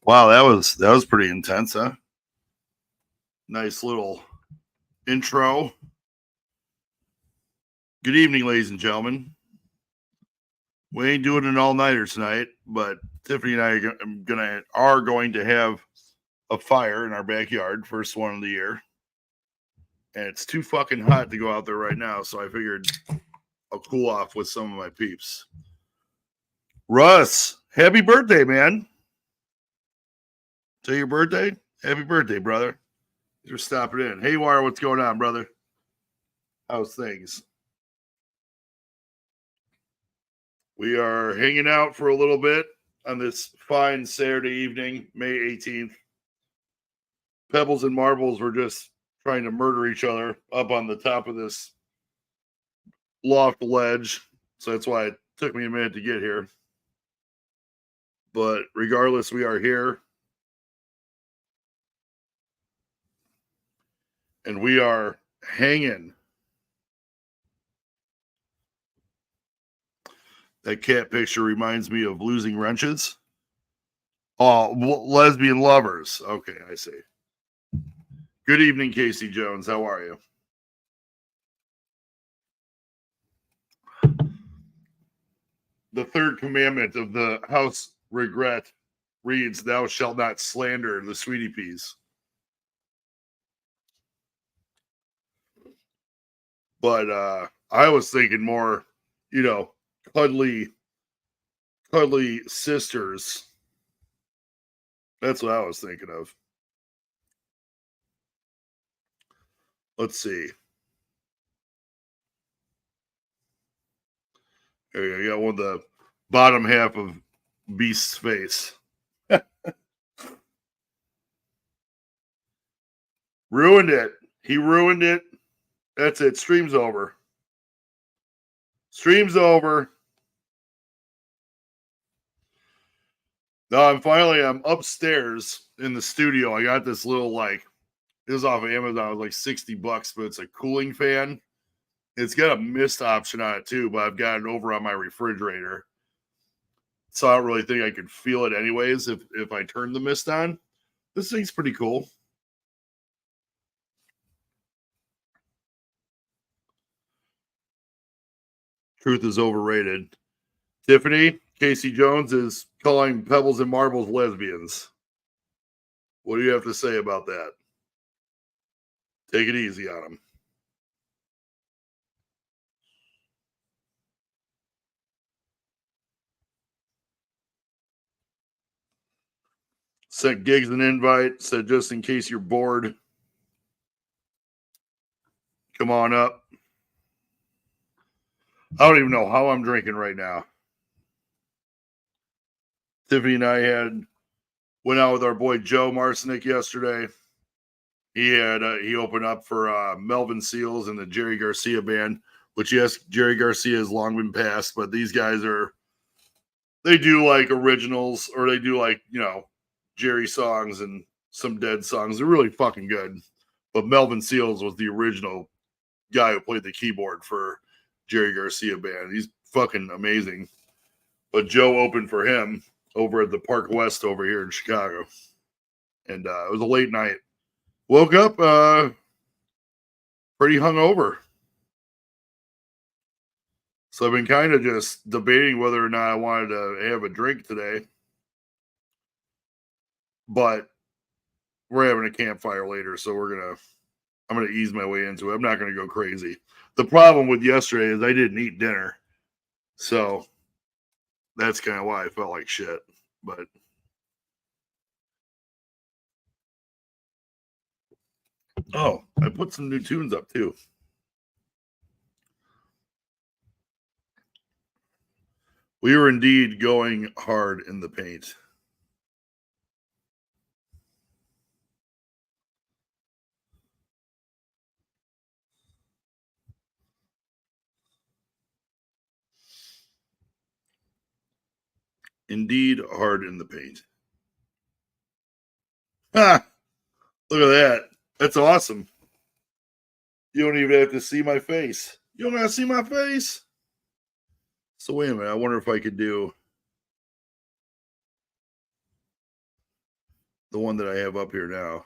Wow, that was pretty intense, huh? Nice little intro. Good evening, ladies and gentlemen. We ain't doing an all-nighter tonight, but Tiffany and I are going to have a fire in our backyard, first one of the year. And it's too fucking hot to go out there right now, so I figured I'll cool off with some of my peeps. Russ, happy birthday, man. Tell your birthday? Happy birthday, brother. You're stopping in. Hey, Wire, what's going on, brother? How's things? We are hanging out for a little bit on this fine Saturday evening, May 18th. Pebbles and Marbles were just trying to murder each other up on the top of this loft ledge. So that's why it took me a minute to get here. But regardless, we are here. And we are hanging. That cat picture reminds me of Losing Wrenches. Oh, lesbian lovers. Okay, I see. Good evening, Casey Jones. How are you? The third commandment of the house regret reads, "Thou shalt not slander the sweetie peas." But I was thinking more, cuddly sisters. That's what I was thinking of. Let's see. There you go. One of the bottom half of Beast's face. Ruined it. He ruined it. That's it. Stream's over. Stream's over. No, I'm upstairs in the studio. I got this little this is off of Amazon. It was like $60, but it's a cooling fan. It's got a mist option on it too, but I've got it over on my refrigerator. So I don't really think I could feel it anyways if I turn the mist on. This thing's pretty cool. Truth is overrated. Tiffany, Casey Jones is calling Pebbles and Marbles lesbians. What do you have to say about that? Take it easy on them. Sent Gigs an invite, said just in case you're bored, come on up. I don't even know how I'm drinking right now. Tiffany and I went out with our boy Joe Marcinick yesterday. He opened up for Melvin Seals and the Jerry Garcia band, which yes, Jerry Garcia has long been passed, but these guys they do like originals, or they do like, Jerry songs and some Dead songs. They're really fucking good. But Melvin Seals was the original guy who played the keyboard for Jerry Garcia band. He's fucking amazing. But Joe opened for him over at the Park West over here in Chicago. And it was a late night. Woke up pretty hungover. So I've been kind of just debating whether or not I wanted to have a drink today. But we're having a campfire later, so I'm gonna ease my way into it. I'm not gonna go crazy. The problem with yesterday is I didn't eat dinner. So that's kind of why I felt like shit. But oh, I put some new tunes up too. We were indeed going hard in the paint. Indeed hard in the paint. Ah, look at that. That's awesome. You don't even have to see my face. You don't have to see my face. So wait a minute. I wonder if I could do. The one that I have up here now.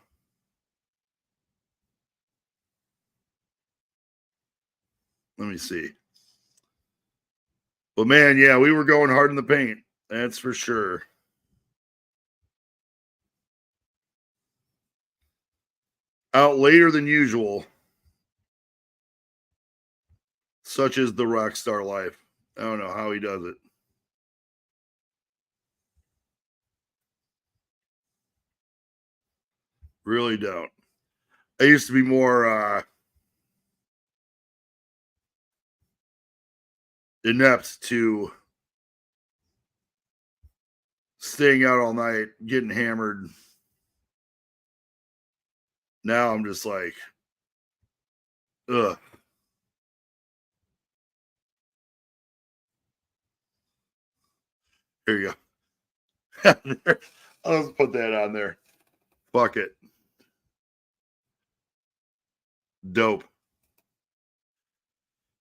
Let me see. But man, yeah, we were going hard in the paint. That's for sure. Out later than usual. Such is the rock star life. I don't know how he does it. Really don't. I used to be more inept to staying out all night, getting hammered. Now I'm just like, ugh. Here you go. I'll just put that on there. Fuck it. Dope.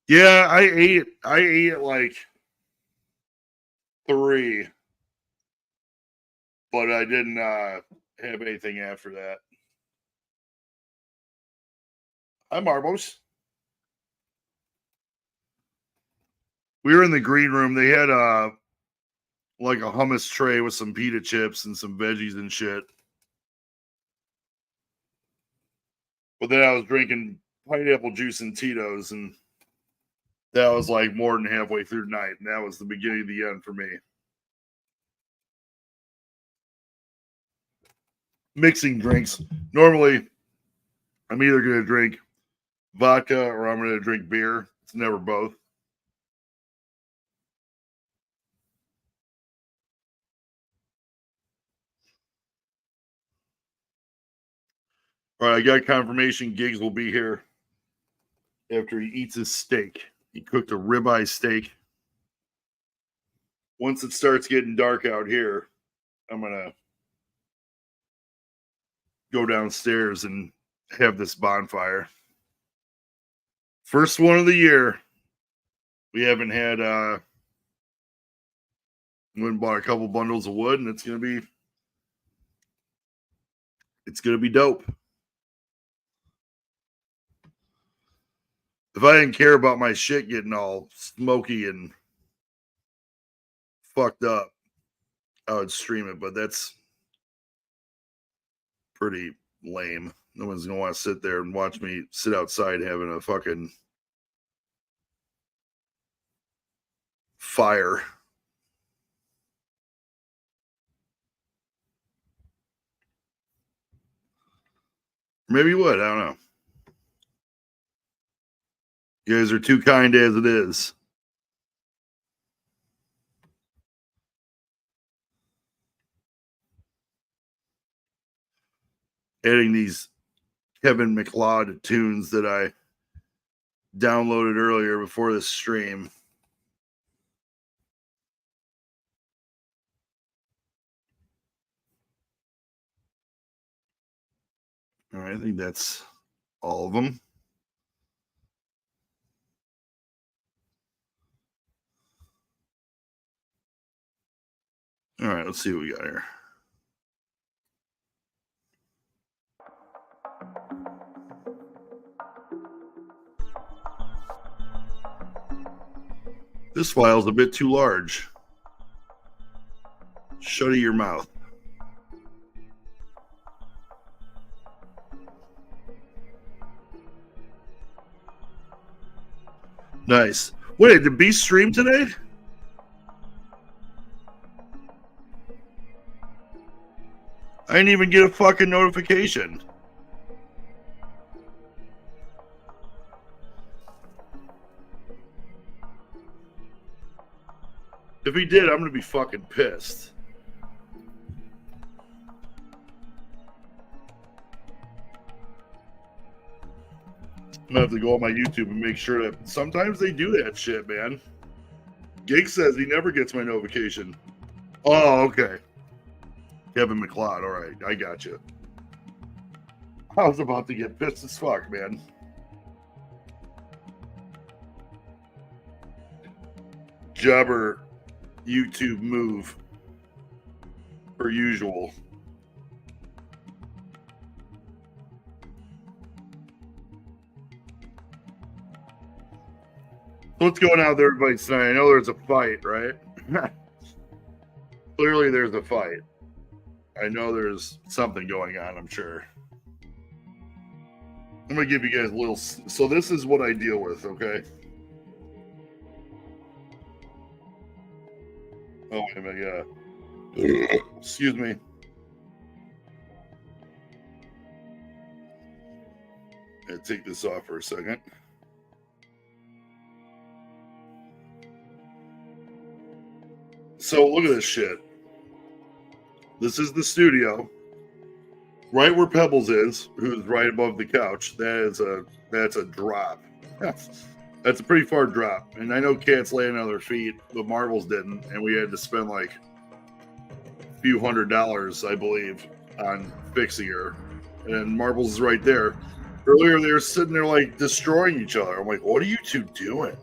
Yeah, I ate like 3, but I didn't have anything after that. Hi, Marbos. We were in the green room. They had like a hummus tray with some pita chips and some veggies and shit. But then I was drinking pineapple juice and Tito's, and that was like more than halfway through the night, and that was the beginning of the end for me. Mixing drinks. Normally, I'm either going to drink vodka or I'm going to drink beer. It's never both. All right, I got confirmation Gigs will be here after he eats his steak. He cooked a ribeye steak. Once it starts getting dark out here, I'm going to go downstairs and have this bonfire. First one of the year. We haven't had went and bought a couple bundles of wood, and it's gonna be dope. If I didn't care about my shit getting all smoky and fucked up, I would stream it, but that's pretty lame. No one's gonna want to sit there and watch me sit outside having a fucking fire. Maybe you would. I don't know. You guys are too kind as it is. Adding these Kevin MacLeod tunes that I downloaded earlier before this stream. All right, I think that's all of them. All right, let's see what we got here. This file's a bit too large. Shut your mouth. Nice. Wait, did Beast stream today? I didn't even get a fucking notification. If he did, I'm gonna be fucking pissed. I'm gonna have to go on my YouTube and make sure that sometimes they do that shit, man. Gig says he never gets my notification. Oh, okay. Kevin MacLeod. All right, I got you. I was about to get pissed as fuck, man. Jobber YouTube move per usual. What's going on with everybody tonight? I know there's a fight, right? Clearly there's a fight. I know there's something going on, I'm sure. I'm going to give you guys a little... So this is what I deal with, okay? Oh, wait a minute, yeah. Excuse me. I'm going to take this off for a second. So look at this shit. This is the studio. Right where Pebbles is, who's right above the couch. That's a drop. That's a pretty far drop. And I know Cat's laying on their feet, but Marbles didn't. And we had to spend like a few $100s, I believe, on fixing her. And Marbles is right there. Earlier, they were sitting there like destroying each other. I'm like, what are you two doing?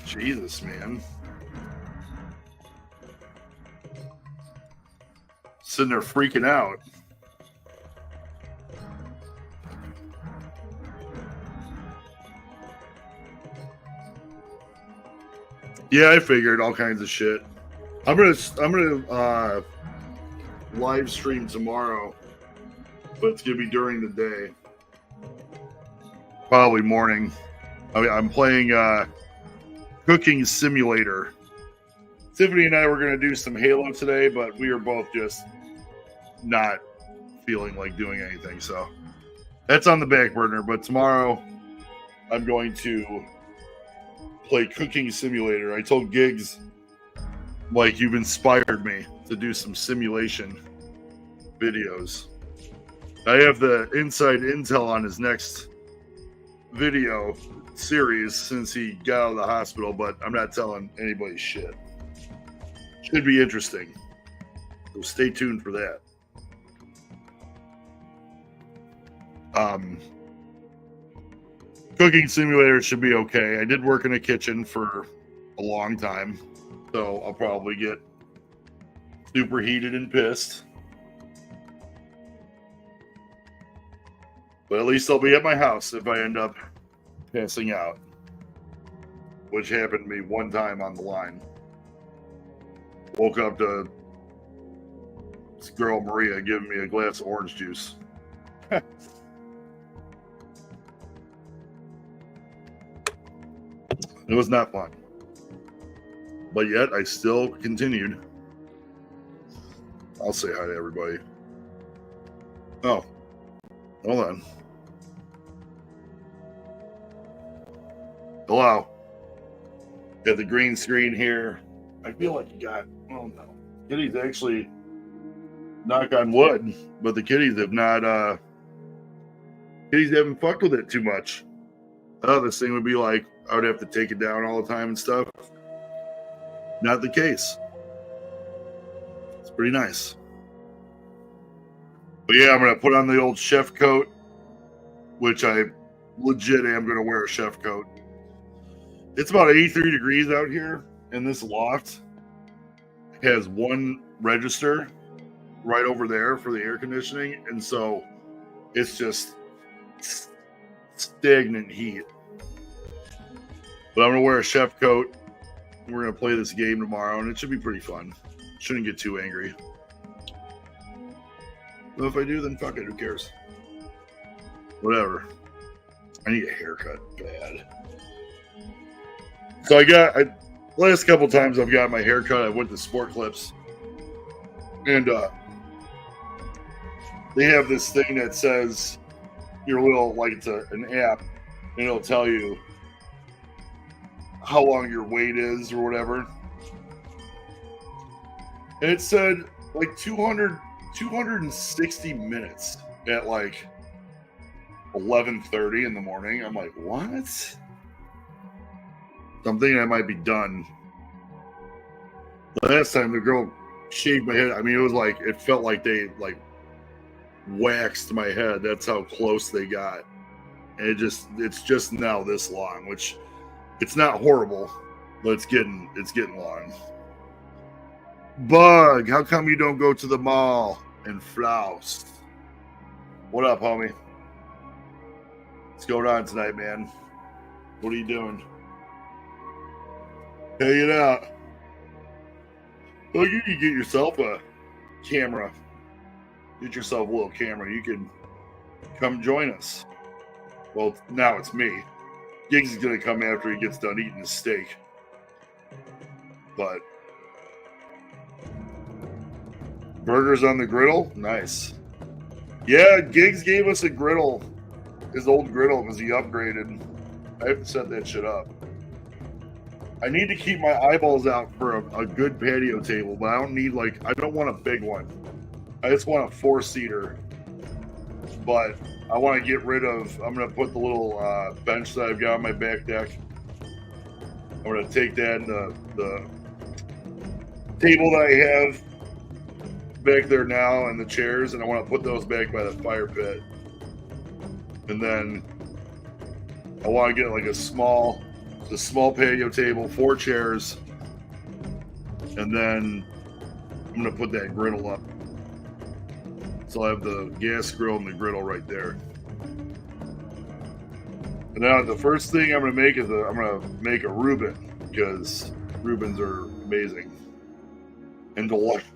Jesus, man. Sitting there freaking out. Yeah, I figured all kinds of shit. I'm gonna live stream tomorrow, but it's gonna be during the day, probably morning. I mean, I'm playing Cooking Simulator. Tiffany and I were gonna do some Halo today, but we were both just not feeling like doing anything, so that's on the back burner. But tomorrow I'm going to play Cooking Simulator. I told Gigs, like, you've inspired me to do some simulation videos. I have the inside intel on his next video series since he got out of the hospital, but I'm not telling anybody shit. Should be interesting, so stay tuned for that. Cooking Simulator should be okay. I did work in a kitchen for a long time, so I'll probably get super heated and pissed. But at least I'll be at my house if I end up passing out, which happened to me one time on the line. Woke up to this girl, Maria, giving me a glass of orange juice. It was not fun. But yet, I still continued. I'll say hi to everybody. Oh. Hold on. Hello. Got the green screen here. I feel like you got... Oh, no. Kitties actually... Knock on wood. But the kitties have not... Kitties haven't fucked with it too much. Oh, this thing would be like... I would have to take it down all the time and stuff. Not the case. It's pretty nice. But yeah, I'm going to put on the old chef coat, which I legit am going to wear a chef coat. It's about 83 degrees out here, and this loft has one register right over there for the air conditioning, and so it's just stagnant heat. But I'm going to wear a chef coat. We're going to play this game tomorrow, and it should be pretty fun. Shouldn't get too angry. But if I do, then fuck it. Who cares? Whatever. I need a haircut bad. So last couple times I've got my haircut, I went to Sport Clips. And they have this thing that says your little, like it's an app, and it'll tell you how long your wait is or whatever. And it said like 260 minutes at like 11:30 in the morning. I'm like, what? I'm thinking I might be done. The last time the girl shaved my head, I mean, it felt like they like waxed my head. That's how close they got. And it's just now this long, which it's not horrible, but it's getting long. Bug, how come you don't go to the mall and flouse? What up, homie? What's going on tonight, man? What are you doing? Hanging out. Well, you can get yourself a camera. Get yourself a little camera. You can come join us. Well, now it's me. Giggs is going to come after he gets done eating his steak. But burgers on the griddle? Nice. Yeah, Giggs gave us a griddle. His old griddle because he upgraded. I have to set that shit up. I need to keep my eyeballs out for a good patio table, but I don't need I don't want a big one. I just want a 4-seater. But I want to get rid of, I'm going to put the little bench that I've got on my back deck. I'm going to take that and the table that I have back there now and the chairs, and I want to put those back by the fire pit. And then I want to get a small patio table, 4 chairs, and then I'm going to put that griddle up. So I have the gas grill and the griddle right there. And now the first thing I'm going to make is I'm going to make a Reuben, because Reubens are amazing and delicious.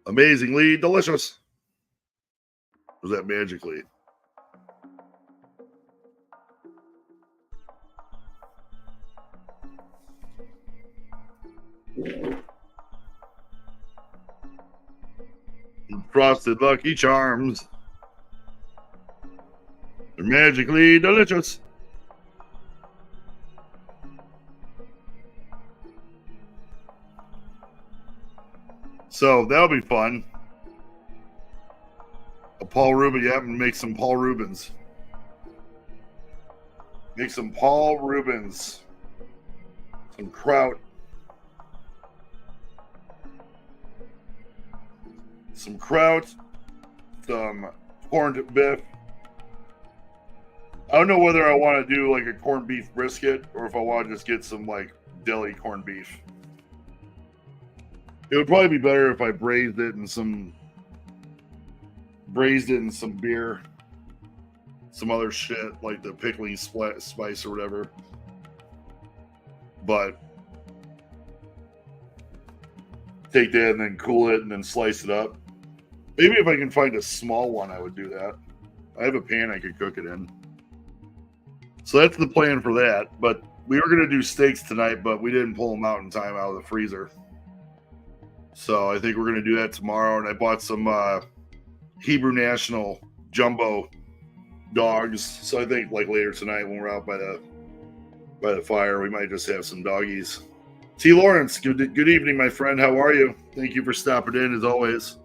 Amazingly delicious. Was that magically? Frosted Lucky Charms. They're magically delicious. So that'll be fun. A Paul Reuben, yeah, and make some Paul Reubens. Make some Paul Reubens. Some kraut. Some kraut. Some corned beef. I don't know whether I want to do a corned beef brisket or if I want to just get some deli corned beef. It would probably be better if I braised it in some beer, some other shit like the pickling spice or whatever. But take that and then cool it and then slice it up. Maybe if I can find a small one, I would do that. I have a pan I could cook it in. So that's the plan for that. But we were going to do steaks tonight, but we didn't pull them out in time out of the freezer. So I think we're going to do that tomorrow. And I bought some Hebrew National jumbo dogs. So I think later tonight when we're out by the fire, we might just have some doggies. T. Lawrence, good evening, my friend. How are you? Thank you for stopping in as always.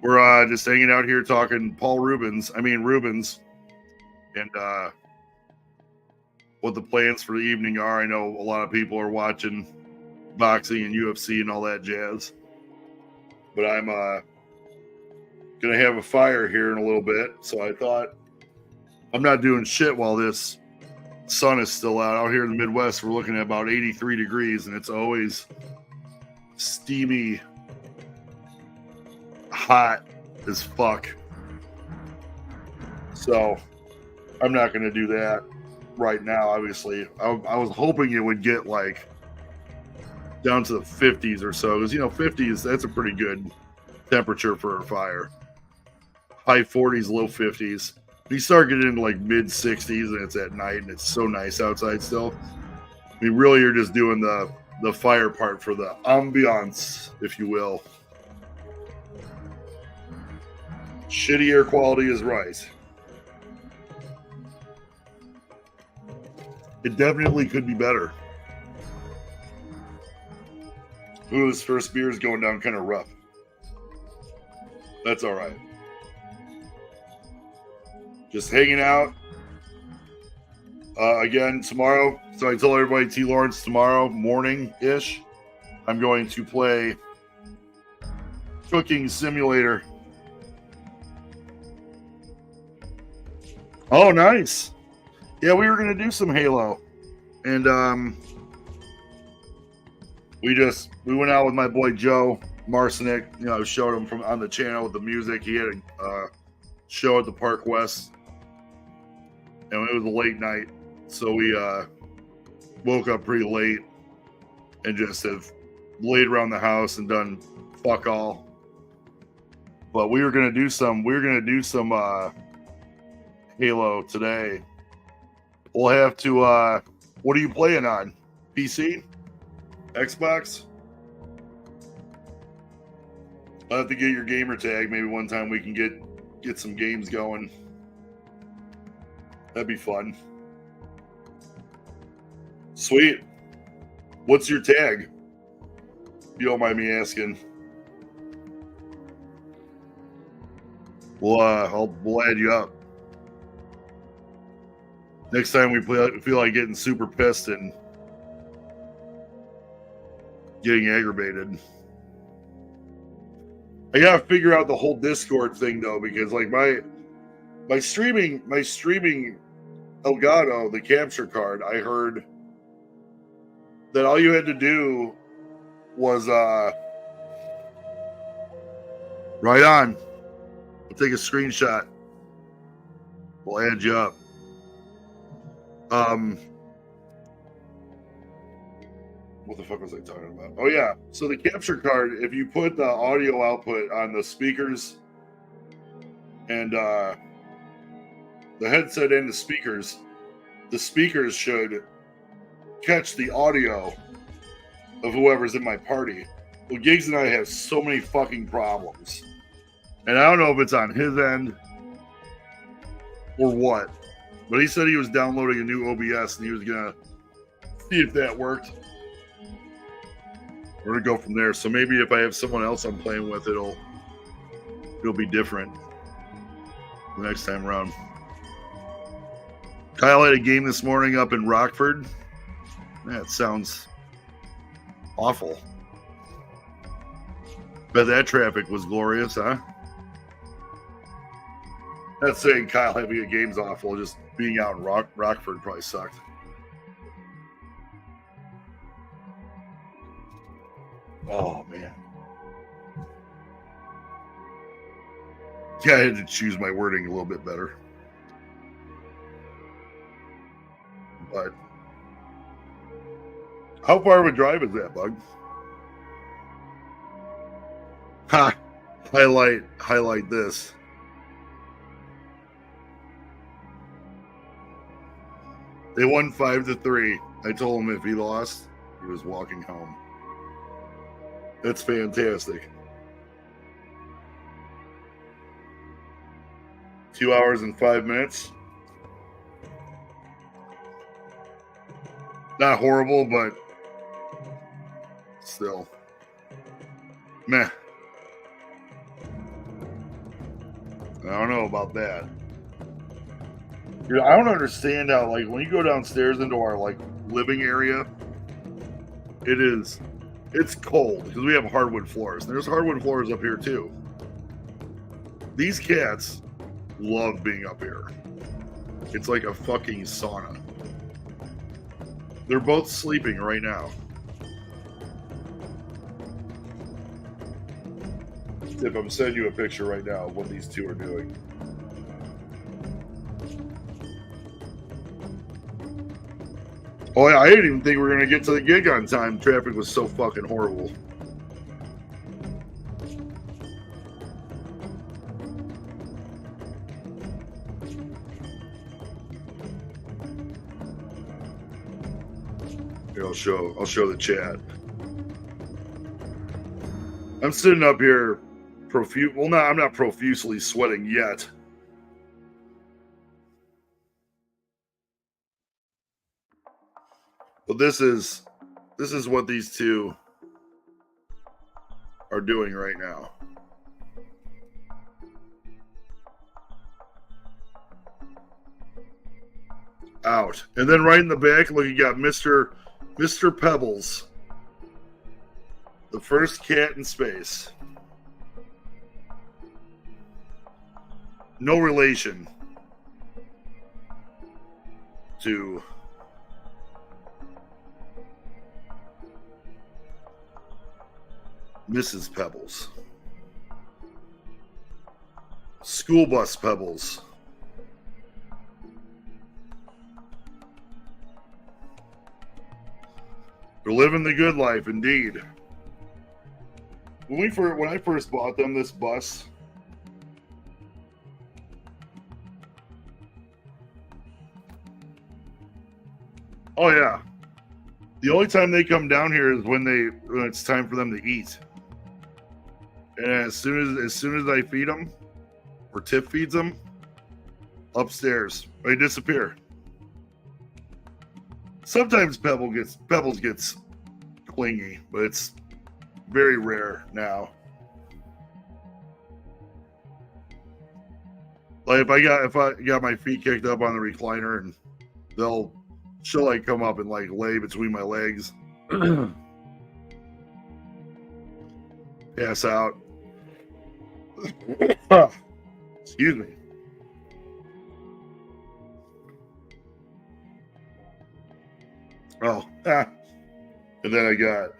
We're just hanging out here talking Reubens, and what the plans for the evening are. I know a lot of people are watching boxing and UFC and all that jazz, but I'm gonna have a fire here in a little bit, so I thought I'm not doing shit while this sun is still out here in the Midwest. We're looking at about 83 degrees, and it's always steamy, hot as fuck. So I'm not going to do that right now, obviously. I was hoping it would get down to the 50s or so, because 50s, that's a pretty good temperature for a fire. High 40s, low 50s. You start getting into mid 60s and it's at night and it's so nice outside still. I mean, really, you're just doing the fire part for the ambiance, if you will. Shitty air quality is right. It definitely could be better. Ooh, this first beer is going down kind of rough. That's all right. Just hanging out. Again, tomorrow. So I tell everybody, T. Lawrence, tomorrow morning-ish, I'm going to play Cooking Simulator. Oh, nice. Yeah, we were going to do some Halo. And we went out with my boy Joe Marcinek, showed him from on the channel with the music. He had a show at the Park West, and it was a late night, so we woke up pretty late and just have laid around the house and done fuck all. But we were gonna do some Halo today. We'll have to what are you playing on? PC? Xbox? I'll have to get your gamer tag. Maybe one time we can get some games going. That'd be fun. Sweet. What's your tag? If you don't mind me asking. We'll add you up. Next time we feel like getting super pissed and getting aggravated. I gotta figure out the whole Discord thing though, because like my streaming Elgato, the capture card, I heard that all you had to do was right on. We'll take a screenshot. We'll add you up. What the fuck was I talking about? Oh yeah, so the capture card, if you put the audio output on the speakers and the headset and the speakers should catch the audio of whoever's in my party. Well, Giggs and I have so many fucking problems, and I don't know if it's on his end or what, but he said he was downloading a new OBS and he was gonna see if that worked. We're gonna go from there. So maybe if I have someone else I'm playing with, it'll be different the next time around. Kyle had a game this morning up in Rockford. That sounds awful. Bet that traffic was glorious, huh? Not saying Kyle having a game's awful, just being out in Rockford probably sucked. Oh, man. Yeah, I had to choose my wording a little bit better. But how far of a drive is that, Bug? Ha! Highlight this. They won 5-3. I told him if he lost, he was walking home. That's fantastic. 2 hours and 5 minutes. Not horrible, but still. Meh. I don't know about that. Dude, I don't understand how, like, when you go downstairs into our, like, living area, it's cold because we have hardwood floors. There's hardwood floors up here, too. These cats love being up here. It's like a fucking sauna. They're both sleeping right now. If I'm sending you a picture right now of what these two are doing. Oh yeah, I didn't even think we were gonna get to the gig on time. Traffic was so fucking horrible. Here, I'll show the chat. I'm sitting up here I'm not profusely sweating yet. But this is what these two are doing right now. Out. And then right in the back, look, you got Mr. Pebbles. The first cat in space. No relation to Mrs. Pebbles. School bus Pebbles. They're living the good life, indeed. When I first bought them, this bus, oh yeah, the only time they come down here is when it's time for them to eat, and as soon as I feed them, or Tip feeds them, upstairs they disappear. Sometimes Pebbles gets clingy, but it's very rare now. Like if I got my feet kicked up on the recliner, and she'll like come up and like lay between my legs, pass out. Excuse me. Oh, and then I got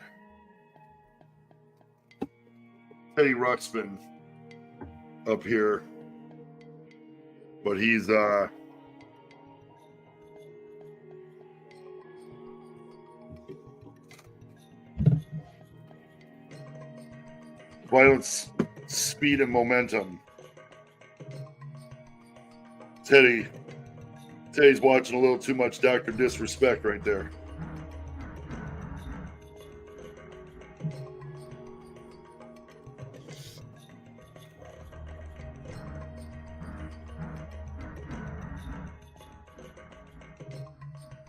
Teddy Ruxpin up here, but he's Violence, Speed, and Momentum. Teddy's watching a little too much Dr. Disrespect right there.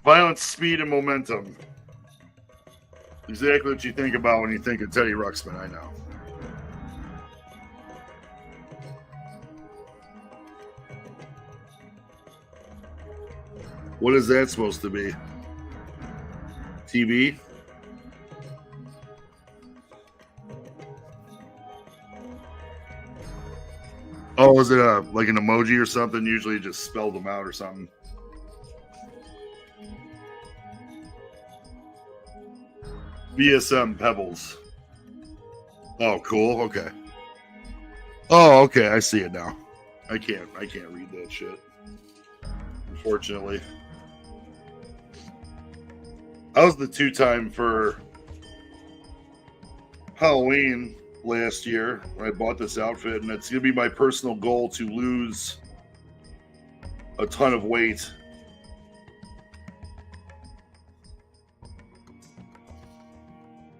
Violence, Speed, and Momentum. Exactly what you think about when you think of Teddy Ruxpin, I know. What is that supposed to be? TV? Oh, is it like an emoji or something? Usually just spelled them out or something. BSM Pebbles. Oh, cool. Okay. Oh, okay. I see it now. I can't read that shit, unfortunately. I was the 2-time for Halloween last year when I bought this outfit, and it's going to be my personal goal to lose a ton of weight.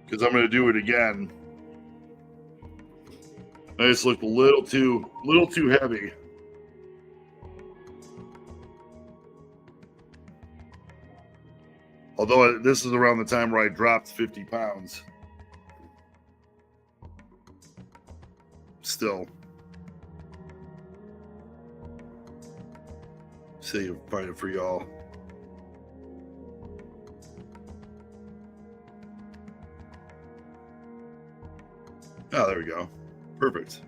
Because I'm going to do it again. I just looked a little too heavy. Although this is around the time where I dropped 50 pounds. Still. See, I'm fighting for y'all. Oh, there we go. Perfect.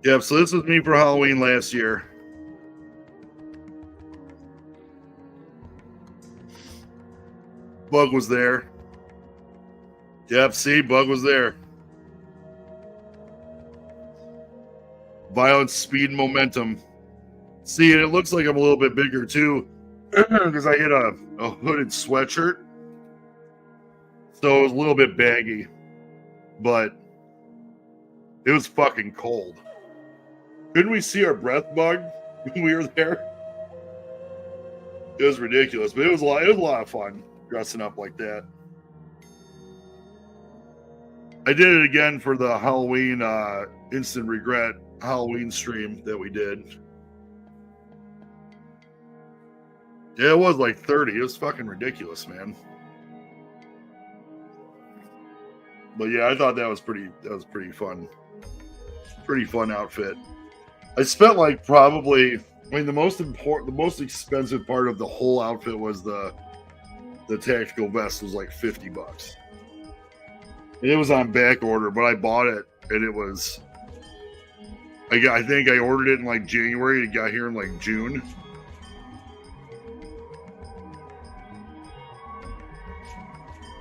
Yep, so this was me for Halloween last year. Bug was there. Yep, see, Bug was there. Violence, Speed, and Momentum. See, and it looks like I'm a little bit bigger too, because I hit a hooded sweatshirt. So it was a little bit baggy, but it was fucking cold. Couldn't we see our breath, Bug, when we were there? It was ridiculous, but it was a lot of fun dressing up like that. I did it again for the Halloween Instant Regret Halloween stream that we did. Yeah, it was like 30. It was fucking ridiculous, man. But yeah, I thought that was pretty fun. Pretty fun outfit. I spent like probably, I mean, the most expensive part of the whole outfit was the tactical vest was like $50. And it was on back order, but I bought it and it was, I think I ordered it in like January. It got here in like June.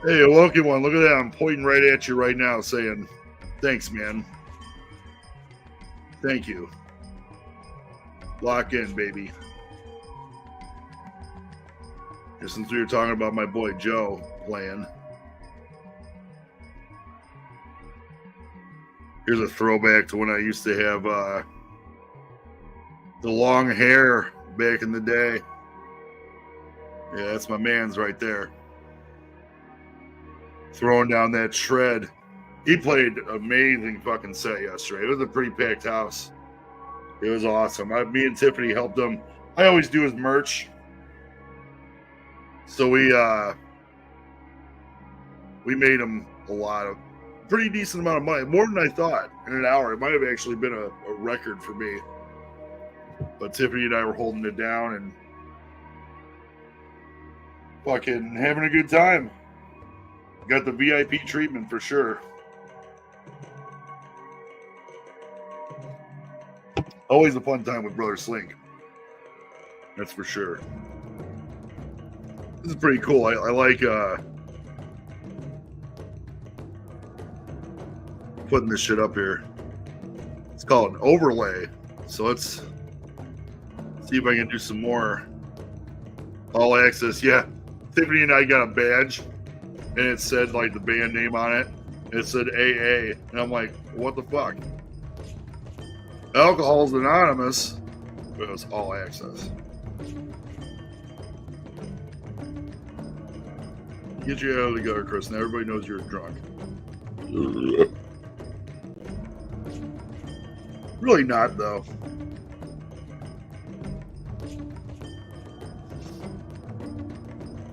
Hey, Awoken One, look at that. I'm pointing right at you right now saying, thanks, man. Thank you. Lock in, baby. Just since we were talking about my boy Joe playing. Here's a throwback to when I used to have the long hair back in the day. Yeah, that's my man's right there. Throwing down that shred. He played amazing fucking set yesterday. It was a pretty packed house. It was awesome. Me and Tiffany helped him. I always do his merch. So we made him a lot of pretty decent amount of money, more than I thought in an hour. It might have actually been a record for me. But Tiffany and I were holding it down and fucking having a good time. Got the VIP treatment for sure. Always a fun time with Brother Slink. That's for sure. This is pretty cool. I like putting this shit up here. It's called an overlay. So let's see if I can do some more all access. Yeah, Tiffany and I got a badge and it said like the band name on it. It said AA. And I'm like, what the fuck? Alcohol's Anonymous, but it was all access. Get you out of the gutter, Chris. Now everybody knows you're drunk. Really not, though.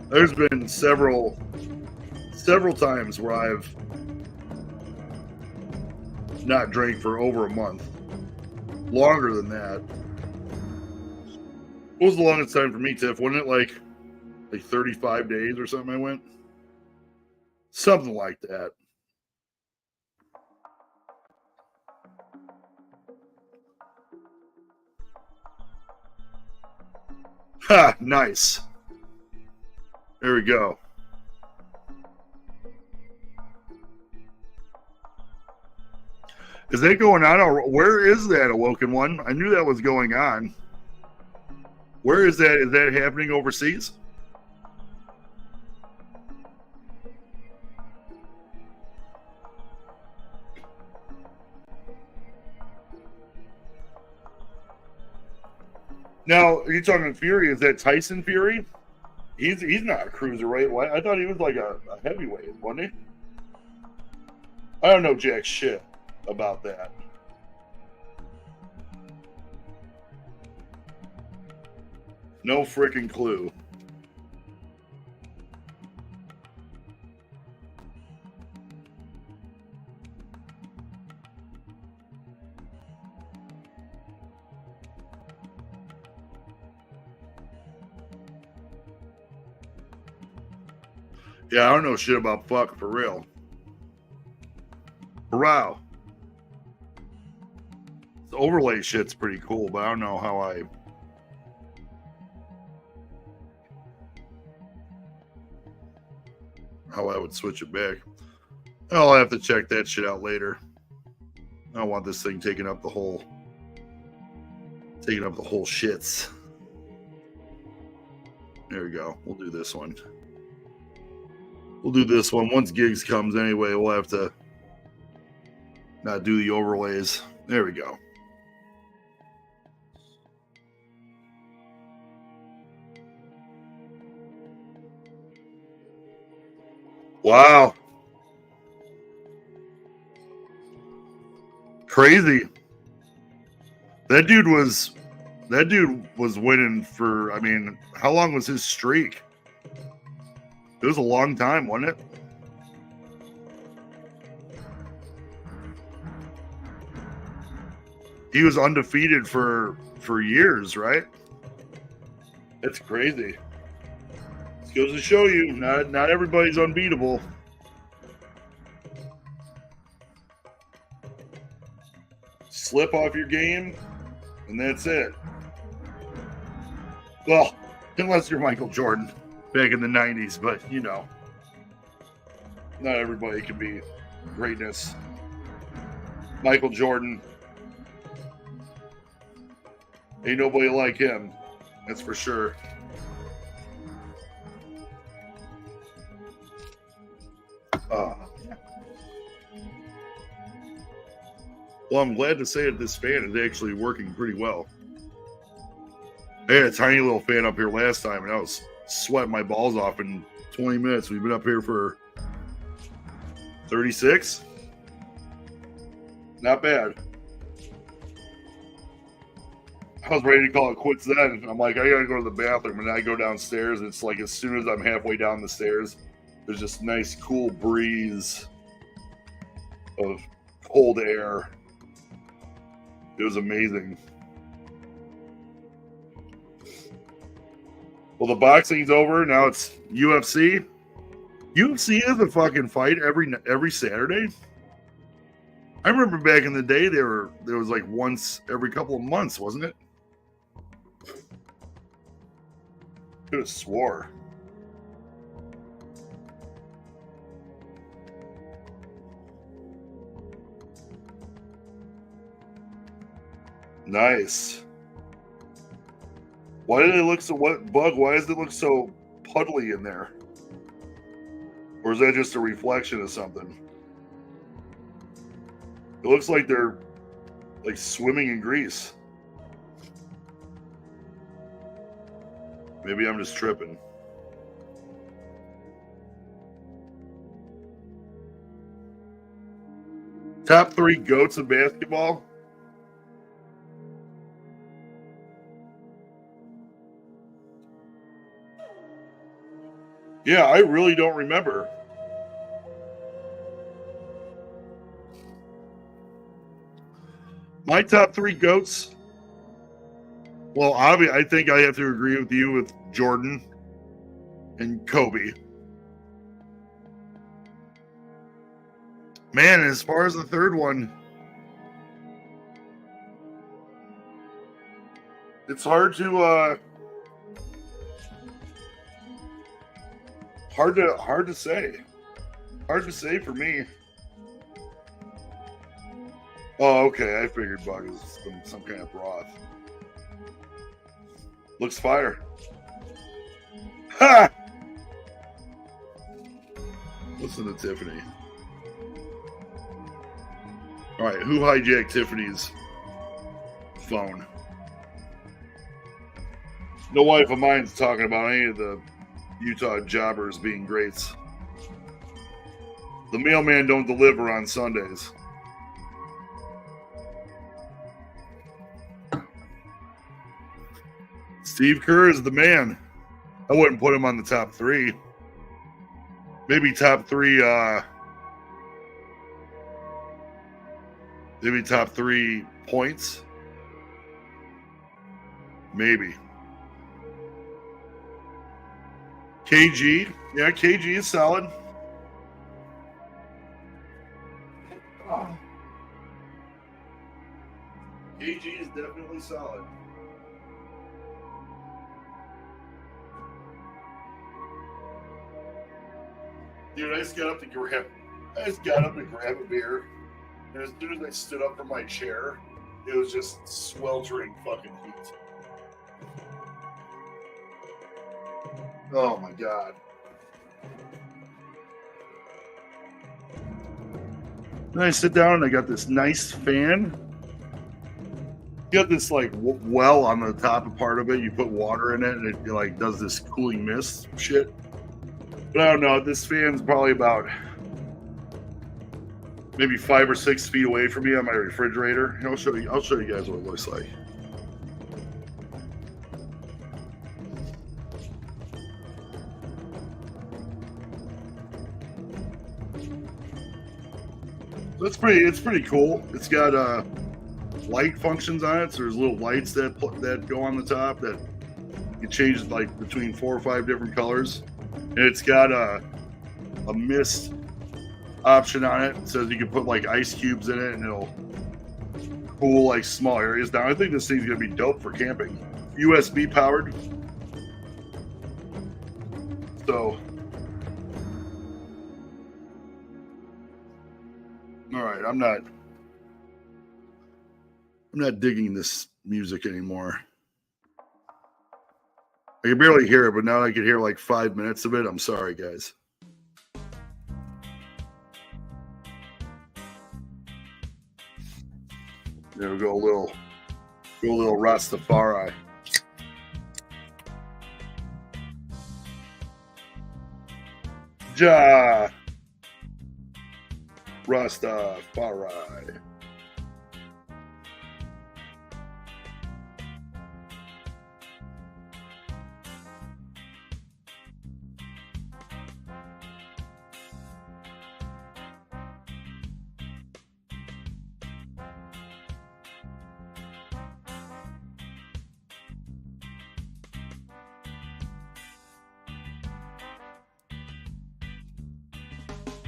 There's been several times where I've not drank for over a month. Longer than that. What was the longest time for me, Tiff? Wasn't it like 35 days or something I went? Something like that. Ha, nice. There we go. Is that going on? Where is that, Awoken One? I knew that was going on. Where is that? Is that happening overseas? Now, are you talking Fury? Is that Tyson Fury? He's not a cruiserweight. I thought he was like a heavyweight, wasn't he? I don't know jack shit about that. No freaking clue. Yeah, I don't know shit about fuck for real. Wow. The overlay shit's pretty cool, but I don't know how I would switch it back. I'll have to check that shit out later. I don't want this thing taking up the whole shits. There we go. We'll do this one. Once gigs comes anyway. We'll have to not do the overlays. There we go. Wow. Crazy. That dude was winning for, I mean, how long was his streak? It was a long time, wasn't it? He was undefeated for years, right? That's crazy. This goes to show you, not everybody's unbeatable. Slip off your game, and that's it. Well, unless you're Michael Jordan back in the 90s, but you know. Not everybody can be greatness. Michael Jordan. Ain't nobody like him. That's for sure. Well, I'm glad to say that this fan is actually working pretty well. I had a tiny little fan up here last time, and I was sweating my balls off in 20 minutes. We've been up here for 36. Not bad. I was ready to call it quits then. I'm like, I gotta go to the bathroom, and I go downstairs. And it's like as soon as I'm halfway down the stairs, there's this nice cool breeze of cold air. It was amazing. Well, the boxing's over. Now it's UFC. UFC is a fucking fight every Saturday. I remember back in the day there was like once every couple of months, wasn't it? Could have swore. Nice. Why do they look so Bug? Why does it look so puddly in there? Or is that just a reflection of something? It looks like they're like swimming in grease. Maybe I'm just tripping. Top 3 GOATs of basketball? Yeah, I really don't remember. My top 3 GOATs? Well, I think I have to agree with you with Jordan and Kobe. Man, as far as the third one, it's hard to say. Hard to say for me. Oh, okay. I figured Bug is some kind of broth. Looks fire. Ha! Listen to Tiffany. All right, who hijacked Tiffany's phone? No wife of mine's talking about any of the Utah jobbers being greats. The mailman don't deliver on Sundays. Steve Kerr is the man. I wouldn't put him on the top 3. Maybe top 3. Maybe top 3 points. Maybe. KG. Yeah, KG is solid. KG is definitely solid. Dude, I just got up to grab a beer, and as soon as I stood up from my chair, it was just sweltering fucking heat. Oh my god. Then I sit down and I got this nice fan. You got this like well on the top part of it. You put water in it and it like does this cooling mist shit. But I don't know. This fan's probably about maybe 5 or 6 feet away from me on my refrigerator. I'll show you guys what it looks like. So it's pretty cool. It's got light functions on it. So there's little lights that go on the top that you change like between 4 or 5 different colors. And it's got a mist option on it. It says you can put like ice cubes in it and it'll cool like small areas down. I think this thing's gonna be dope for camping. USB powered. So right, I'm not digging this music anymore. I can barely hear it, but now I can hear like 5 minutes of it. I'm sorry, guys. There we go, a little Rastafari. Ja Rastafari.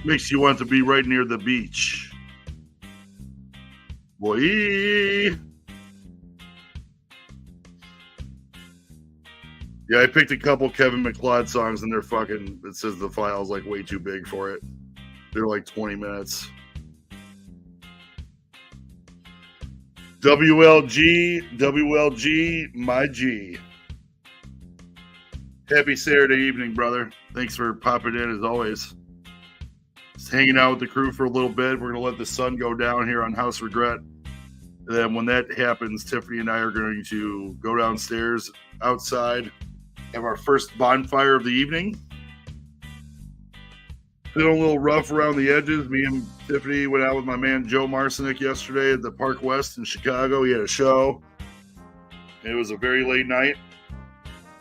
Makes you want to be right near the beach. Boy. Yeah, I picked a couple Kevin MacLeod songs and they're fucking, it says the file's like way too big for it. They're like 20 minutes. WLG, my G. Happy Saturday evening, brother. Thanks for popping in as always. Just hanging out with the crew for a little bit. We're going to let the sun go down here on House Regret. And then when that happens, Tiffany and I are going to go downstairs outside, have our first bonfire of the evening. Feeling a little rough around the edges. Me and Tiffany went out with my man Joe Marcinick yesterday at the Park West in Chicago. He had a show. It was a very late night,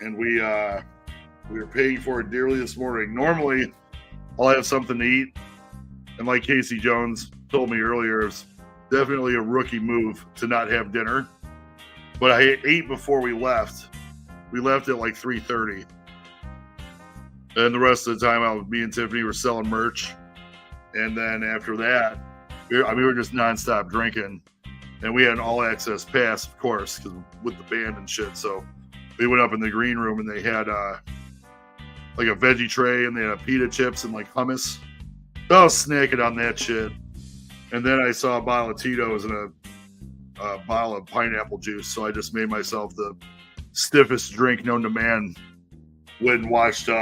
and we were paying for it dearly this morning. Normally, I'll have something to eat, and like Casey Jones told me earlier, it's definitely a rookie move to not have dinner. But I ate before we left. We left at like 3:30. And the rest of the time, me and Tiffany were selling merch. And then after that, we were just nonstop drinking. And we had an all-access pass, of course, because with the band and shit. So we went up in the green room, and they had like a veggie tray, and they had pita chips and like hummus. I was snacking on that shit. And then I saw a bottle of Tito's and a bottle of pineapple juice. So I just made myself the stiffest drink known to man. Went and watched this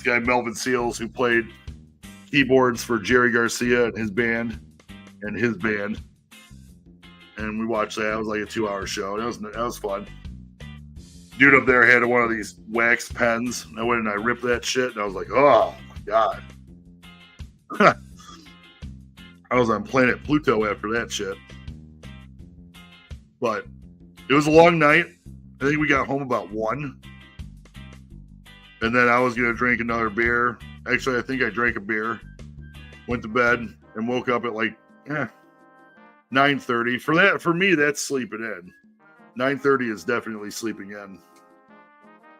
guy Melvin Seals, who played keyboards for Jerry Garcia and his band, and we watched that. It was like a 2-hour show. That was fun. Dude up there had one of these wax pens. I went and I ripped that shit, and I was like, oh my god. I was on planet Pluto after that shit. But it was a long night. I think we got home about 1. And then I was going to drink another beer. Actually, I think I drank a beer. Went to bed and woke up at like 9:30. For me, that's sleeping in. 9:30 is definitely sleeping in.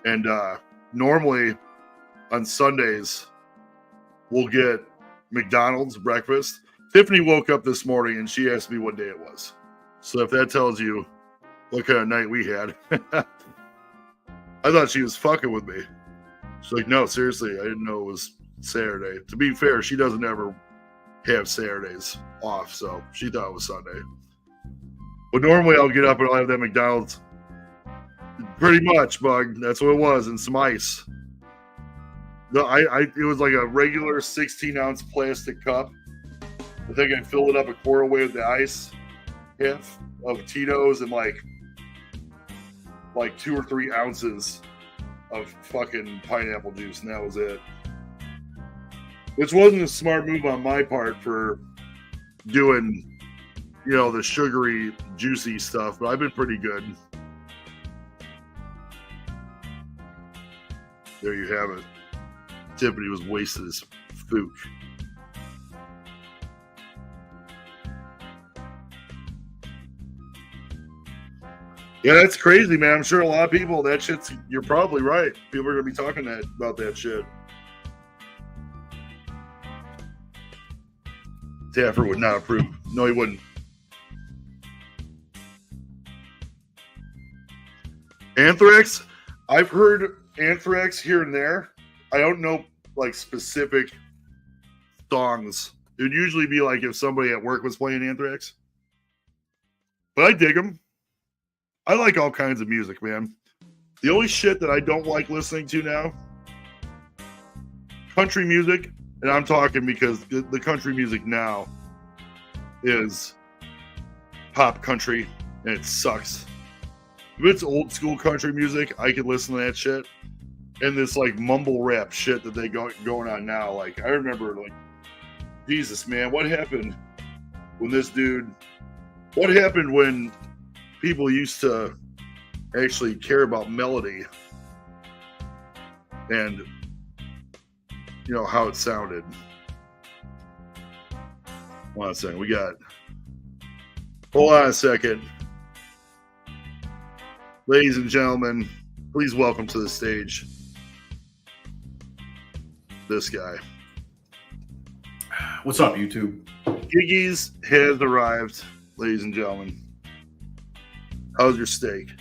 And normally on Sundays, we'll get McDonald's breakfast. Tiffany woke up this morning and she asked me what day it was. So if that tells you what kind of night we had, I thought she was fucking with me. She's like, no, seriously, I didn't know it was Saturday. To be fair, she doesn't ever have Saturdays off, so she thought it was Sunday. But normally I'll get up and I'll have that McDonald's. Pretty much, bug. That's what it was, and some ice. No, it was like a regular 16-ounce plastic cup. I think I filled it up a quarter way with the ice, half of Tito's, and like 2 or 3 ounces of fucking pineapple juice, and that was it. Which wasn't a smart move on my part for doing, the sugary, juicy stuff, but I've been pretty good. There you have it. Tiffany was wasted as fook. Yeah, that's crazy, man. I'm sure a lot of people, you're probably right. People are going to be talking about that shit. Taffer would not approve. No, he wouldn't. Anthrax? I've heard Anthrax here and there. I don't know, like, specific songs It would usually be like if somebody at work was playing Anthrax. But I dig them. I like all kinds of music, man. The only shit that I don't like listening to now, country music, and I'm talking because the country music now is pop country, and it sucks. If it's old school country music, I could listen to that shit. And this like mumble rap shit that they going on now, like I remember, like, Jesus, man, what happened when this dude? What happened when people used to actually care about melody and, you know, how it sounded? Hold on a second. Hold on a second. Ladies and gentlemen, please welcome to the stage this guy. What's up, YouTube? Giggy's has arrived, ladies and gentlemen. How's your steak?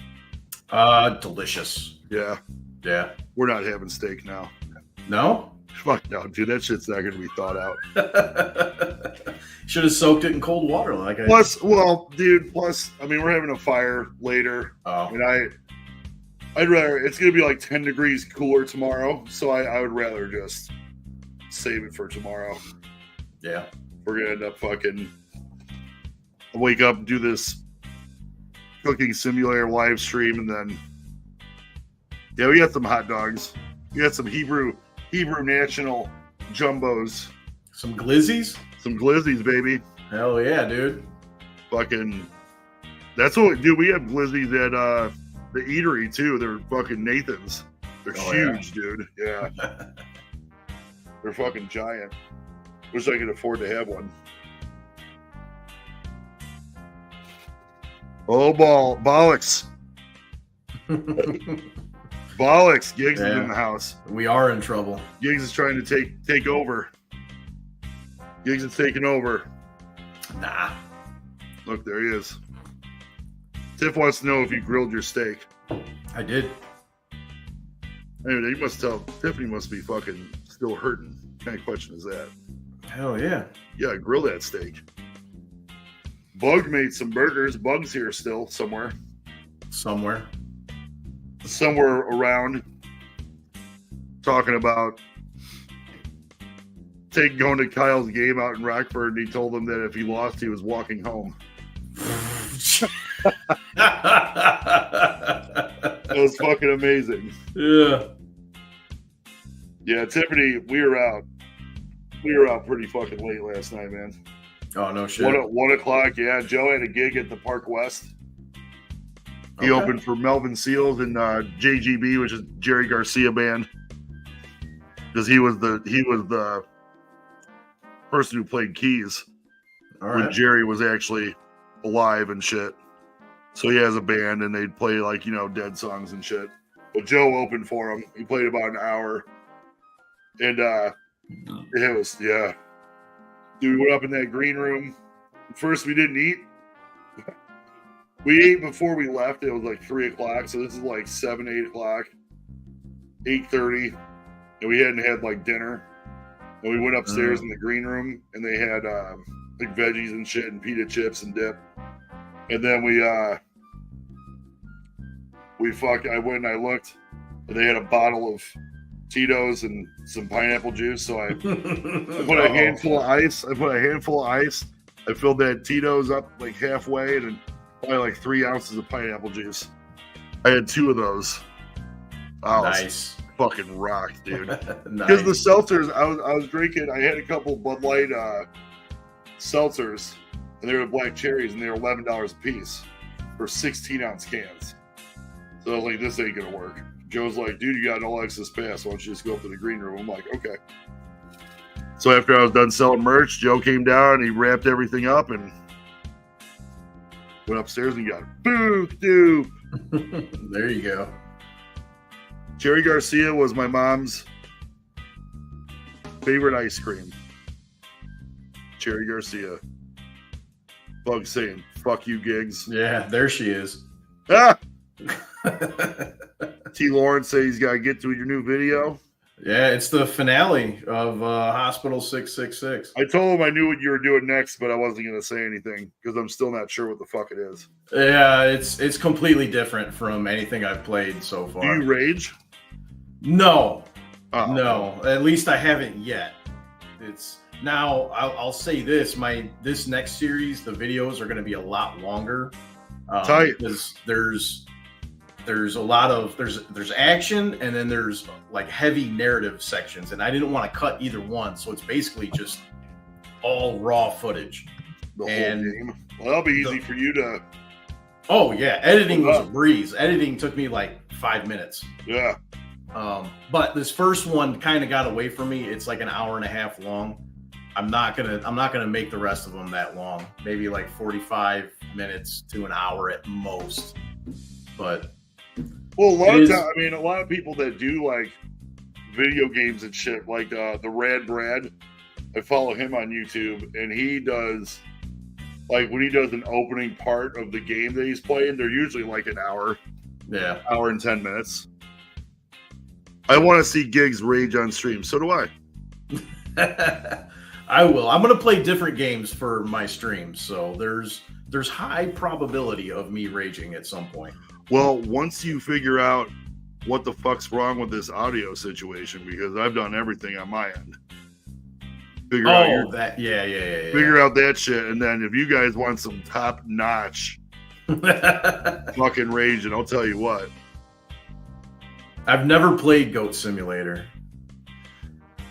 Delicious. Yeah. Yeah. We're not having steak now. No? Fuck no, dude. That shit's not going to be thought out. Should have soaked it in cold water like I Plus, I mean, we're having a fire later. Oh. And I'd rather, it's going to be like 10 degrees cooler tomorrow. So I would rather just save it for tomorrow. Yeah. We're going to end up fucking wake up, do this cooking simulator live stream, and then, yeah, we got some hot dogs. We got some Hebrew National Jumbos. Some glizzies? Some glizzies, baby. Hell yeah, dude. Fucking, that's what, dude, we have glizzies at the eatery, too. They're fucking Nathan's. They're huge, yeah. Dude. Yeah. They're fucking giant. Wish I could afford to have one. Oh, bollocks. Bollocks. Giggs is in the house. We are in trouble. Giggs is trying to take over. Giggs is taking over. Nah. Look, there he is. Tiff wants to know if you grilled your steak. I did. Anyway, you must tell. Tiffany must be fucking still hurting. What kind of question is that? Hell yeah. Yeah, grill that steak. Bug made some burgers. Bug's here still somewhere. Somewhere around. Talking about going to Kyle's game out in Rockford, and he told him that if he lost, he was walking home. That was fucking amazing. Yeah. Yeah, Tiffany, we were out pretty fucking late last night, man. Oh, no shit. 1 o'clock, yeah. Joe had a gig at the Park West. He opened for Melvin Seals and JGB, which is Jerry Garcia band. Because he was the person who played keys when Jerry was actually alive and shit. So he has a band, and they'd play, like, you know, Dead songs and shit. But Joe opened for him. He played about an hour. And it was, yeah. Dude, we went up in that green room. First, we didn't eat. We ate before we left. It was like 3 o'clock. So this is like 7, 8 o'clock. 8:30. And we hadn't had like dinner. And we went upstairs in the green room, and they had like veggies and shit and pita chips and dip. And then I went and I looked, and they had a bottle of Tito's and some pineapple juice. So I put a handful of ice. I filled that Tito's up like halfway, and then probably like 3 ounces of pineapple juice. I had 2 of those. Nice. Fucking rocked, dude. Nice. Because the seltzers, I was drinking. I had a couple Bud Light seltzers, and they were black cherries, and they were $11 a piece for 16-ounce cans. So I was like, this ain't gonna work. Joe's like, dude, you got an All Access pass. Why don't you just go up to the green room? I'm like, okay. So after I was done selling merch, Joe came down, he wrapped everything up, and went upstairs and got boop doop. There you go. Jerry Garcia was my mom's favorite ice cream. Jerry Garcia. Bug saying, fuck you, Giggs. Yeah, there she is. Ah! T. Lawrence says he's got to get to your new video. Yeah, it's the finale of Hospital 666. I told him I knew what you were doing next, but I wasn't going to say anything because I'm still not sure what the fuck it is. Yeah, it's completely different from anything I've played so far. Do you rage? No. Oh, no, at least I haven't yet. It's now. I'll say this: this next series, the videos are going to be a lot longer. Tight. Because there's a lot of there's action, and then there's like heavy narrative sections, and I didn't want to cut either one, so it's basically just all raw footage. The whole game. Well, that'll be easy for you to. Oh yeah, editing was a breeze. Editing took me like 5 minutes. Yeah. But this first one kind of got away from me. It's like an hour and a half long. I'm not gonna make the rest of them that long. Maybe like 45 minutes to an hour at most. But well, a lot of people that do like video games and shit, like the Rad Brad, I follow him on YouTube, and he does like when he does an opening part of the game that he's playing, they're usually like an hour. Yeah. Hour and 10 minutes. I want to see Gigs rage on stream. So do I. I will. I'm going to play different games for my streams, so there's high probability of me raging at some point. Well, once you figure out what the fuck's wrong with this audio situation, because I've done everything on my end. Figure out that shit, and then if you guys want some top notch fucking rage, and I'll tell you what. I've never played Goat Simulator.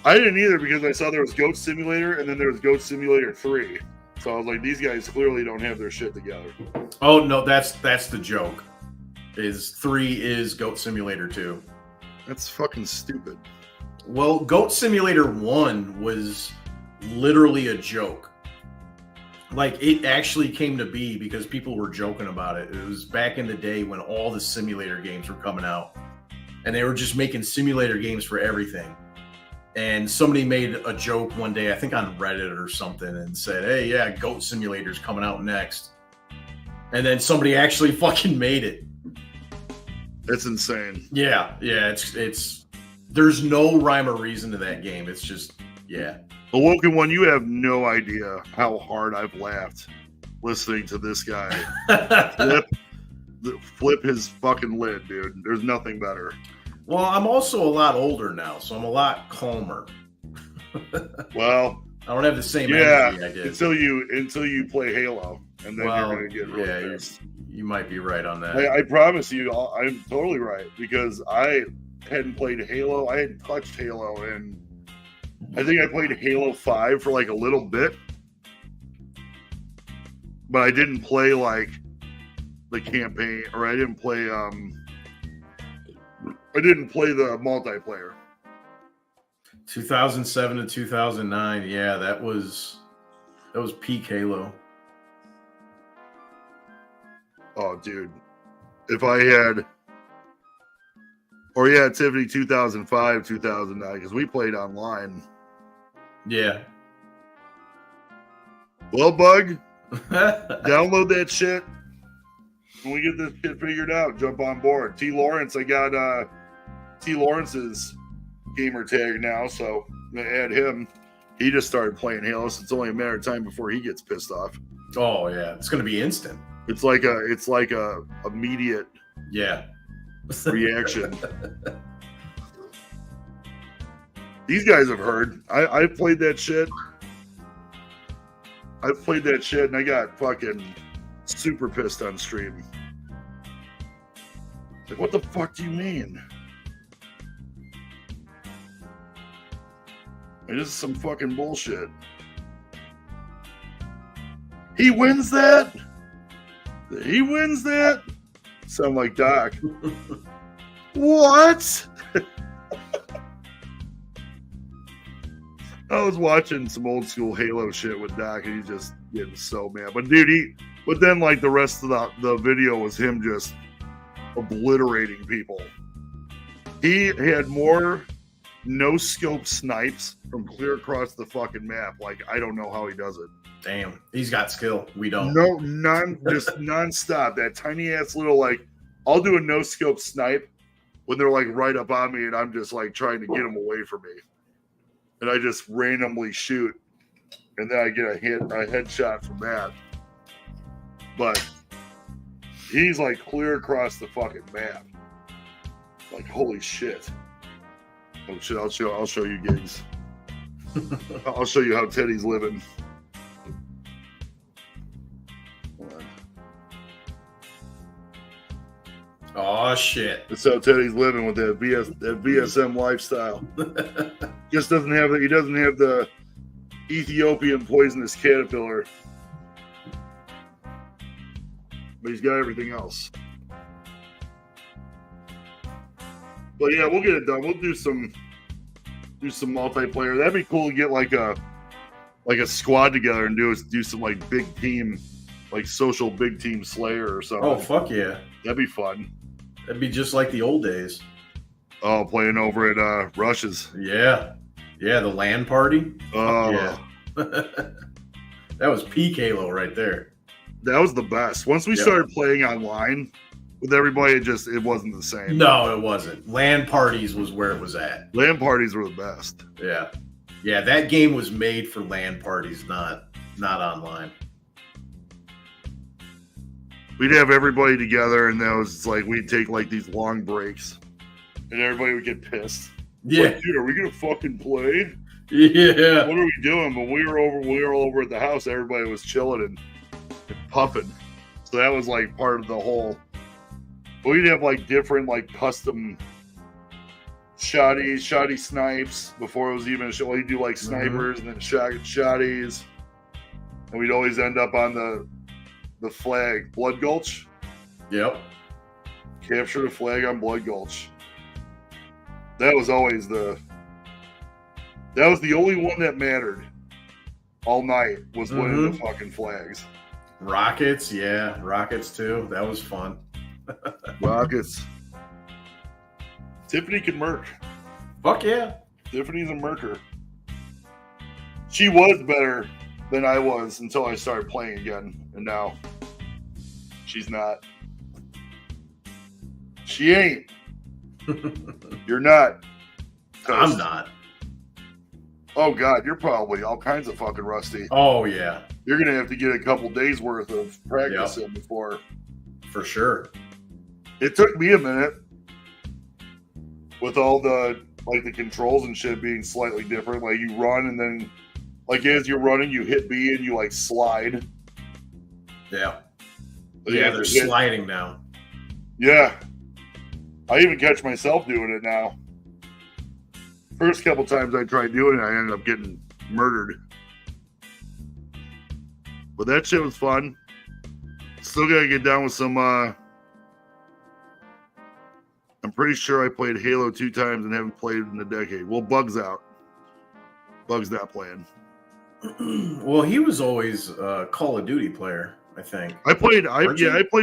I didn't either because I saw there was Goat Simulator and then there was Goat Simulator 3. So I was like, these guys clearly don't have their shit together. Oh no, that's the joke. 3 is Goat Simulator 2. That's fucking stupid. Well, Goat Simulator 1 was literally a joke. Like, it actually came to be because people were joking about it. It was back in the day when all the simulator games were coming out. And they were just making simulator games for everything. And somebody made a joke one day, I think on Reddit or something, and said, hey, yeah, Goat Simulator's coming out next. And then somebody actually fucking made it. That's insane. Yeah, it's there's no rhyme or reason to that game. It's just, yeah. Awoken One, you have no idea how hard I've laughed listening to this guy flip his fucking lid, dude. There's nothing better. Well, I'm also a lot older now, so I'm a lot calmer. Well, I don't have the same energy I did. until you play Halo, and then you're gonna get really pissed. You might be right on that. I promise you, I'm totally right because I hadn't played Halo. I hadn't touched Halo, and I think I played Halo 5 for like a little bit, but I didn't play like the campaign, or I didn't play the multiplayer. 2007 to 2009, yeah, that was peak Halo. Oh, dude, if I had, or yeah, Tiffany 2005, 2009, because we played online. Yeah. Well, Bug, download that shit. When we get this shit figured out, jump on board. T. Lawrence, I got T. Lawrence's gamer tag now, so I'm gonna add him. He just started playing Halo, so it's only a matter of time before he gets pissed off. Oh yeah, it's gonna be instant. It's like a immediate reaction. These guys have heard. I've played that shit. I've played that shit, and I got fucking super pissed on stream. Like, what the fuck do you mean? Like, this is some fucking bullshit. He wins that? He wins that? Sound like Doc. What? I was watching some old school Halo shit with Doc, and he's just getting so mad. But dude, but then like the rest of the video was him just obliterating people. He had more no-scope snipes from clear across the fucking map. Like, I don't know how he does it. Damn, he's got skill. We don't. No, just nonstop. That tiny ass little, like, I'll do a no-scope snipe when they're like right up on me and I'm just like trying to get them away from me. And I just randomly shoot. And then I get a headshot from that. But he's like clear across the fucking map. Like, holy shit. Oh shit, I'll show you gigs. I'll show you how Teddy's living. Hold on. Oh shit. That's how Teddy's living with that VSM lifestyle. Just doesn't have he doesn't have the Ethiopian poisonous caterpillar. But he's got everything else. But yeah, we'll get it done. We'll do some multiplayer. That'd be cool to get like a squad together and do some like big team, like social big team Slayer or something. Oh fuck yeah. That'd be fun. That'd be just like the old days. Oh, playing over at Rush's. Yeah. Yeah, the LAN party. Oh, Yeah. That was peak Halo right there. that was the best. Once we Yeah. started playing online with everybody, it wasn't the same. No, it wasn't. LAN parties was where it was at. LAN parties were the best. Yeah. Yeah, that game was made for LAN parties, not online. We'd have everybody together, and that was like we'd take like these long breaks, and everybody would get pissed. Yeah. Like, dude, are we gonna fucking play? Yeah. What are we doing? But we were all over at the house. Everybody was chilling and puffing. So that was like part of the whole. We'd have like different like custom shoddy snipes before it was even a show. We'd do like snipers and then shotties, and we'd always end up on the flag, Blood Gulch. Yep. Capture the flag on Blood Gulch. That was always the only one that mattered all night was winning the fucking flags. Rockets, yeah. Rockets too. That was fun. Rockets. Tiffany can murk. Fuck yeah. Tiffany's a murker. She was better than I was until I started playing again, and now she's not. She ain't. You're not. I'm not. Oh God, you're probably all kinds of fucking rusty. Oh yeah. You're gonna have to get a couple days worth of practice in before. For sure. It took me a minute with all the controls and shit being slightly different. Like you run and then like as you're running, you hit B and you like slide. Yeah. You Yeah, have they're to hit- sliding now. Yeah. I even catch myself doing it now. First couple times I tried doing it, I ended up getting murdered. But that shit was fun. Still gotta get down with some I'm pretty sure I played Halo 2 times and haven't played in a decade. Well, Bug's out. Bug's not playing. Well, he was always a Call of Duty player, I think. I played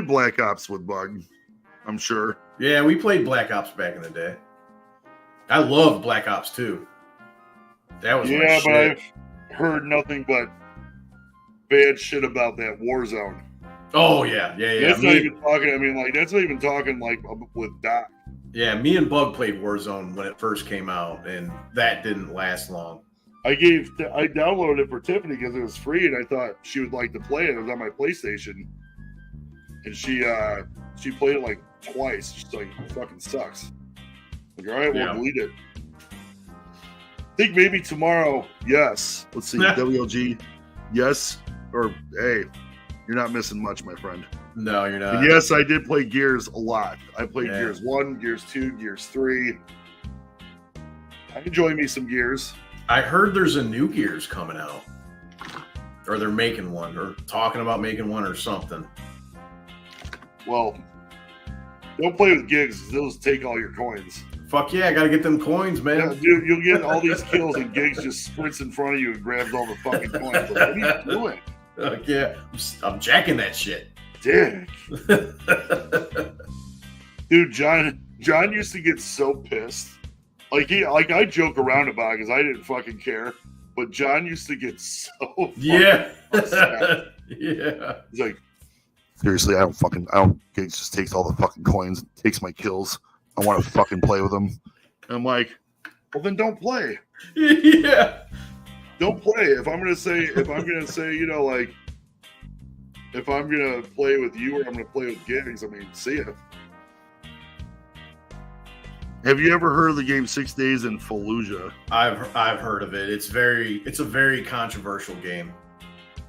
Black Ops with Bug. I'm sure. Yeah, we played Black Ops back in the day. I loved Black Ops 2. That was my Yeah, but shit. I've heard nothing but bad shit about that Warzone. Oh yeah. That's not even talking. I mean, like that's not even talking like with Doc. Yeah, me and Bug played Warzone when it first came out, and that didn't last long. I downloaded it for Tiffany because it was free, and I thought she would like to play it. It was on my PlayStation, and she played it like twice. She's like, it fucking sucks. Like, all right, we'll delete it. I think maybe tomorrow. Yes. Let's see. WLG. Yes. Or hey, you're not missing much, my friend. No, you're not. And yes, I did play Gears a lot. I played Yeah. Gears 1, Gears 2, Gears 3. I enjoy me some Gears. I heard there's a new Gears coming out. Or they're making one, or talking about making one or something. Well, don't play with gigs. They'll just take all your coins. Fuck yeah, I gotta get them coins, Yeah, man. dude, you'll get all these kills and gigs just sprints in front of you and grabs all the fucking coins. Like, what are you doing? Fuck yeah, I'm jacking that shit. Dick. Dude, John used to get so pissed. I joke around about it because I didn't fucking care. But John used to get so Yeah. upset. Yeah. He's like, seriously, Gigs just takes all the fucking coins, takes my kills. I want to fucking play with them. And I'm like, well, then don't play. Yeah. Don't play. If I'm gonna say, you know, like, if I'm gonna play with you or I'm gonna play with Gigs, I mean, see ya. Have you ever heard of the game 6 Days in Fallujah? I've heard of it. It's a very controversial game.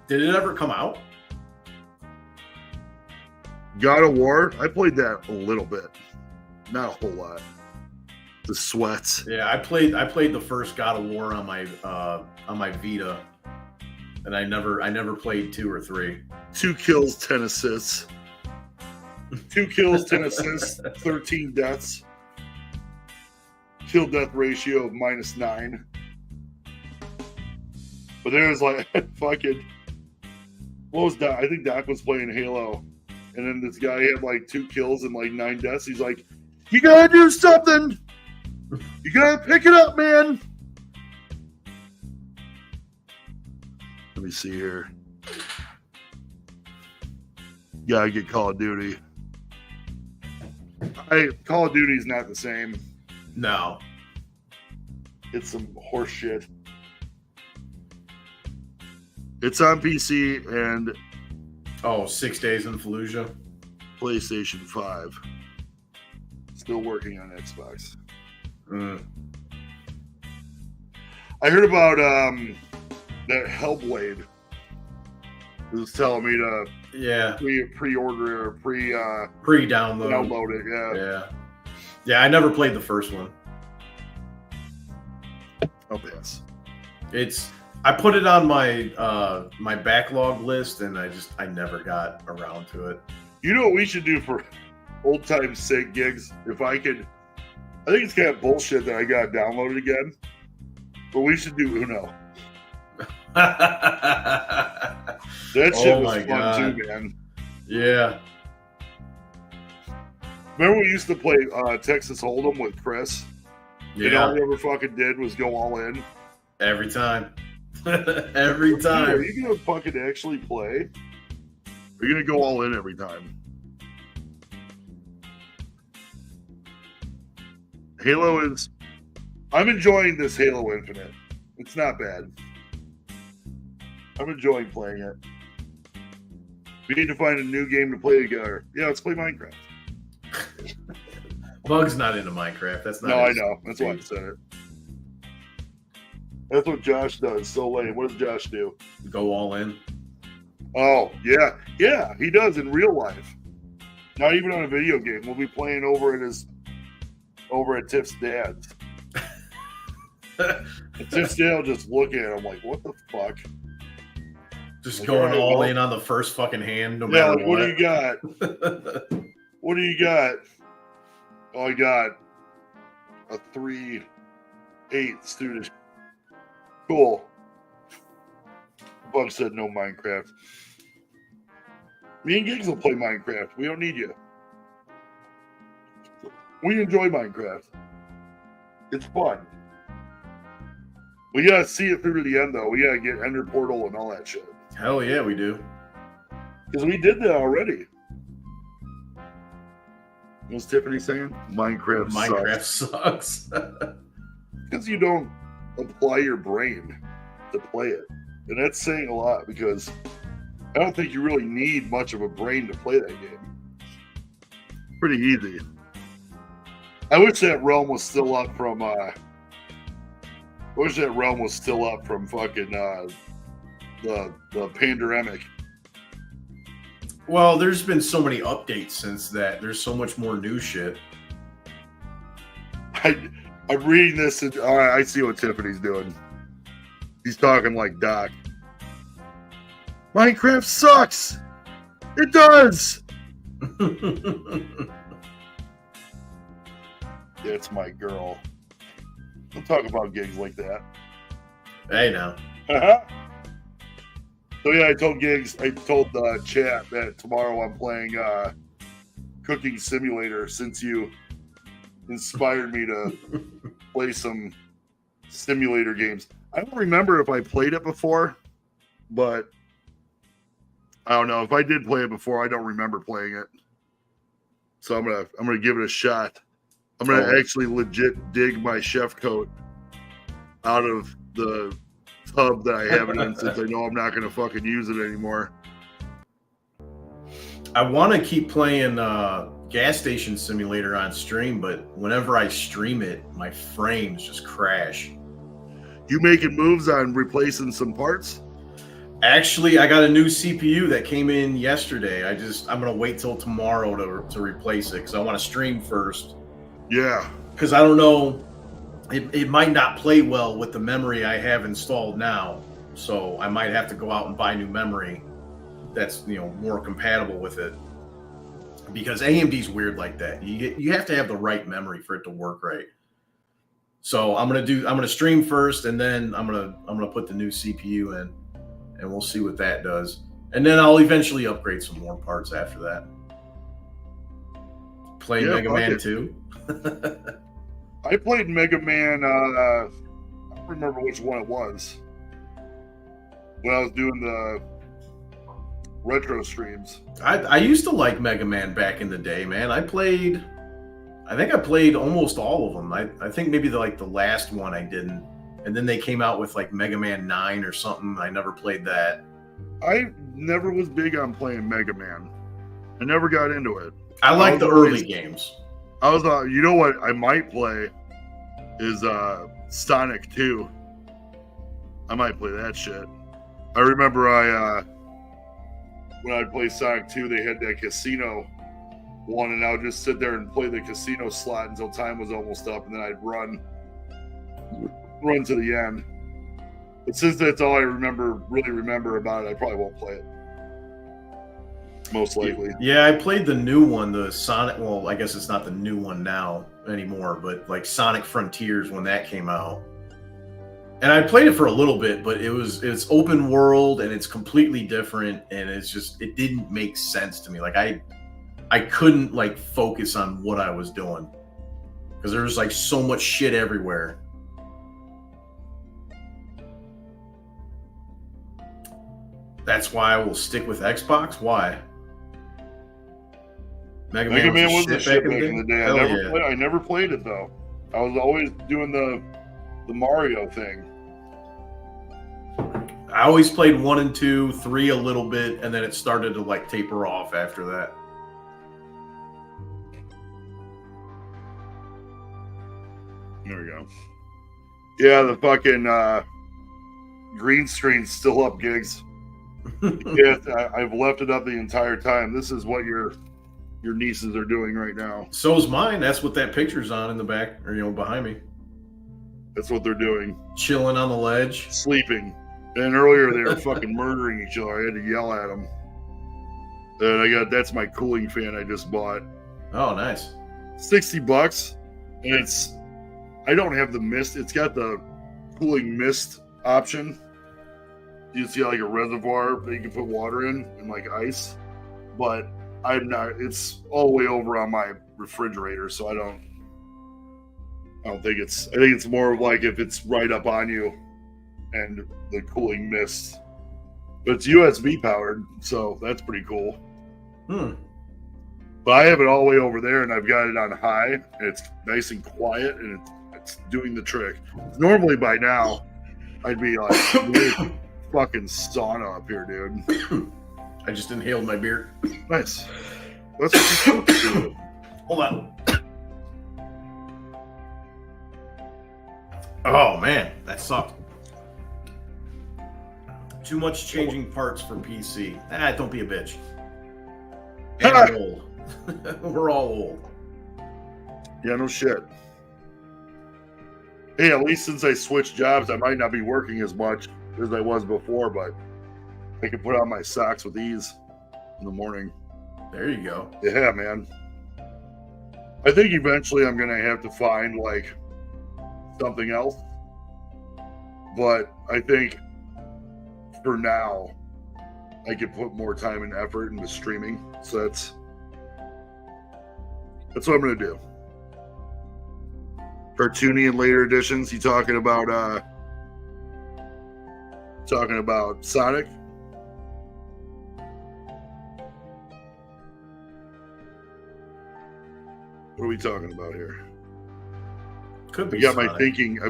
Did it ever come out? God of War? I played that a little bit. Not a whole lot. The sweats. Yeah, I played the first God of War on my Vita, and I never played 2 or 3. 2 kills, 10 assists. 2 kills, 10 assists, 13 deaths. Kill death ratio of -9. But there was like fucking, what was Doc? I think Doc was playing Halo, and then this guy had like 2 kills and like 9 deaths. He's like, "You gotta do something. You gotta pick it up, man." Let me see here. Gotta get Call of Duty. Call of Duty's not the same. No. It's some horse shit. It's on PC and 6 Days in Fallujah. PlayStation 5. Still working on Xbox. I heard about that Hellblade. It was telling me to pre-order or pre-download. Download it, Yeah, I never played the first one. I'll pass. I put it on my my backlog list, and I never got around to it. You know what we should do for old time's sake, Gigs? If I could, I think it's kind of bullshit that I got downloaded again, but we should do Uno. That shit was fun too, man. Yeah. Remember we used to play Texas Hold'em with Chris? Yeah. And all we ever fucking did was go all in. Every time. Every time. Dude, are you gonna fucking actually play? Are you gonna go all in every time? I'm enjoying this Halo Infinite. It's not bad. I'm enjoying playing it. We need to find a new game to play together. Yeah, let's play Minecraft. Bug's not into Minecraft. That's not. No, I know. That's why I said it. That's what Josh does. So lame. What does Josh do? Go all in. Oh, yeah. Yeah, he does in real life. Not even on a video game. We'll be playing over at Tiff's dad's. And Tiff's dad will just look at him like, what the fuck? Just like, going all well, in on the first fucking hand, no yeah, matter like, what do you got? What do you got? Oh, I got a 3/8 student. Cool. Bug said no Minecraft. Me and Gigs will play Minecraft. We don't need you. We enjoy Minecraft. It's fun. We gotta see it through to the end, though. We gotta get Ender Portal and all that shit. Hell yeah, we do. Because we did that already. What's Tiffany saying? Minecraft sucks. Because you don't apply your brain to play it. And that's saying a lot because I don't think you really need much of a brain to play that game. Pretty easy. I wish that realm was still up from fucking the pandemic. Well, there's been so many updates since that. There's so much more new shit. I'm reading this and I see what Tiffany's doing. He's talking like Doc. Minecraft sucks. It does. It's my girl. Don't talk about gigs like that. Hey, now. So yeah, I told the chat that tomorrow I'm playing Cooking Simulator since you inspired me to play some simulator games. I don't remember if I played it before, but I don't know. If I did play it before, I don't remember playing it. So I'm gonna give it a shot. I'm gonna actually legit dig my chef coat out of the tub that I have it in, since I know I'm not gonna fucking use it anymore. I want to keep playing Gas Station Simulator on stream, but whenever I stream it, my frames just crash. You making moves on replacing some parts? Actually, I got a new CPU that came in yesterday. I'm gonna wait till tomorrow to replace it because I want to stream first. Yeah. Because I don't know, it might not play well with the memory I have installed now, so I might have to go out and buy new memory that's more compatible with it. Because AMD's weird like that. You have to have the right memory for it to work right. So I'm gonna stream first, and then I'm gonna put the new CPU in, and we'll see what that does. And then I'll eventually upgrade some more parts after that. Play Mega Man 2. I played Mega Man. I don't remember which one it was when I was doing the retro streams. I used to like Mega Man back in the day, man. I think I played almost all of them. I think maybe the last one I didn't. And then they came out with like Mega Man 9 or something. I never played that. I never was big on playing Mega Man. I never got into it. I like the early games. I was you know what I might play is Sonic 2. I might play that shit. I remember when I'd play Sonic 2, they had that casino one, and I would just sit there and play the casino slot until time was almost up, and then I'd run to the end. But since that's all I really remember about it, I probably won't play it. Most likely. Yeah, I played the new one, the Sonic. Well, I guess it's not the new one now anymore, but like Sonic Frontiers when that came out. And I played it for a little bit, but it's open world and it's completely different, and it didn't make sense to me. Like I couldn't focus on what I was doing because there was so much shit everywhere. That's why I will stick with Xbox. Why? Mega Man was the shit back in the day. I never played it though. I was always doing the Mario thing. I always played 1 and 2, 3 a little bit, and then it started to taper off after that. There we go. Yeah, the fucking green screen's still up, Gigs. Yeah, I've left it up the entire time. This is what your nieces are doing right now. So's mine. That's what that picture's on in the back, or behind me. That's what they're doing. Chilling on the ledge. Sleeping. And earlier they were fucking murdering each other. I had to yell at them. And that's my cooling fan I just bought. Oh, nice. $60. And I don't have the mist. It's got the cooling mist option. You see a reservoir that you can put water in and ice. But it's all the way over on my refrigerator, so I don't think I think it's more of if it's right up on you and the cooling mist. But it's USB powered, so that's pretty cool. But I have it all the way over there, and I've got it on high, and it's nice and quiet, and it's doing the trick. Normally by now, I'd be really fucking sauna up here, dude. I just inhaled my beer. Nice. That's what you're supposed to do. Hold on. Oh man, that sucked. Too much changing parts for PC. Don't be a bitch. And I'm old. We're all old. Yeah, no shit. Hey, at least since I switched jobs, I might not be working as much as I was before, but I can put on my socks with ease in the morning. There you go. Yeah, man. I think eventually I'm going to have to find something else. But I think for now, I can put more time and effort into streaming. So that's what I'm going to do. Cartoony and later editions. You talking about Sonic? What are we talking about here? Could be. I've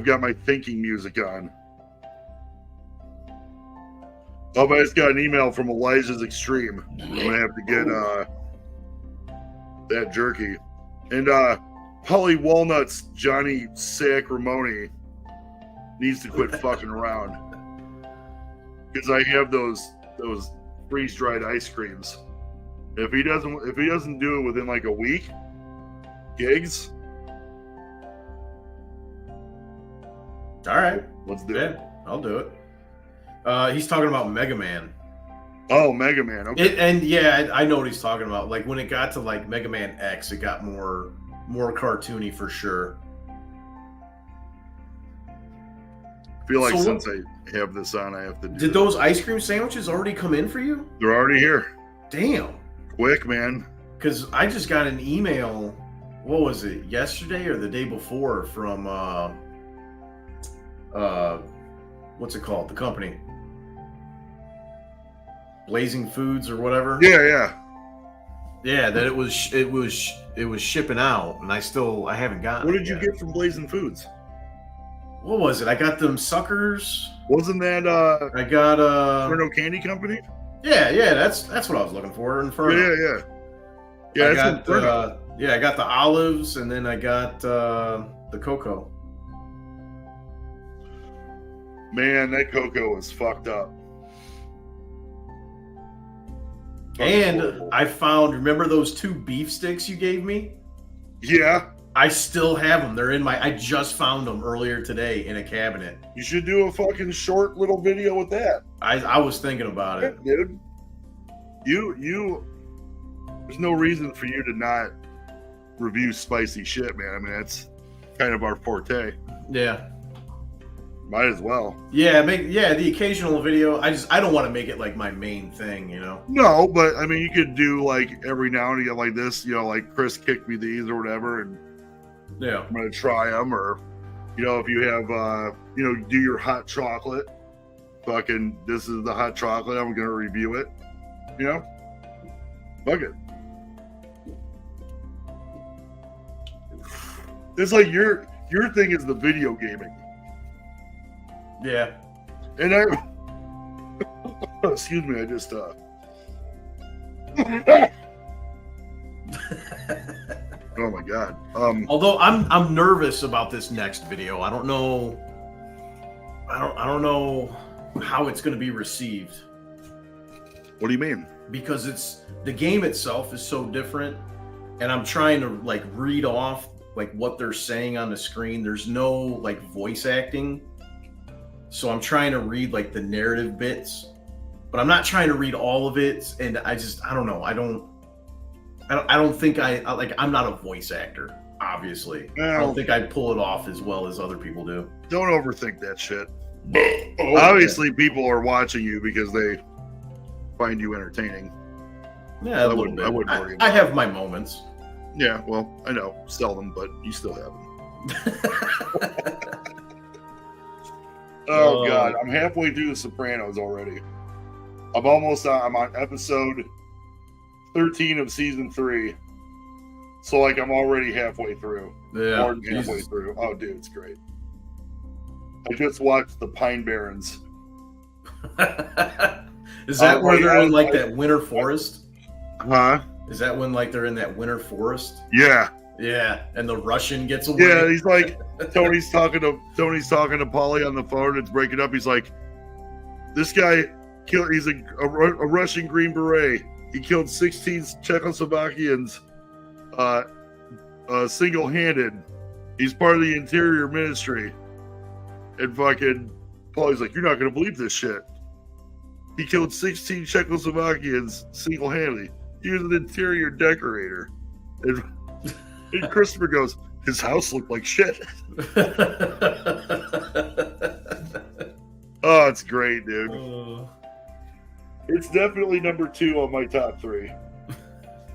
got my thinking music on. Oh, but I just got an email from Elijah's Extreme. I'm gonna have to get that jerky. And Polly Walnuts Johnny Sacrimony needs to quit fucking around. Because I have those freeze dried ice creams. If he doesn't do it within like a week, gigs. All right, Let's do it. I'll do it. He's talking about Mega Man. Oh, Mega Man. Okay. I know what he's talking about. Like when it got to like Mega Man X, it got more cartoony for sure. I feel like since I have this on, I have to do Did those ice cream sandwiches already come in for you? They're already here. Damn. Quick, man. Because I just got an email, what was it, yesterday or the day before from what's it called? The company. Blazing Foods or whatever. Yeah. Yeah, that it was shipping out, and I haven't gotten. What did you get from Blazing Foods? What was it? I got them suckers. Wasn't that I got Inferno Candy Company? Yeah, that's what I was looking for. Inferno. Yeah. I got I got the olives, and then I got the cocoa. Man, that cocoa is fucked up. And I found, remember those 2 beef sticks you gave me? Yeah. I still have them. They're in I just found them earlier today in a cabinet. You should do a fucking short little video with that. I was thinking about it. Dude. You there's no reason for you to not review spicy shit, man. I mean, that's kind of our forte. Yeah. Might as well. Yeah, the occasional video. I don't want to make it like my main thing, you know. No, but I mean, you could do like every now and again like this, you know, like Chris kicked me these or whatever, and yeah, I'm gonna try them. Or, you know, if you have, you know, do your hot chocolate. Fucking, this is the hot chocolate. I'm gonna review it. You know, fuck it. It's like your thing is the video gaming. Yeah. And excuse me, I just oh my god. Although I'm nervous about this next video. I don't know how it's going to be received. What do you mean? Because the game itself is so different, and I'm trying to like read off like what they're saying on the screen. There's no like voice acting. So I'm trying to read like the narrative bits, but I'm not trying to read all of it. And I don't know. I don't think I'm not a voice actor, obviously. Well, I don't think I pull it off as well as other people do. Don't overthink that shit. Obviously, people are watching you because they find you entertaining. Yeah, I wouldn't worry about I have my moments. Yeah, well, I know. Seldom, but you still have them. Oh god, I'm halfway through The Sopranos already. I'm on episode 13 of season 3. So like I'm already halfway through. Yeah. More than halfway through. Oh dude, it's great. I just watched The Pine Barrens. Is that where they're in like that winter forest? Huh? Is that when like they're in that winter forest? Yeah. Yeah, and the Russian gets away. Yeah, he's like Tony's talking to Paulie on the phone. It's breaking up. He's like, this guy killed. He's a Russian Green Beret. He killed 16 Czechoslovakians, single-handed. He's part of the Interior Ministry. And fucking Paulie's like, you're not gonna believe this shit. He killed 16 Czechoslovakians single-handedly. He was an interior decorator. And Christopher goes, his house looked like shit. Oh, it's great, dude. It's definitely number 2 on my top 3.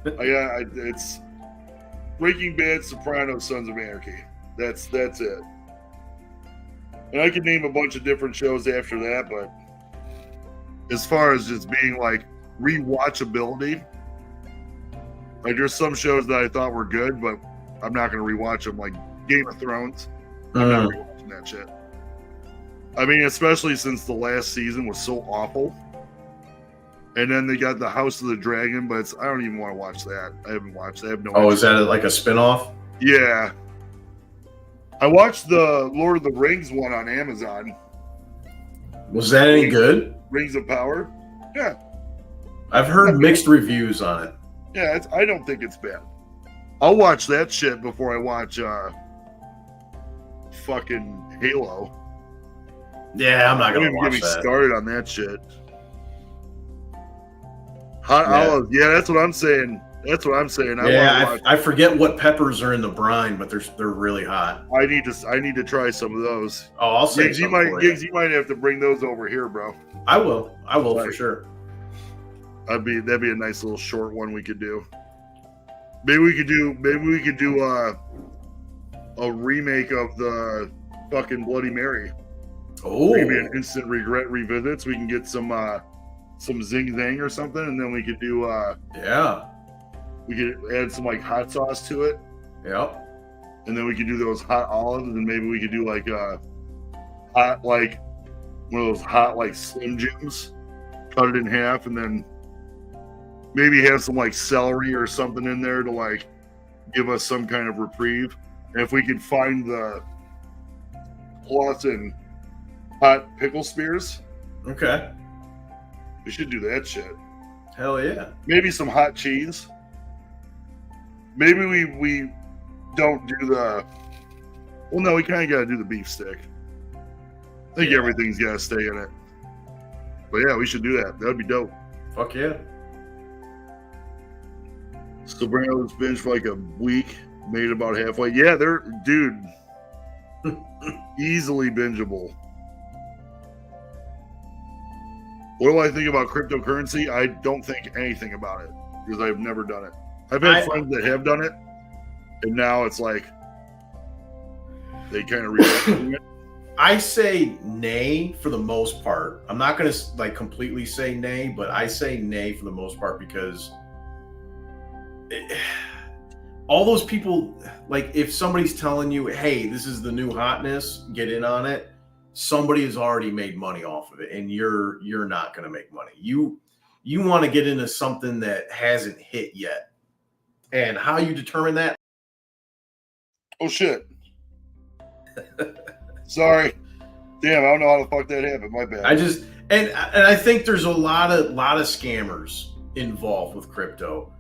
It's Breaking Bad, Sopranos, Sons of Anarchy. That's it. And I could name a bunch of different shows after that, but as far as just being like rewatchability, like there's some shows that I thought were good, but I'm not going to rewatch them, like Game of Thrones. I'm not rewatching that shit. I mean, especially since the last season was so awful. And then they got the House of the Dragon, but I don't even want to watch that. I haven't watched that. I have no Oh, interest. is that like a spinoff? Yeah. I watched the Lord of the Rings one on Amazon. Was that any good? Rings of Power. Yeah. I've heard mixed reviews on it. Yeah, I don't think it's bad. I'll watch that shit before I watch fucking Halo. Yeah, I'm not Don't gonna even get watch me that. started on that shit. Hot Yeah. olives. Yeah, that's what I'm saying. That's what I'm saying. I forget what peppers are in the brine, but they're really hot. I need to try some of those. Oh, I'll say Giggs, you might have to bring those over here, bro. I will for Right. sure. That'd be a nice little short one we could do. Maybe we could do a remake of the fucking Bloody Mary. Oh, Maybe an instant regret revisits. We can get some zing zang or something, and then we could do yeah, we could add some like hot sauce to it, yep. and then we could do those hot olives, and maybe we could do like hot like one of those hot like Slim Jims, cut it in half, and then maybe have some like celery or something in there to like give us some kind of reprieve. And if we could find the Clausen hot pickle spears, Okay, we should do that shit. hell yeah. Maybe some hot cheese. Maybe we don't do the. Well, no, we kind of got to do the beef stick. I think Yeah. everything's got to stay in it. But yeah, we should do that. That'd be dope. Fuck yeah. Sopranos binge for like a week, made it about halfway. Yeah, dude, easily bingeable. What do I think about cryptocurrency? I don't think anything about it because I've never done it. I've had friends that have done it, and now it's like they kind of regret doing it. I say nay for the most part. I'm not gonna like completely say nay, but I say nay for the most part because all those people, like if somebody's telling you, hey, this is the new hotness, get in on it, somebody has already made money off of it, and you're not gonna make money. You want to get into something that hasn't hit yet. And how you determine that? Oh shit. Sorry. Damn, I don't know how the fuck that happened. My bad. And I think there's a lot of scammers involved with crypto.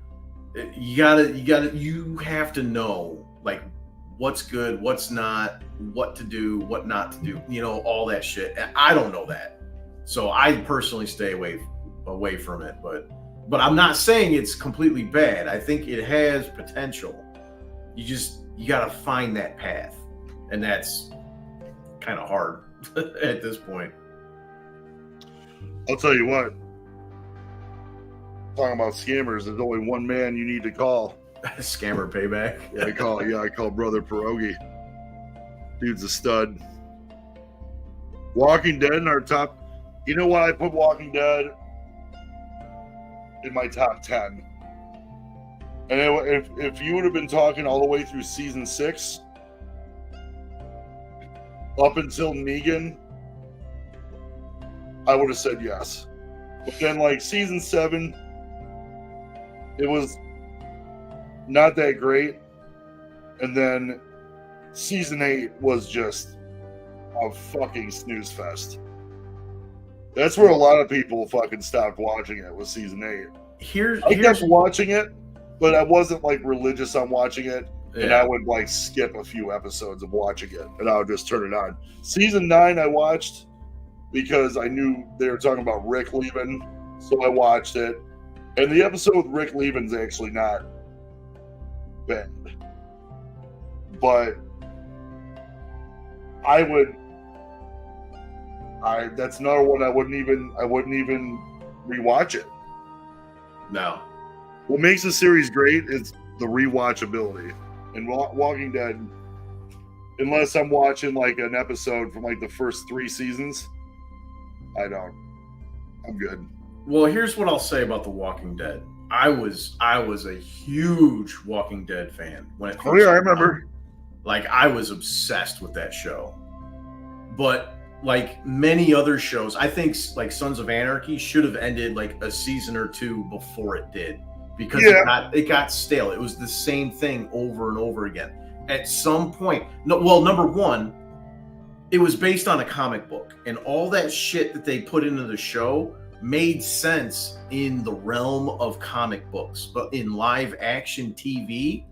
You have to know like what's good, what's not, what to do, what not to do, all that shit. And I don't know that. So I personally stay away from it, but I'm not saying it's completely bad. I think it has potential. You got to find that path. And that's kind of hard at this point. I'll tell you what. Talking about scammers, there's only one man you need to call. Scammer payback. I call Brother Pierogi. Dude's a stud. Walking Dead in our top. You know what? I put Walking Dead in my top 10. And if you would have been talking all the way through season 6, up until Negan, I would have said yes. But then, like, season 7, it was not that great. And then season 8 was just a fucking snooze fest. That's where a lot of people fucking stopped watching it, was season 8. I kept watching it, but I wasn't like religious on watching it. Yeah. And I would like skip a few episodes of watching it, and I would just turn it on. Season 9 I watched because I knew they were talking about Rick leaving, so I watched it. And the episode with Rick leaving's actually not bad, but that's another one I wouldn't even rewatch it. No. What makes the series great is the rewatchability. And Walking Dead, unless I'm watching like an episode from like the first 3 seasons, I'm good. Well, here's what I'll say about The Walking Dead. I was a huge Walking Dead fan when it first Oh yeah, I came out. remember. Like, I was obsessed with that show. But like many other shows, I think like Sons of Anarchy should have ended like a season or two before it did, because it got stale. It was the same thing over and over again. At some point, number one, it was based on a comic book, and all that shit that they put into the show made sense in the realm of comic books, but in live action TV,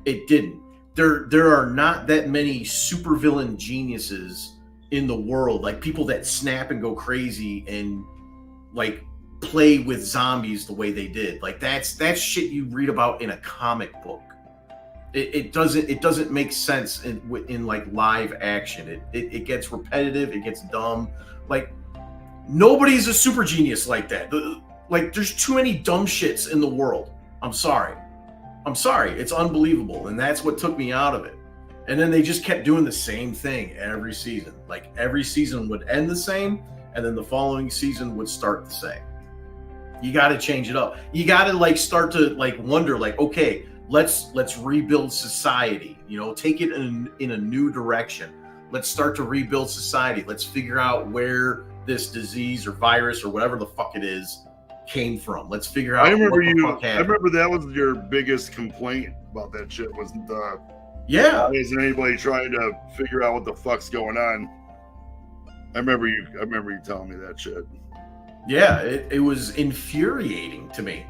it didn't. There are not that many supervillain geniuses in the world, like people that snap and go crazy and like play with zombies the way they did. Like that's shit you read about in a comic book. It doesn't make sense in like live action. It gets repetitive. It gets dumb. Like nobody's a super genius like that. Like there's too many dumb shits in the world. I'm sorry. It's unbelievable, and that's what took me out of it. And then they just kept doing the same thing every season. Like every season would end the same, and then the following season would start the same. You got to change it up. You got to like start to like wonder, like, okay, let's rebuild society. You know, take it in a new direction. Let's start to rebuild society. Let's figure out where this disease or virus or whatever the fuck it is came from. Let's figure out. I remember that was your biggest complaint about that shit, was the. Yeah. Isn't anybody trying to figure out what the fuck's going on? I remember you telling me that shit. Yeah, it was infuriating to me,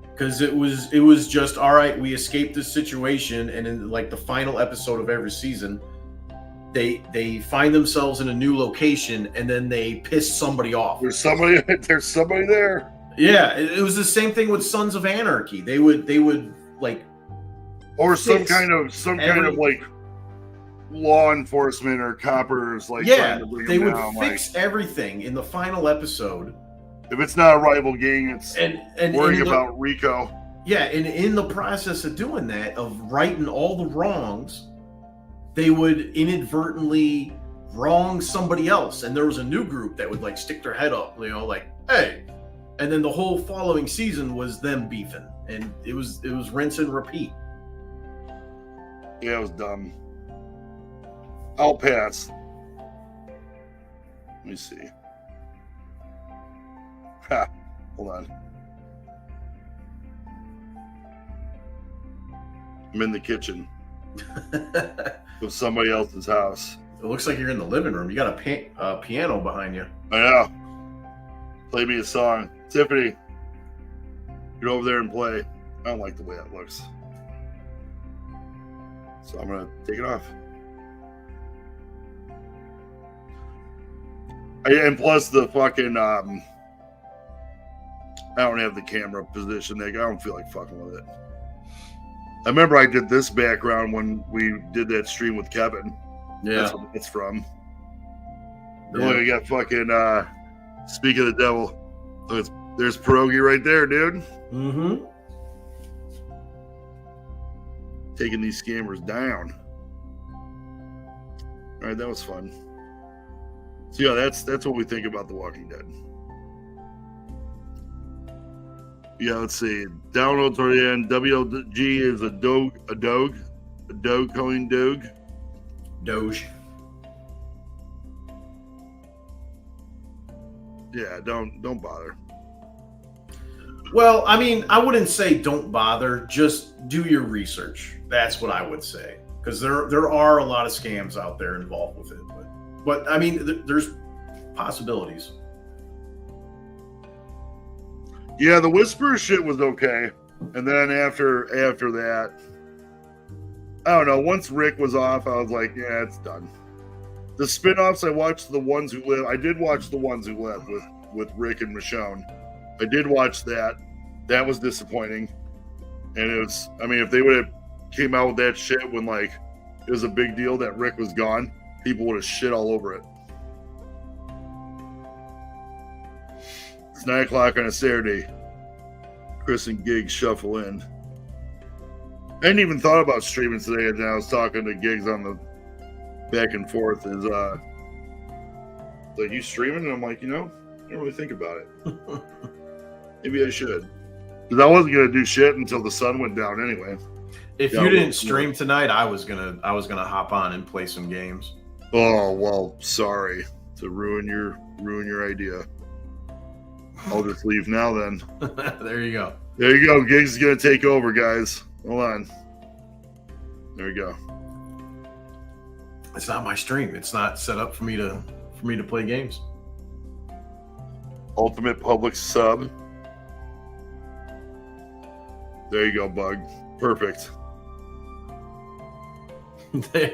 because it was just, all right, we escaped this situation, and in like the final episode of every season, they find themselves in a new location, and then they piss somebody off. There's somebody there. Yeah, it was the same thing with Sons of Anarchy. They would like. Or some kind of like law enforcement or coppers, like, yeah, trying to bring they would down, fix everything in the final episode. If it's not a rival gang, it's and worrying about Rico. Yeah, and in the process of doing that, of righting all the wrongs, they would inadvertently wrong somebody else, and there was a new group that would like stick their head up, you know, like, hey, and then the whole following season was them beefing, and it was rinse and repeat. Yeah, it was dumb. I'll pass. Let me see. Ha, hold on. I'm in the kitchen of somebody else's house. It looks like you're in the living room. You got a piano behind you. I know. Play me a song. Tiffany, get over there and play. I don't like the way that looks. So I'm going to take it off. And plus the fucking, I don't have the camera position. I don't feel like fucking with it. I remember I did this background when we did that stream with Kevin. Yeah. That's what it's from. Yeah. Look, I got fucking, Speak of the Devil. Look, there's Pierogi right there, dude. Mm-hmm. Taking these scammers down. All right, that was fun. So yeah, that's what we think about The Walking Dead. Yeah, let's see. Download toward the end. WLG is a Doge calling Doge. Doge. Yeah, don't bother. Well, I mean, I wouldn't say don't bother. Just do your research. That's what I would say, because there are a lot of scams out there involved with it. But I mean, there's possibilities. Yeah, the Whisperer shit was okay, and then after that, I don't know. Once Rick was off, I was like, yeah, it's done. The spinoffs, I watched The Ones Who Live. I did watch The Ones Who Live with Rick and Michonne. I did watch that. That was disappointing. And it was, I mean, if they would have came out with that shit when like it was a big deal that Rick was gone, people would have shit all over it. It's 9:00 on a Saturday. Chris and Giggs shuffle in. I hadn't even thought about streaming today, and I was talking to Giggs on the back and forth. Is like, you streaming? And I'm like, I don't really think about it. Maybe I should. Because I wasn't going to do shit until the sun went down anyway. If Yeah, you didn't well, stream tonight, I was gonna hop on and play some games. Oh well, sorry to ruin your idea. I'll just leave now then. There you go. There you go. Gigs is gonna take over, guys. Hold on. There we go. It's not my stream. It's not set up for me to play games. Ultimate public sub. There you go, Bug. Perfect.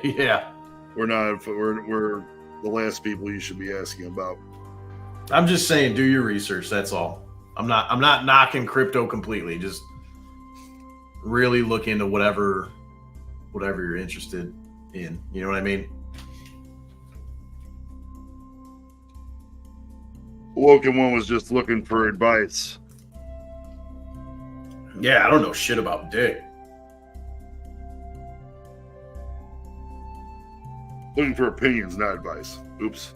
Yeah. We're the last people you should be asking about. I'm just saying, do your research. That's all. I'm not knocking crypto completely. Just really look into whatever you're interested in. You know what I mean? Woken One was just looking for advice. Yeah, I don't know shit about dick. Looking for opinions, not advice. Oops.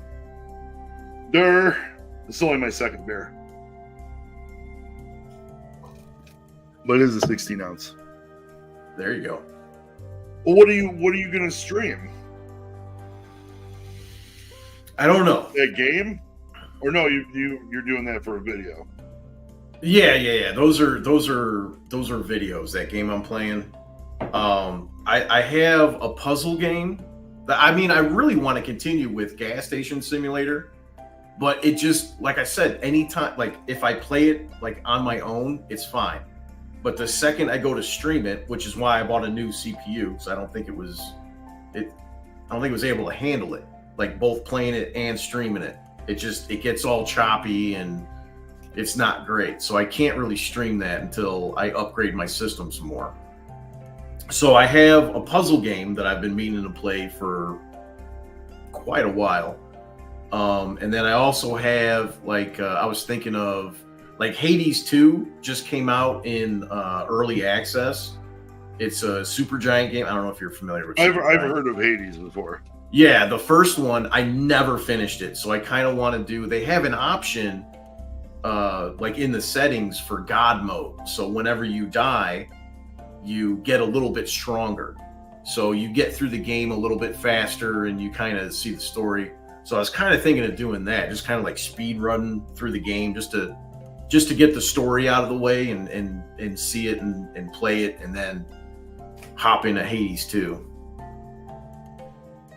This is only my second beer. But it is a 16 ounce. There you go. Well, what are you gonna stream? I don't know. That game? Or no, you're doing that for a video. Yeah. Those are videos. That game I'm playing. I have a puzzle game. I mean, I really want to continue with Gas Station Simulator, but it just, like I said, anytime, like if I play it like on my own, it's fine. But the second I go to stream it, which is why I bought a new CPU, because I don't think it was able to handle it, like both playing it and streaming it. It gets all choppy and it's not great. So I can't really stream that until I upgrade my system some more. So I have a puzzle game that I've been meaning to play for quite a while. And then I also have I was thinking of like Hades 2 just came out in early access. It's a Supergiant game. I don't know if you're familiar with it. I've heard of Hades before. Yeah, the first one, I never finished it. So I kind of want to do, they have an option like in the settings for God mode. So whenever you die, you get a little bit stronger. So you get through the game a little bit faster and you kind of see the story. So I was kind of thinking of doing that, just kind of like speed running through the game just to get the story out of the way and see it and play it and then hop into Hades 2.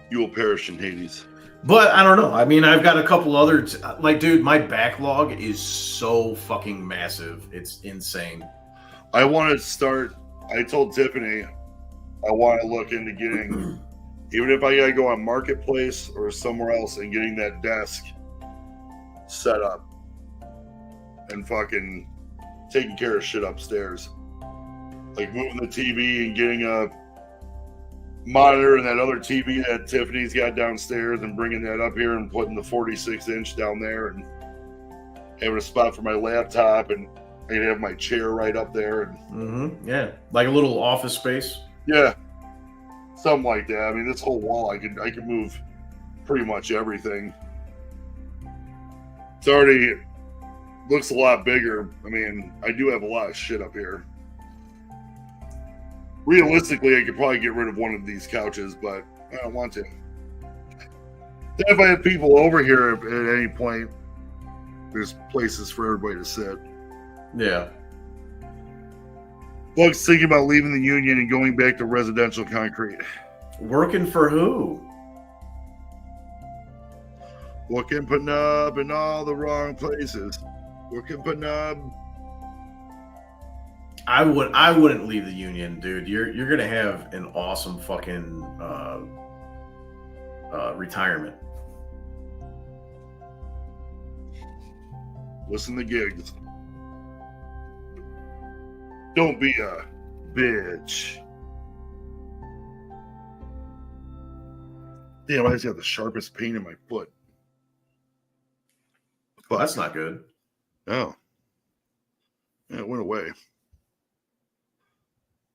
You will perish in Hades. But I don't know. I mean, I've got a couple other dude, my backlog is so fucking massive. It's insane. I want to start. I told Tiffany I want to look into getting, even if I gotta go on Marketplace or somewhere else, and getting that desk set up and fucking taking care of shit upstairs, like moving the TV and getting a monitor and that other TV that Tiffany's got downstairs and bringing that up here and putting the 46-inch down there and having a spot for my laptop, and I can have my chair right up there. And yeah, like a little office space. Yeah, something like that. I mean, this whole wall, I could move pretty much everything. It's already looks a lot bigger. I mean, I do have a lot of shit up here. Realistically, I could probably get rid of one of these couches, but I don't want to. If I have people over here at any point, there's places for everybody to sit. Yeah. Buck's thinking about leaving the union and going back to residential concrete. Working for who? Working Penub in all the wrong places. Working Penub. I wouldn't leave the union, dude. You're gonna have an awesome fucking retirement. Listen to Gigs. Don't be a bitch. Damn, I just got the sharpest pain in my foot. Well, that's not good. Oh. Yeah, it went away.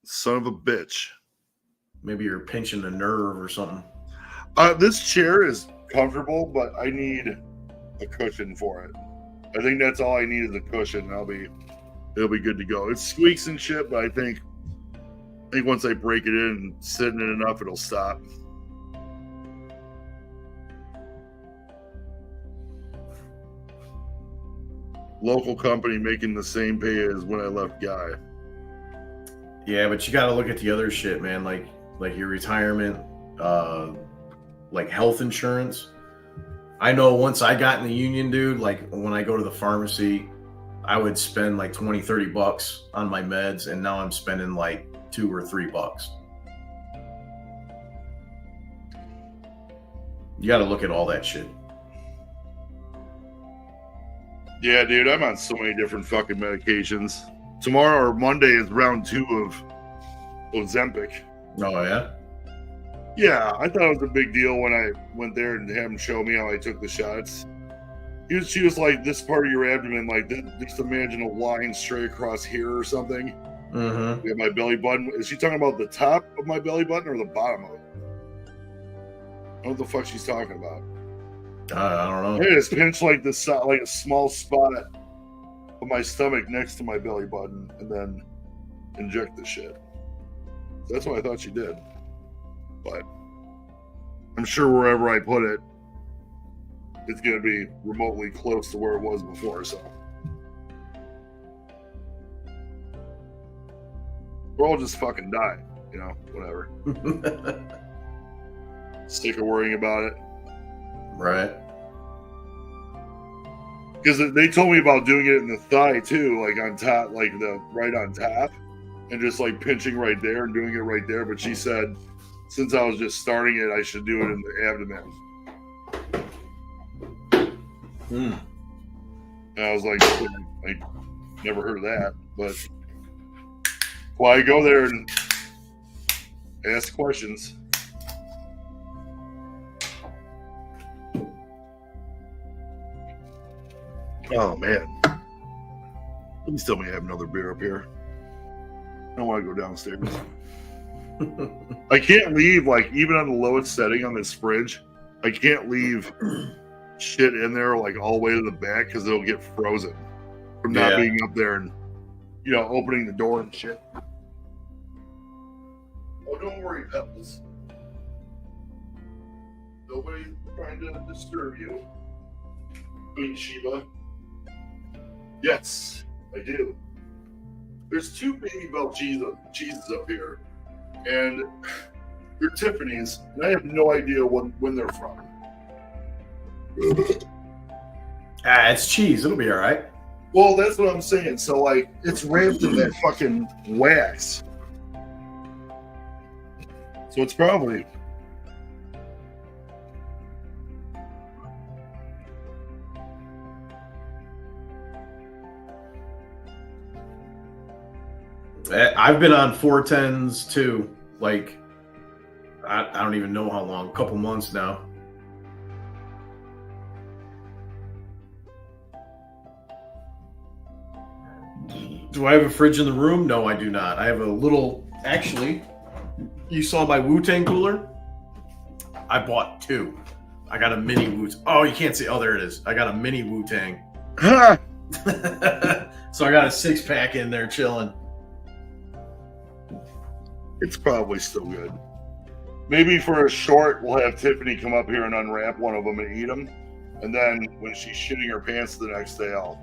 Son of a bitch. Maybe you're pinching a nerve or something. This chair is comfortable, but I need a cushion for it. I think that's all I need is a cushion. It'll be good to go. It squeaks and shit, but I think think once I break it in and sit in it enough, it'll stop. Local company making the same pay as when I left Guy. Yeah, but you got to look at the other shit, man. Like your retirement, like health insurance. I know once I got in the union, dude, like when I go to the pharmacy, I would spend like $20-$30 on my meds, and now I'm spending like $2 or $3. You got to look at all that shit. Yeah, dude, I'm on so many different fucking medications. Tomorrow or Monday is round 2 of Ozempic. Oh, yeah? Yeah, I thought it was a big deal when I went there and had him show me how I took the shots. She was like, this part of your abdomen, like, just imagine a line straight across here or something. Mm-hmm. Yeah, my belly button. Is she talking about the top of my belly button or the bottom of it? I don't know what the fuck she's talking about. I don't know. Hey, it's pinched like this, like a small spot of my stomach next to my belly button, and then inject the shit. That's what I thought she did. But I'm sure wherever I put it, it's going to be remotely close to where it was before, so. Or I'll just fucking die, you know, whatever. Sick of worrying about it. Right. Because they told me about doing it in the thigh too, like on top, like the right on top, and just like pinching right there and doing it right there. But she said, since I was just starting it, I should do it in the abdomen. And I was like, I never heard of that. But well, I go there and ask questions. Oh man, please tell me I have another beer up here. I don't want to go downstairs. I can't leave, like, even on the lowest setting on this fridge, I can't leave shit in there like all the way to the back because it'll get frozen from not being up there and, you know, opening the door and shit. Oh, don't worry, Pebbles. Nobody's trying to disturb you, Queen Sheba. Yes, I do. There's 2 Baby Bell cheeses up here, and they're Tiffany's, and I have no idea when they're from. It's cheese. It'll be all right. Well, that's what I'm saying. So, like, it's wrapped in that fucking wax. So it's probably... I've been on 410s too. Like, I don't even know how long. A couple months now. Do I have a fridge in the room? No, I do not. I have a little. Actually, you saw my Wu-Tang cooler? I bought 2. I got a mini Wu-Tang. Oh, you can't see. Oh, there it is. I got a mini Wu-Tang. So I got a 6-pack in there chilling. It's probably still good. Maybe for a short, we'll have Tiffany come up here and unwrap one of them and eat them. And then when she's shitting her pants the next day, I'll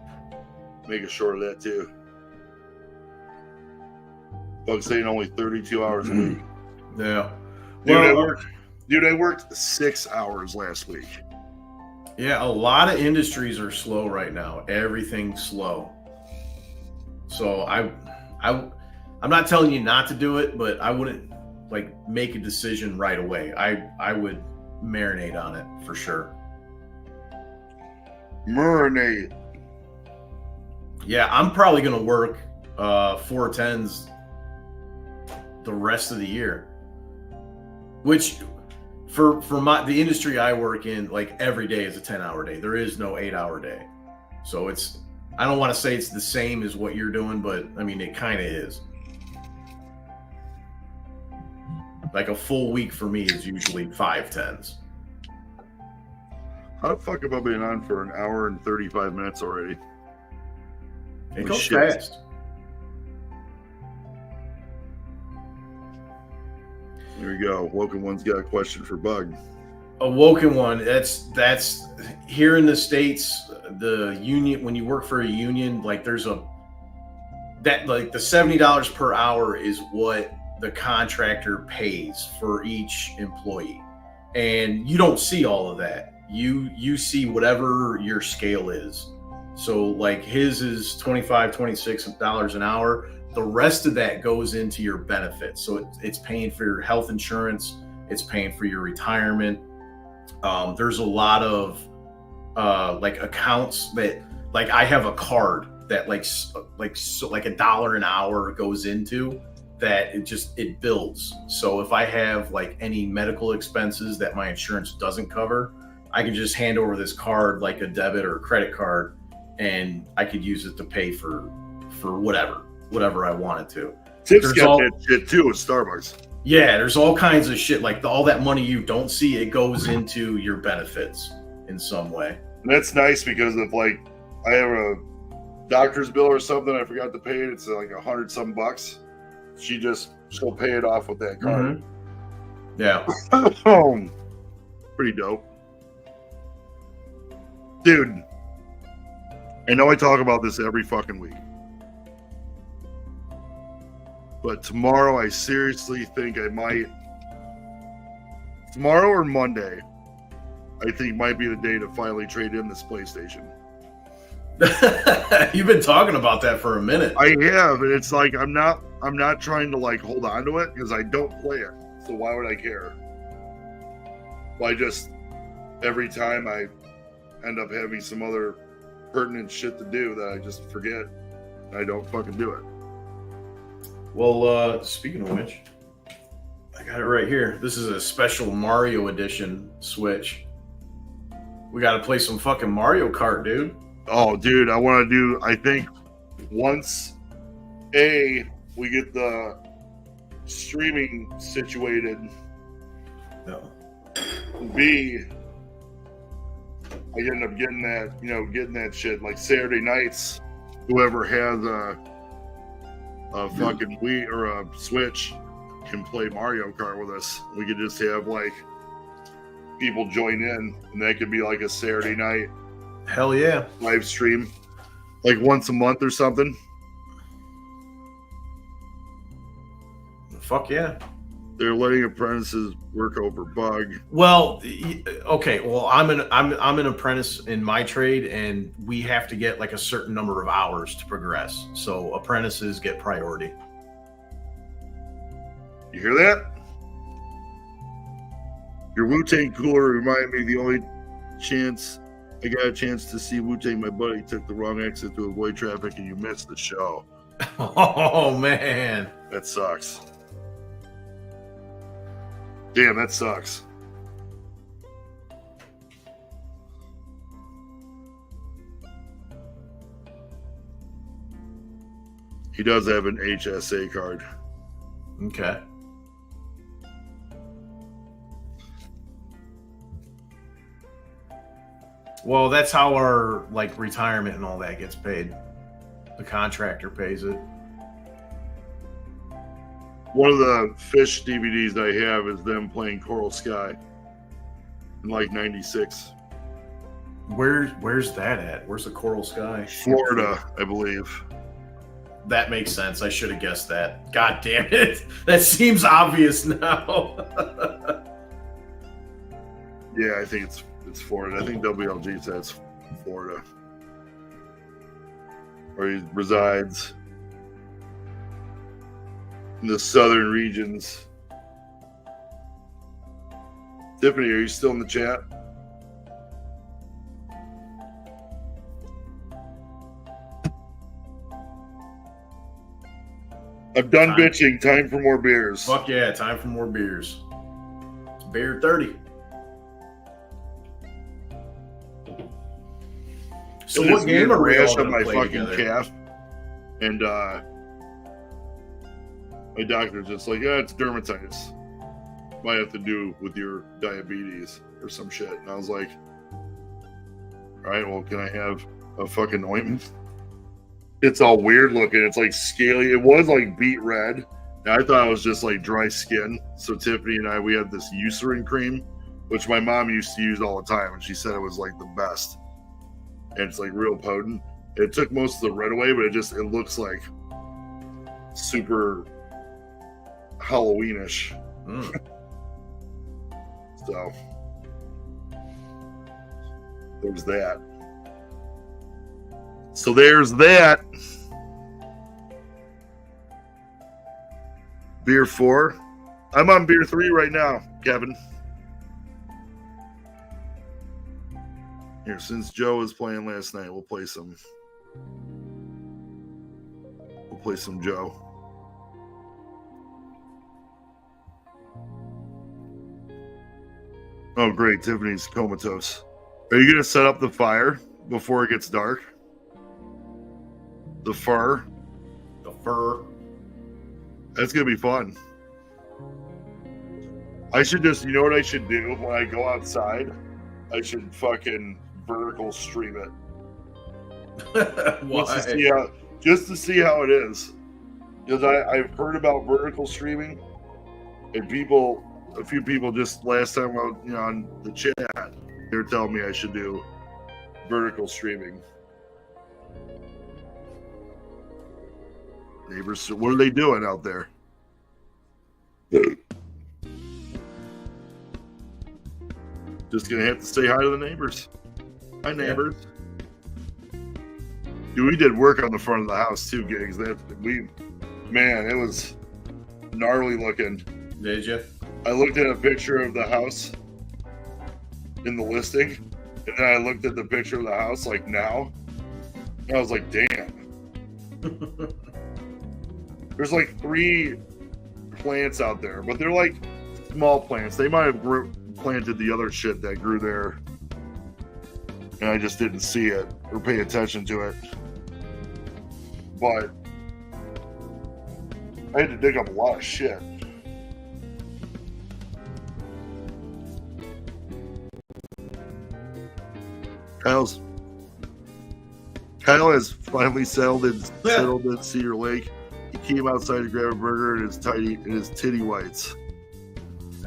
make a short of that too. Bug saying only 32 hours a week. Yeah. Dude, I worked 6 hours last week. Yeah, a lot of industries are slow right now. Everything's slow. So I'm not telling you not to do it, but I wouldn't like make a decision right away. I would marinate on it for sure. Marinate. Yeah, I'm probably gonna work 410s the rest of the year. Which for the industry I work in, like every day is a 10-hour day. There is no 8-hour day. So I don't want to say it's the same as what you're doing, but I mean it kind of is. Like a full week for me is usually 5/10s. How the fuck have I been on for an hour and 35 minutes already? It goes fast. There you go. Woken One's got a question for Bug. Awoken One. That's here in the States. The union, when you work for a union, like there's the $70 per hour is what the contractor pays for each employee, and you don't see all of that. You see whatever your scale is. So like his is $25, $26 an hour. The rest of that goes into your benefits. So it's paying for your health insurance. It's paying for your retirement. There's a lot of like accounts that, like, I have a card that like $1 an hour goes into that. It builds. So if I have like any medical expenses that my insurance doesn't cover, I can just hand over this card, like a debit or a credit card, and I could use it to pay for whatever I wanted to. Tips got that shit too at Starbucks. Yeah, there's all kinds of shit. Like all that money you don't see, it goes into your benefits in some way. And that's nice because if like I have a doctor's bill or something, I forgot to pay it. It's like $100 some bucks. She'll pay it off with that card. Mm-hmm. Yeah. Pretty dope. Dude, I know I talk about this every fucking week. But tomorrow, I seriously think I might. Tomorrow or Monday, I think might be the day to finally trade in this PlayStation. You've been talking about that for a minute. I have, and it's like I'm not trying to like hold on to it because I don't play it. So why would I care? Well, every time I end up having some other pertinent shit to do that I just forget. I don't fucking do it. Well, speaking of which, I got it right here. This is a special Mario edition Switch. We got to play some fucking Mario Kart, dude. Oh, dude, I think once we get the streaming situated, No. B, I end up getting that shit like Saturday nights. Whoever has a fucking Wii or a Switch can play Mario Kart with us. We could just have like people join in, and that could be like a Saturday night. Hell yeah. Live stream, like once a month or something. Fuck yeah. They're letting apprentices work over Bug. Well, okay. Well, I'm an apprentice in my trade, and we have to get like a certain number of hours to progress. So apprentices get priority. You hear that? Your Wu-Tang cooler reminded me the only chance I got a chance to see Wu-Tang. My buddy took the wrong exit to avoid traffic, and you missed the show. Oh man, that sucks. Damn, that sucks. He does have an HSA card. Okay. Well, that's how our like retirement and all that gets paid. The contractor pays it. One of the Fish DVDs I have is them playing Coral Sky in like '96. Where's that at? Where's the Coral Sky? Florida, I believe. That makes sense. I should have guessed that. God damn it. That seems obvious now. Yeah, I think it's Florida. I think WLG says Florida. Where he resides. In the southern regions. Tiffany, are you still in the chat? I'm done bitching. Time for more beers. Fuck yeah, time for more beers. It's beer 30. So what game are we all on my play fucking together? calf? And my doctor's just like, yeah, it's dermatitis. Might have to do with your diabetes or some shit. And I was like, all right, well, can I have a fucking ointment? It's all weird looking. It's like scaly. It was like beet red, And I thought it was just like dry skin. So Tiffany and we had this Eucerin cream, which my mom used to use all the time, and she said it was like the best. And it's like real potent. It took most of the red away, but it looks like super Halloweenish. So there's that. So there's that. Beer 4. I'm on beer 3 right now, Kevin. Here, since Joe was playing last night, we'll play some Joe. Oh, great. Tiffany's comatose. Are you going to set up the fire before it gets dark? The fur? The fur. That's going to be fun. I should just, you know what I should do when I go outside? I should fucking vertical stream it. Why? Just to see how it is. Because I've heard about vertical streaming, and a few people just last time I was, on the chat, they were telling me I should do vertical streaming. Neighbors, what are they doing out there? Just gonna have to say hi to the neighbors. Hi, neighbors. Dude, we did work on the front of the house too, Gigs. It was gnarly looking. Did you? I looked at a picture of the house in the listing, and then I looked at the picture of the house like now, and I was like, damn. There's like 3 plants out there, but they're like small plants. They might have planted the other shit that grew there, and I just didn't see it or pay attention to it. But I had to dig up a lot of shit. Kyle has finally settled in Cedar Lake. He came outside to grab a burger and his titty whites.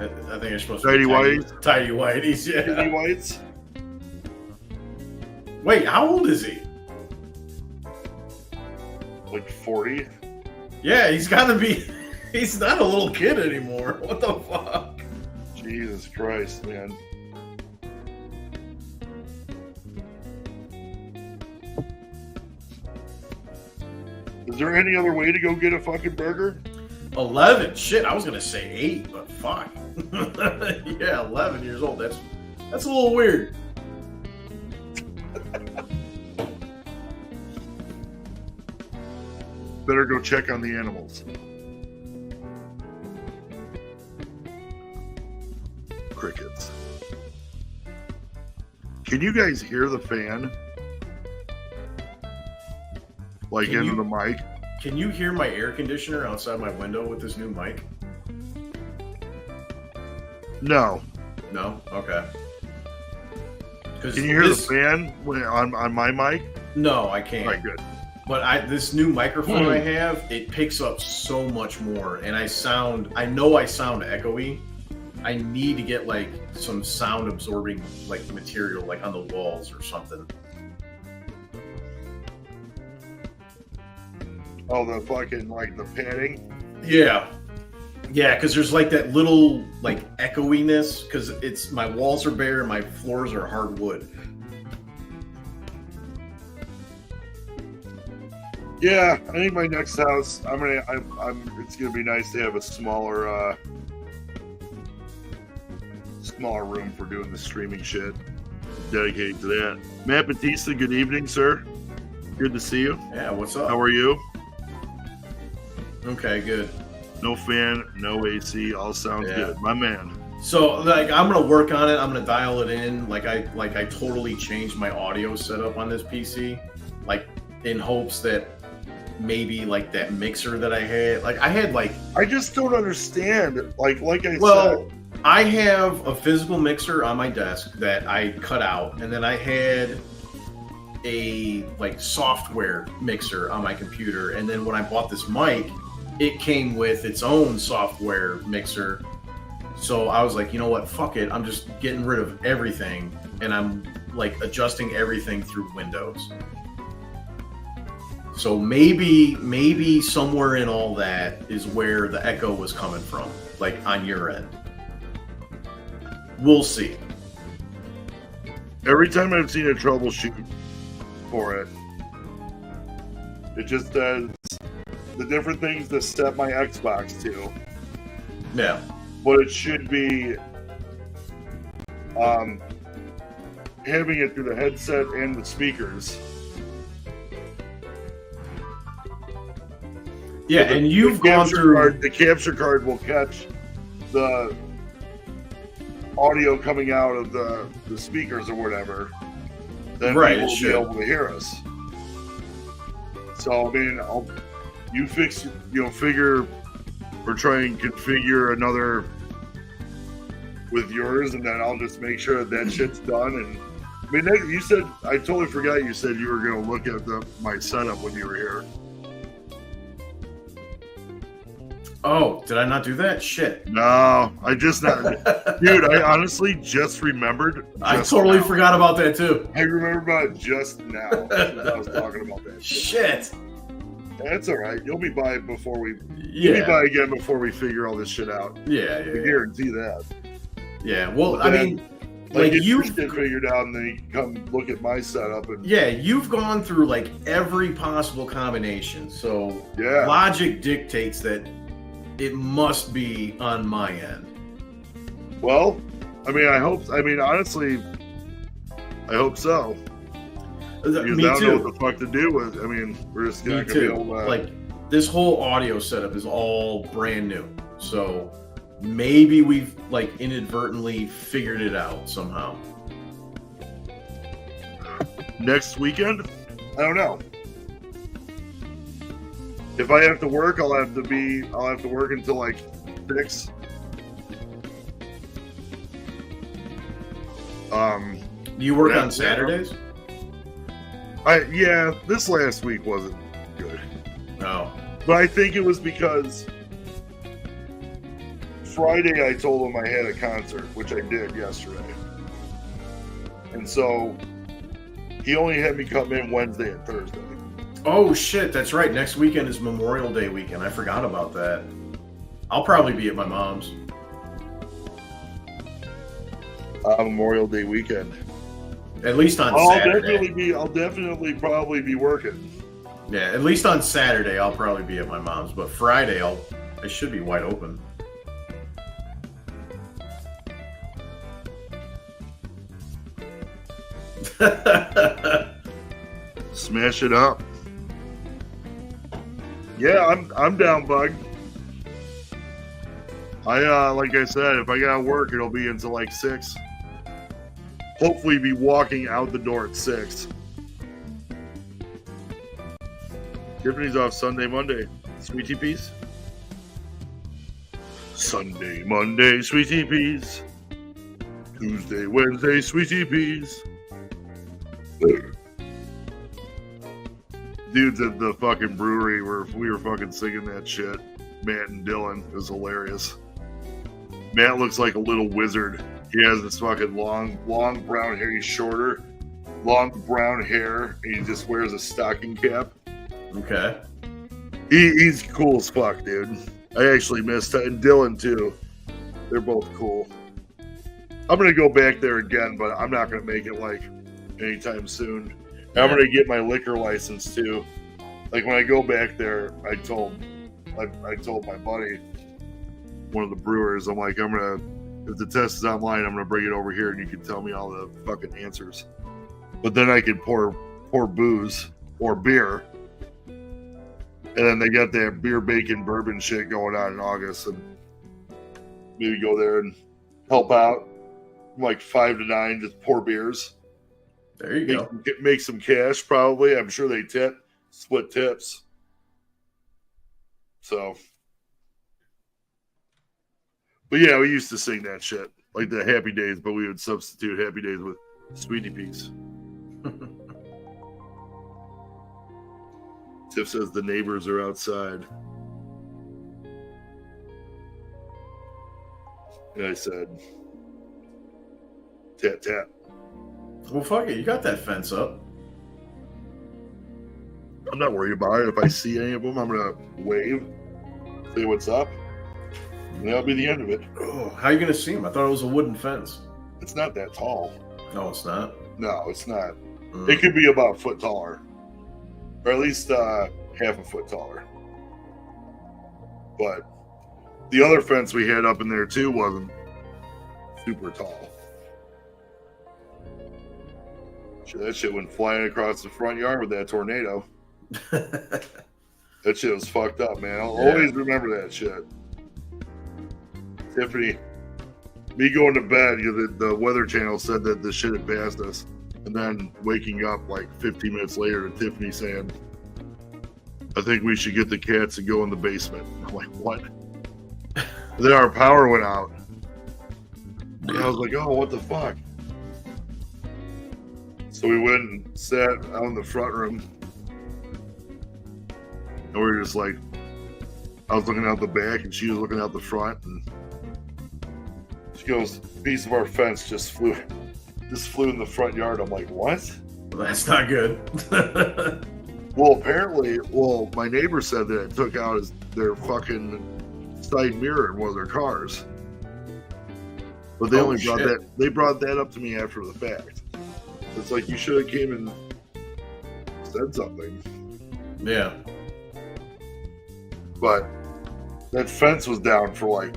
I think you're supposed Tidy to be whities? Tidy whities, yeah. Titty whites? Wait, how old is he? Like 40? Yeah, he's got to be. He's not a little kid anymore. What the fuck? Jesus Christ, man. Is there any other way to go get a fucking burger? 11. Shit, I was gonna say 8, but fuck. Yeah, 11 years old. That's a little weird. Better go check on the animals. Crickets. Can you guys hear the fan? Like into the mic? Can you hear my air conditioner outside my window with this new mic? No. No? Okay. Can you hear the fan on my mic? No, I can't. All right, good. But this new microphone I have, it picks up so much more, and I know I sound echoey. I need to get like some sound absorbing like material like on the walls or something. Oh, the fucking like the padding? Yeah. Yeah, because there's like that little like echoiness because my walls are bare and my floors are hardwood. Yeah, I think my next house, it's gonna be nice to have a smaller room for doing the streaming shit. Dedicated to that. Matt Batista, good evening, sir. Good to see you. Yeah, what's up? How are you? Okay, good. No fan, no AC, all sounds good. My man. So like I'm gonna work on it. I'm gonna dial it in. Like I totally changed my audio setup on this PC, like in hopes that maybe like that mixer that I had. Like I had like I just don't understand. Like I said. I have a physical mixer on my desk that I cut out, and then I had a like software mixer on my computer. And then when I bought this mic, it came with its own software mixer. So I was like, you know what? Fuck it. I'm just getting rid of everything, and I'm like adjusting everything through Windows. So maybe somewhere in all that is where the echo was coming from, like on your end. We'll see. Every time I've seen a troubleshoot for it, it just does the different things to set my Xbox to. Yeah. But it should be having it through the headset and the speakers. Yeah, So and you've gone through... The capture card will catch the audio coming out of the speakers or whatever. Then right, people will be able to hear us. So, I mean, figure or try and configure another with yours, and then I'll just make sure that shit's done. And I mean, you said, I totally forgot you said you were going to look at my setup when you were here. Oh, did I not do that? Shit. No, I just not. Dude, I honestly just remembered. I totally forgot about that too. I remember about it just now. I was talking about that shit. That's all right. You'll be by before we. Yeah. You'll be by again before we figure all this shit out. Yeah. I guarantee that. Yeah. Well, I mean, like you've get figured out, and then you come look at my setup, and yeah, you've gone through like every possible combination. So yeah, logic dictates that it must be on my end. Well, I mean, honestly, I hope so. Because Me I don't too. know what the fuck to do with. I mean, we're just not gonna be able to. Like, this whole audio setup is all brand new, so maybe we've like inadvertently figured it out somehow. Next weekend, I don't know. If I have to work, I'll have to work until like 6. You work on Saturdays? Yeah, this last week wasn't good. No. But I think it was because Friday I told him I had a concert, which I did yesterday. And so he only had me come in Wednesday and Thursday. Oh shit, that's right. Next weekend is Memorial Day weekend. I forgot about that. I'll probably be at my mom's. Memorial Day weekend. At least on Saturday. I'll definitely probably be working. Yeah, at least on Saturday I'll probably be at my mom's, but Friday I should be wide open. Smash it up. Yeah, I'm down, bug. Like I said, if I gotta work, it'll be until like 6. Hopefully be walking out the door at 6. Tiffany's off Sunday, Monday. Sweetie Peas? Sunday, Monday, Sweetie Peas. Tuesday, Wednesday, Sweetie Peas. Dudes at the fucking brewery we were fucking singing that shit. Matt and Dylan. It was hilarious. Matt looks like a little wizard. He has this fucking long brown hair. He's shorter, long brown hair, and he just wears a stocking cap. Okay. He's cool as fuck, dude. I actually missed it. And Dylan, too. They're both cool. I'm going to go back there again, but I'm not going to make it, like, anytime soon. I'm going to get my liquor license, too. Like, when I go back there, I told my buddy, one of the brewers, I'm like, if the test is online, I'm going to bring it over here and you can tell me all the fucking answers. But then I can pour booze or beer. And then they got that beer, bacon, bourbon shit going on in August. And maybe go there and help out from like 5 to 9, just pour beers. There you go. Make some cash, probably. I'm sure they split tips. So. But yeah, we used to sing that shit. Like the Happy Days, but we would substitute Happy Days with Sweetie Peas. Tiff says the neighbors are outside. And I said, tap, tap. Well, fuck it. You got that fence up. I'm not worried about it. If I see any of them, I'm going to wave, say what's up, and that'll be the end of it. Oh, how are you going to see them? I thought it was a wooden fence. It's not that tall. No, it's not. No, it's not. Mm. It could be about a foot taller, or at least half a foot taller. But the other fence we had up in there too wasn't super tall. That shit went flying across the front yard with that tornado. That shit was fucked up, man. I'll always remember that shit. Tiffany, me going to bed, the Weather Channel said that the shit had passed us. And then waking up like 15 minutes later to Tiffany saying, I think we should get the cats and go in the basement. I'm like, what? Then our power went out. And I was like, oh, what the fuck? So we went and sat out in the front room. And we were just like, I was looking out the back and she was looking out the front. And she goes, a piece of our fence just flew in the front yard. I'm like, what? Well, that's not good. Well, apparently, my neighbor said that it took out their fucking side mirror in one of their cars. But they they brought that up to me after the fact. It's like, you should have came and said something. Yeah. But that fence was down for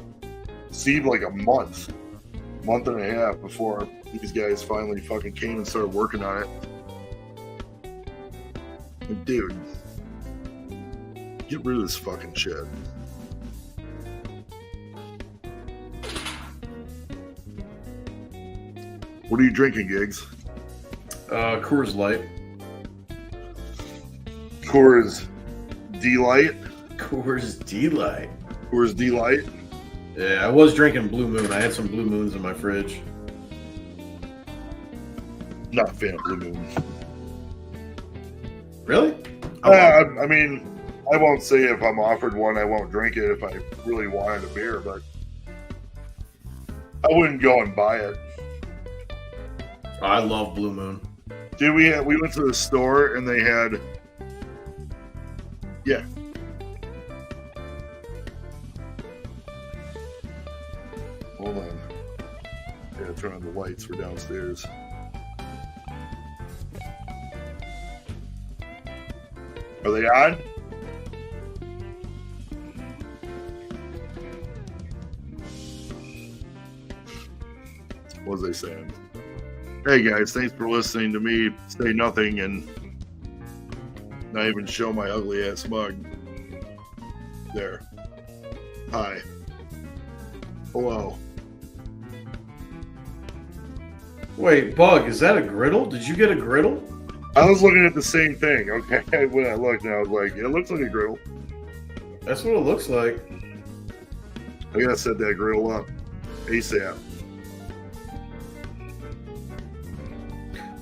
seemed like a month and a half before these guys finally fucking came and started working on it. Like, dude, get rid of this fucking shit. What are you drinking, Gigs? Coors Light. Coors D-Light? Coors D-Light. Coors D-Light? Yeah, I was drinking Blue Moon. I had some Blue Moons in my fridge. Not a fan of Blue Moon. Really? I mean, I won't say if I'm offered one, I won't drink it if I really wanted a beer, but I wouldn't go and buy it. I love Blue Moon. Dude, we went to the store and they had, Hold on. Yeah, turn on the lights for downstairs. Are they on? What was they saying? Hey guys, thanks for listening to me say nothing and not even show my ugly ass mug. There. Hi. Hello. Wait, Bug, is that a griddle? Did you get a griddle? I was looking at the same thing, okay? When I looked, and I was like, it looks like a griddle. That's what it looks like. I gotta set that griddle up ASAP.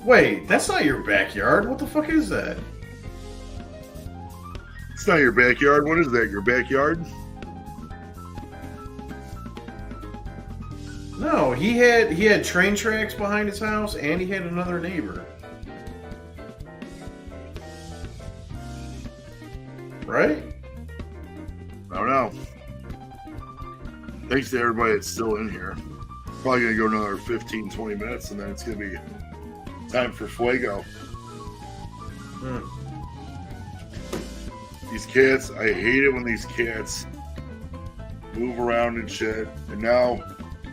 Wait, that's not your backyard. What the fuck is that? It's not your backyard. What is that? Your backyard? No, he had train tracks behind his house, and he had another neighbor. Right? I don't know. Thanks to everybody that's still in here. Probably gonna go another 15, 20 minutes, and then it's gonna be time for Fuego. These cats, I hate it when these cats move around and shit. And now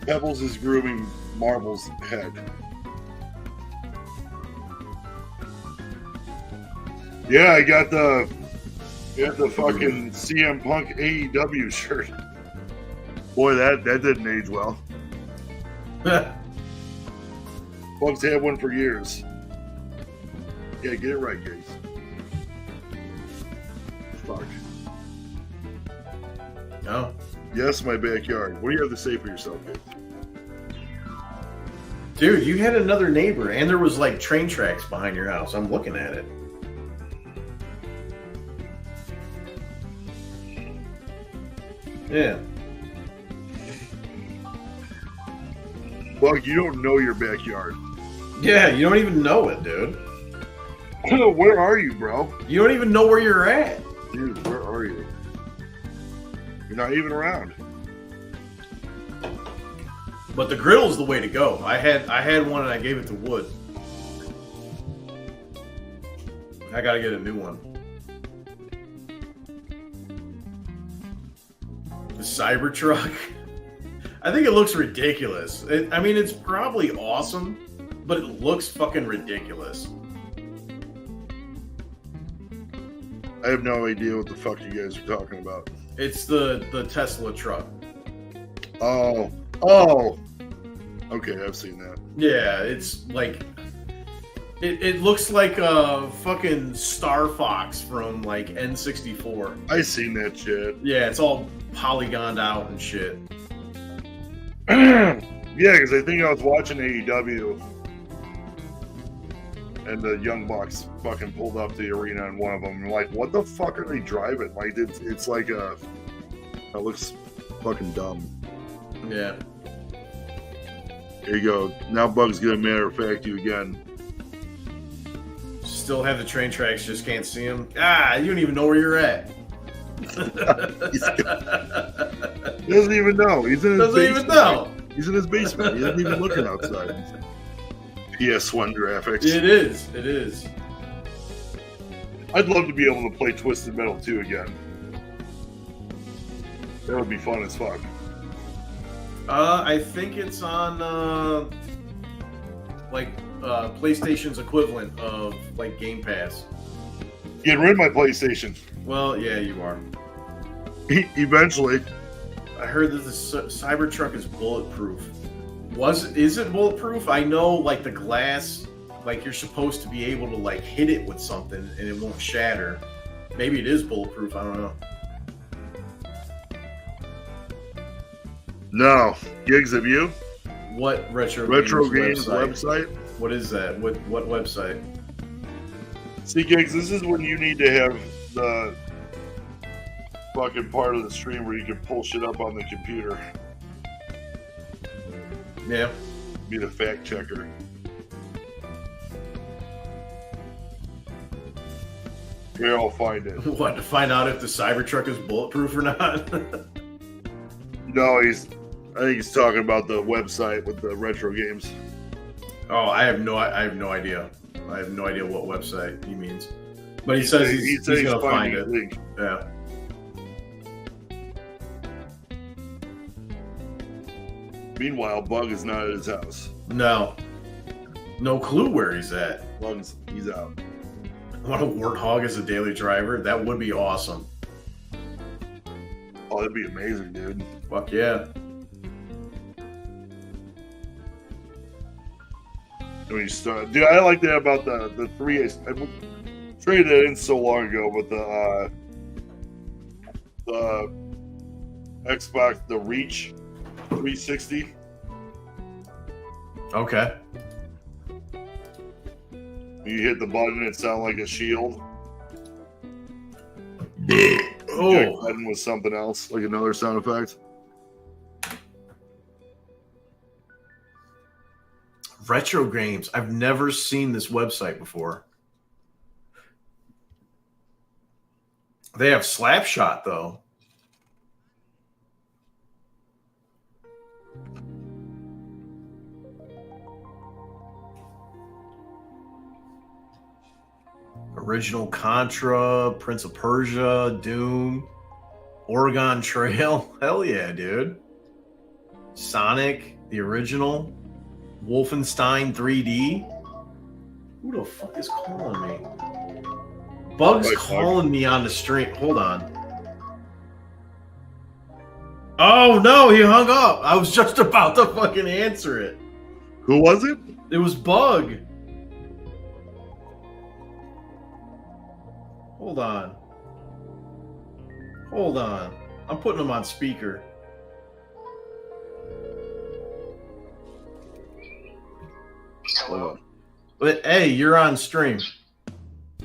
Pebbles is grooming Marble's head. Yeah, I got the fucking CM Punk AEW shirt. Boy, that didn't age well. Punk's had one for years. Yeah, get it right, guys. Fuck. No. Yes, my backyard. What do you have to say for yourself, kid? Dude, you had another neighbor, and there was like train tracks behind your house. I'm looking at it. Yeah. Bug, you don't know your backyard. Yeah, you don't even know it, dude. Where are you, bro? You don't even know where you're at. Dude, where are you? You're not even around. But the grill's the way to go. I had one and I gave it to Wood. I gotta get a new one. The Cybertruck. I think it looks ridiculous. I mean, it's probably awesome, but it looks fucking ridiculous. I have no idea what the fuck you guys are talking about. It's the Tesla truck. Oh. Okay, I've seen that. Yeah, it's like it looks like a fucking Star Fox from like N64. I seen that shit. Yeah, it's all polygoned out and shit. Yeah, because I think I was watching AEW and the Young Bucks fucking pulled up the arena in one of them. And like, what the fuck are they driving? Like, it's like it looks fucking dumb. Yeah. Here you go. Now Bug's gonna matter of fact you again. Still have the train tracks, just can't see them. Ah, you don't even know where you're at. He doesn't even know. He's in his Doesn't basement. even know. He's in his basement. He isn't even looking outside. PS1 graphics. It is. It is. I'd love to be able to play Twisted Metal 2 again. That would be fun as fuck. I think it's on PlayStation's equivalent of like Game Pass. Get rid of my PlayStation. Well, yeah, you are. Eventually. I heard that the Cybertruck is bulletproof. Is it bulletproof? I know, like the glass, like you're supposed to be able to like hit it with something and it won't shatter. Maybe it is bulletproof. I don't know. No. Gigs of you? What retro Games website? What is that? What website? See, Gigs, this is when you need to have the fucking part of the stream where you can pull shit up on the computer. Yeah. Be the fact checker. Here, I'll find it. What, to find out if the Cybertruck is bulletproof or not? No, I think he's talking about the website with the retro games. Oh, I have no idea. I have no idea what website he means. But he says he's gonna find it. Link. Yeah. Meanwhile, Bug is not at his house. No clue where he's at. He's out. Want a warthog as a daily driver? That would be awesome. Oh, that'd be amazing, dude. Fuck yeah. When you start, dude, I like that about the 3. I traded that in so long ago, but the Xbox, the Reach 360. Okay. You hit the button, it sounded like a shield. Oh, Button was something else, like another sound effect. retro games. I've never seen this website before. They have Slapshot though. Original Contra, Prince of Persia, Doom, Oregon Trail. Hell yeah, dude. Sonic, the original. Wolfenstein 3D. Who the fuck is calling me? Bug's calling me on the stream. Hold on. Oh no, he hung up. I was just about to fucking answer it. Who was it? It was Bug. Hold on. Hold on. I'm putting him on speaker. Hello. But hey, you're on stream.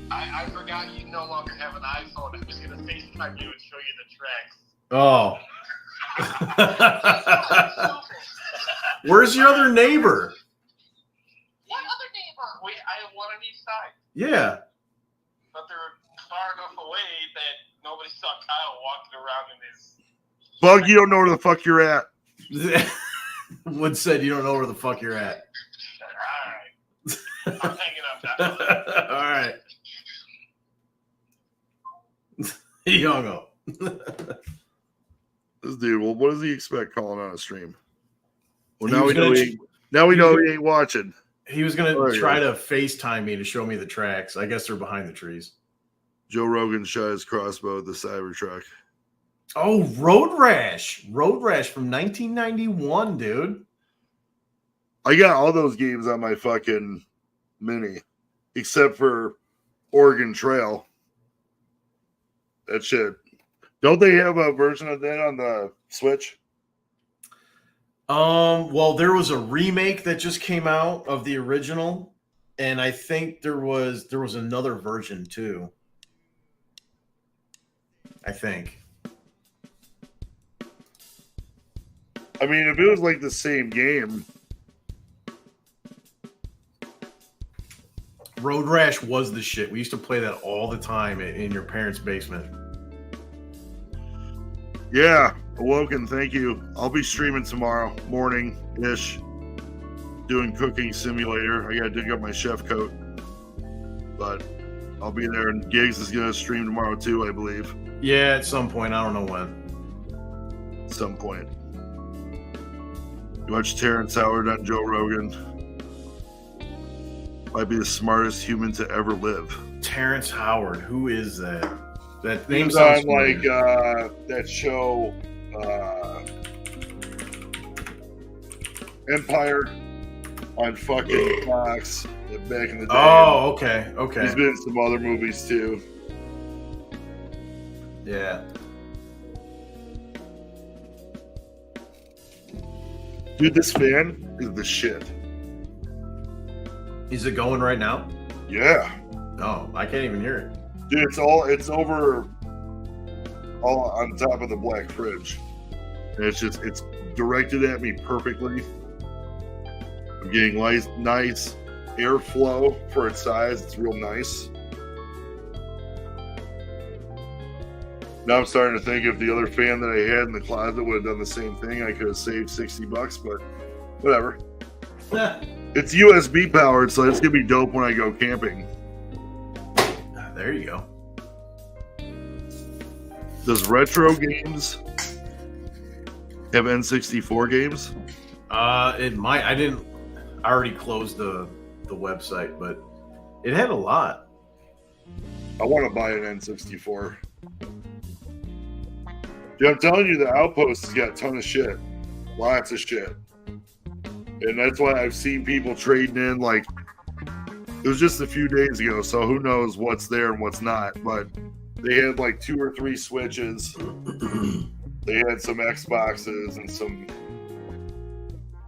I forgot you no longer have an iPhone. I'm just gonna FaceTime you and show you the tracks. Oh. Where's your other neighbor? What other neighbor? I have one on each side. Yeah. But they're far enough away that nobody saw Kyle walking around in his. Bug, you don't know where the fuck you're at. Wood said you don't know where the fuck you're at. All right. I'm hanging up now. All right. He hung up. This dude, well, what does he expect calling on a stream? Well, He now was we know gonna he ain't watching. He was going Oh, to yeah. try to FaceTime me to show me the tracks. I guess they're behind the trees. Joe Rogan shot his crossbow at the Cybertruck. Oh, Road Rash. Road Rash from 1991, dude. I got all those games on my fucking Mini, except for Oregon Trail. That shit. Don't they have a version of that on the Switch? Well, there was a remake that just came out of the original, and I think there was another version too. I think. I mean, if it was like the same game, Road Rash was the shit. We used to play that all the time in your parents' basement. yeah. Awoken, thank you. I'll be streaming tomorrow morning-ish, doing Cooking Simulator. I gotta dig up my chef coat, but I'll be there. And Gigs is gonna stream tomorrow too, I believe, Yeah, at some point. I don't know when. at some point. You watch Terrence Howard on Joe Rogan. Might be the smartest human to ever live. Terrence Howard. Who is that? That He name was sounds on like familiar. that show Empire on fucking Fox back in the day. Oh, okay. Okay. He's been in some other movies too. Yeah. Dude, this fan is the shit. Is it going right now? Yeah. No, I can't even hear it. Dude, it's over all on top of the black fridge. And it's directed at me perfectly. I'm getting nice airflow for its size. It's real nice. Now I'm starting to think if the other fan that I had in the closet would have done the same thing, I could have saved $60, but whatever. It's USB powered, so it's gonna be dope when I go camping. There you go. Does Retro Games have N64 games? It might. I already closed the website, but it had a lot. I want to buy an N64. Dude, I'm telling you, the Outpost has got a ton of shit. Lots of shit. And that's why I've seen people trading in, like, it was just a few days ago, so who knows what's there and what's not. But they had like 2 or 3 Switches. They had some Xboxes and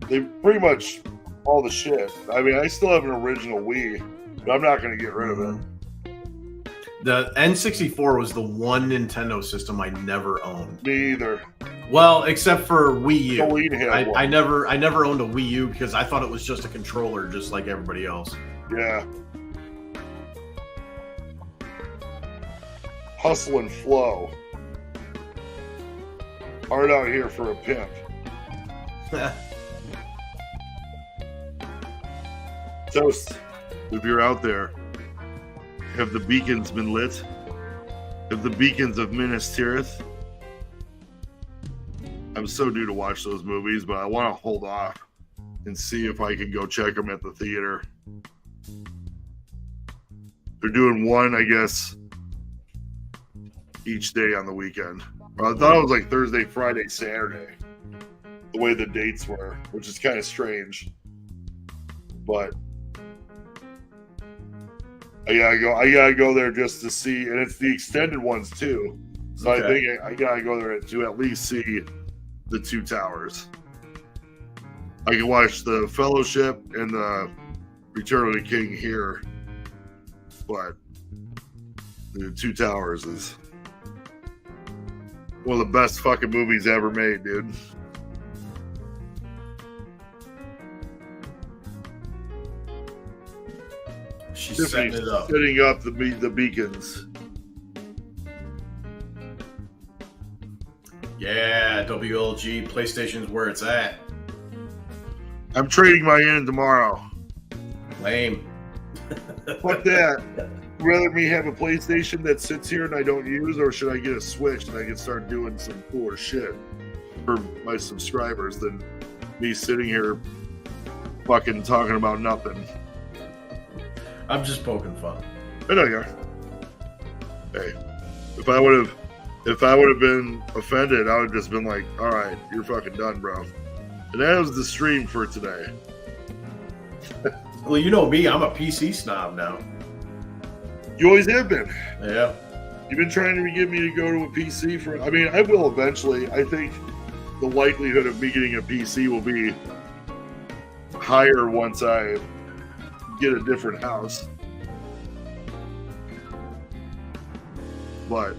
they pretty much all the shit. I mean, I still have an original Wii, but I'm not going to get rid of it. The N64 was the one Nintendo system I never owned. Me either. Well, except for Wii U. Colleen had one. I never owned a Wii U because I thought it was just a controller, just like everybody else. Yeah. Hustle and flow. Hard out here for a pimp. Toast, if you're out there, have the beacons been lit? Have the beacons of Minas Tirith? I'm so due to watch those movies, but I want to hold off and see if I can go check them at the theater. They're doing one, I guess, each day on the weekend. I thought it was like Thursday, Friday, Saturday, the way the dates were, which is kind of strange. But I gotta go there just to see, and it's the extended ones too. So Okay. I think I gotta go there to at least see the 2 towers. I can watch the Fellowship and the Return of the King here, but the 2 towers is one of the best fucking movies ever made, dude. She's setting it up. Setting up the beacons. Yeah, WLG, PlayStation's where it's at. I'm trading my in tomorrow. Lame. Fuck that. Rather me have a PlayStation that sits here and I don't use, or should I get a Switch and I can start doing some cooler shit for my subscribers than me sitting here fucking talking about nothing? I'm just poking fun. I know you are. Hey, if I would have been offended, I would have just been like, all right, you're fucking done, bro. And that was the stream for today. Well, you know me, I'm a PC snob now. You always have been. Yeah. You've been trying to get me to go to a PC for. I mean, I will eventually. I think the likelihood of me getting a PC will be higher once I get a different house. But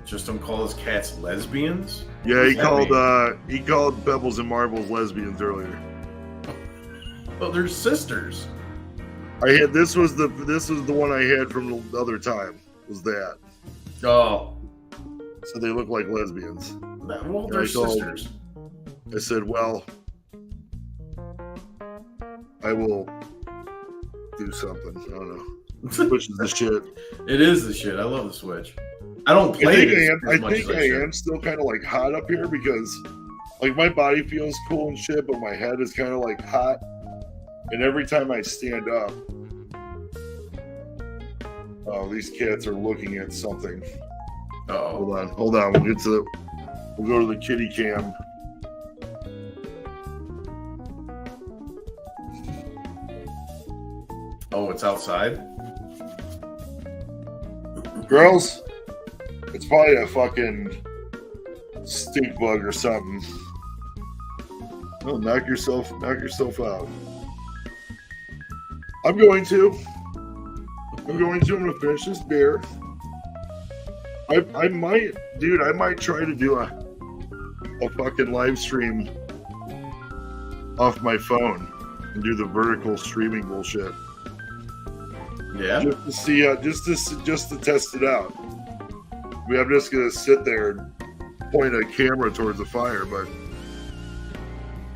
Just don't call his cats lesbians? yeah, he What does that called Pebbles and Marbles lesbians earlier. Well, they're sisters. This was the one I had from the other time. Was that? Oh. So they look like lesbians. Well, they're I told- sisters. I said, well, I will do something. I don't know. Switch is the shit. It is the shit. I love the Switch. I don't play it as much as I should. am still kind of like hot up here because like my body feels cool and shit, but my head is kind of like hot. And every time I stand up, oh, these cats are looking at something. Uh-oh. Hold on. We'll go to the kitty cam. Oh, it's outside? Girls, it's probably a fucking stink bug or something. Oh, knock yourself out. I'm going to finish this beer. I might try to do a fucking live stream off my phone and do the vertical streaming bullshit. Yeah. Just to see, just to test it out. I mean, I'm just gonna sit there and point a camera towards the fire, but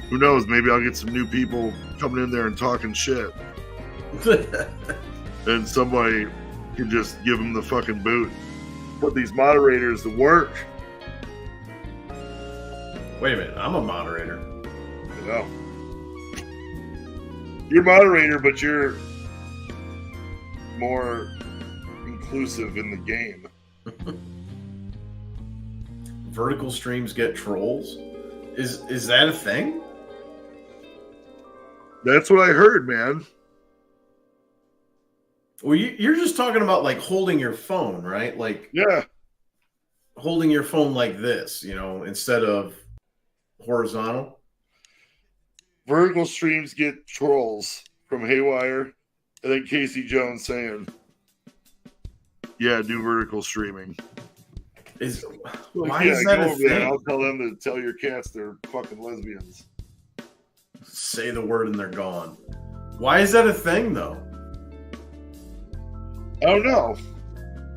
who knows? Maybe I'll get some new people coming in there and talking shit, and somebody can just give them the fucking boot. Put these moderators to work. Wait a minute. I'm a moderator. You know, you're moderator, but you're more inclusive in the game. Vertical streams get trolls? Is that a thing? That's what I heard, man. Well, you're just talking about like holding your phone, right? Like Yeah. holding your phone like this, instead of horizontal. Vertical streams get trolls from Haywire, and then Casey Jones saying, "Yeah, do vertical streaming." Why is that go a over there and thing? I'll tell them to tell your cats they're fucking lesbians. Say the word and they're gone. Why is that a thing, though? I don't know.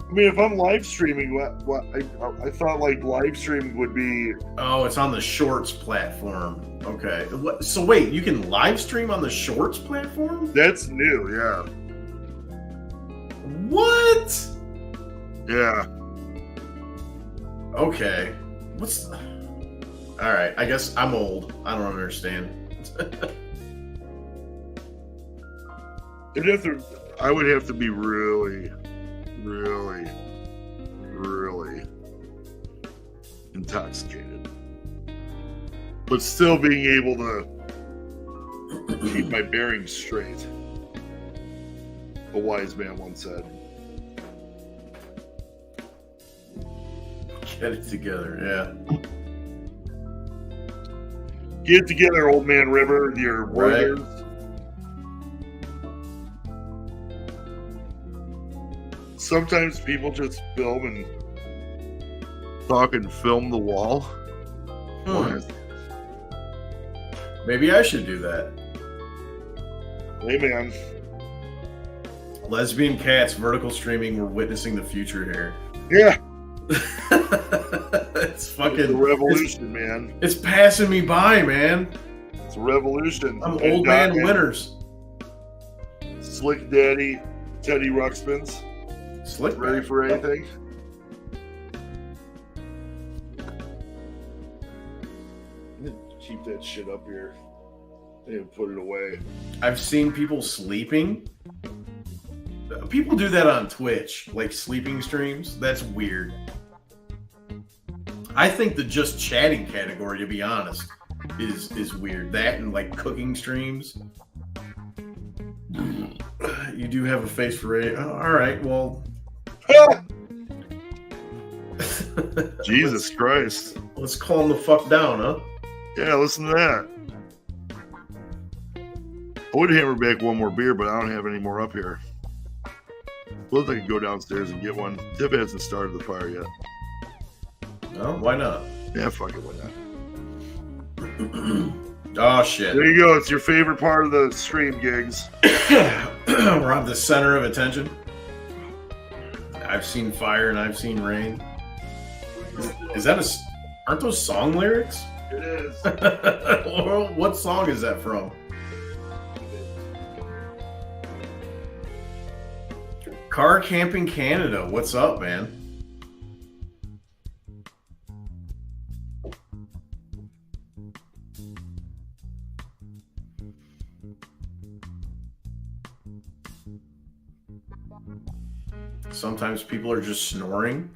I mean, if I'm live streaming, what I thought like live streaming would be. Oh, it's on the Shorts platform. Okay. So wait, you can live stream on the Shorts platform? That's new, yeah, What? yeah. Okay. All right. I guess I'm old. I don't understand. I would have to be really, really, really intoxicated, but still being able to keep my bearings straight. A wise man once said. Get it together. Yeah. Get it together, old man River. Your Right. words. Sometimes people just film and talk and film the wall. Maybe I should do that. Hey, man. Lesbian cats, vertical streaming. We're witnessing the future here. Yeah. It's fucking It's a revolution, man. It's passing me by, man. It's a revolution. I'm And old man Doc- winners. Slick Daddy, Teddy Ruxpin's. Slick. Ready for anything? I'm gonna keep that shit up here and put it away. I've seen people sleeping. People do that on Twitch, like sleeping streams. That's weird. I think the just chatting category, to be honest, is weird. That and like cooking streams. You do have a face for it. Oh, all right, well. Jesus Christ. Let's calm the fuck down, huh? Yeah, listen to that. I would hammer back one more beer, but I don't have any more up here. Well, I could go downstairs and get one. Tip hasn't started the fire yet. No, why not? Yeah, fuck it, why not? Oh shit. There you go. It's your favorite part of the stream, Gigs. We're on the center of attention. I've seen fire and I've seen rain. Is that aren't those song lyrics? It is. Well, what song is that from? Car Camping Canada. What's up, man? Sometimes people are just snoring.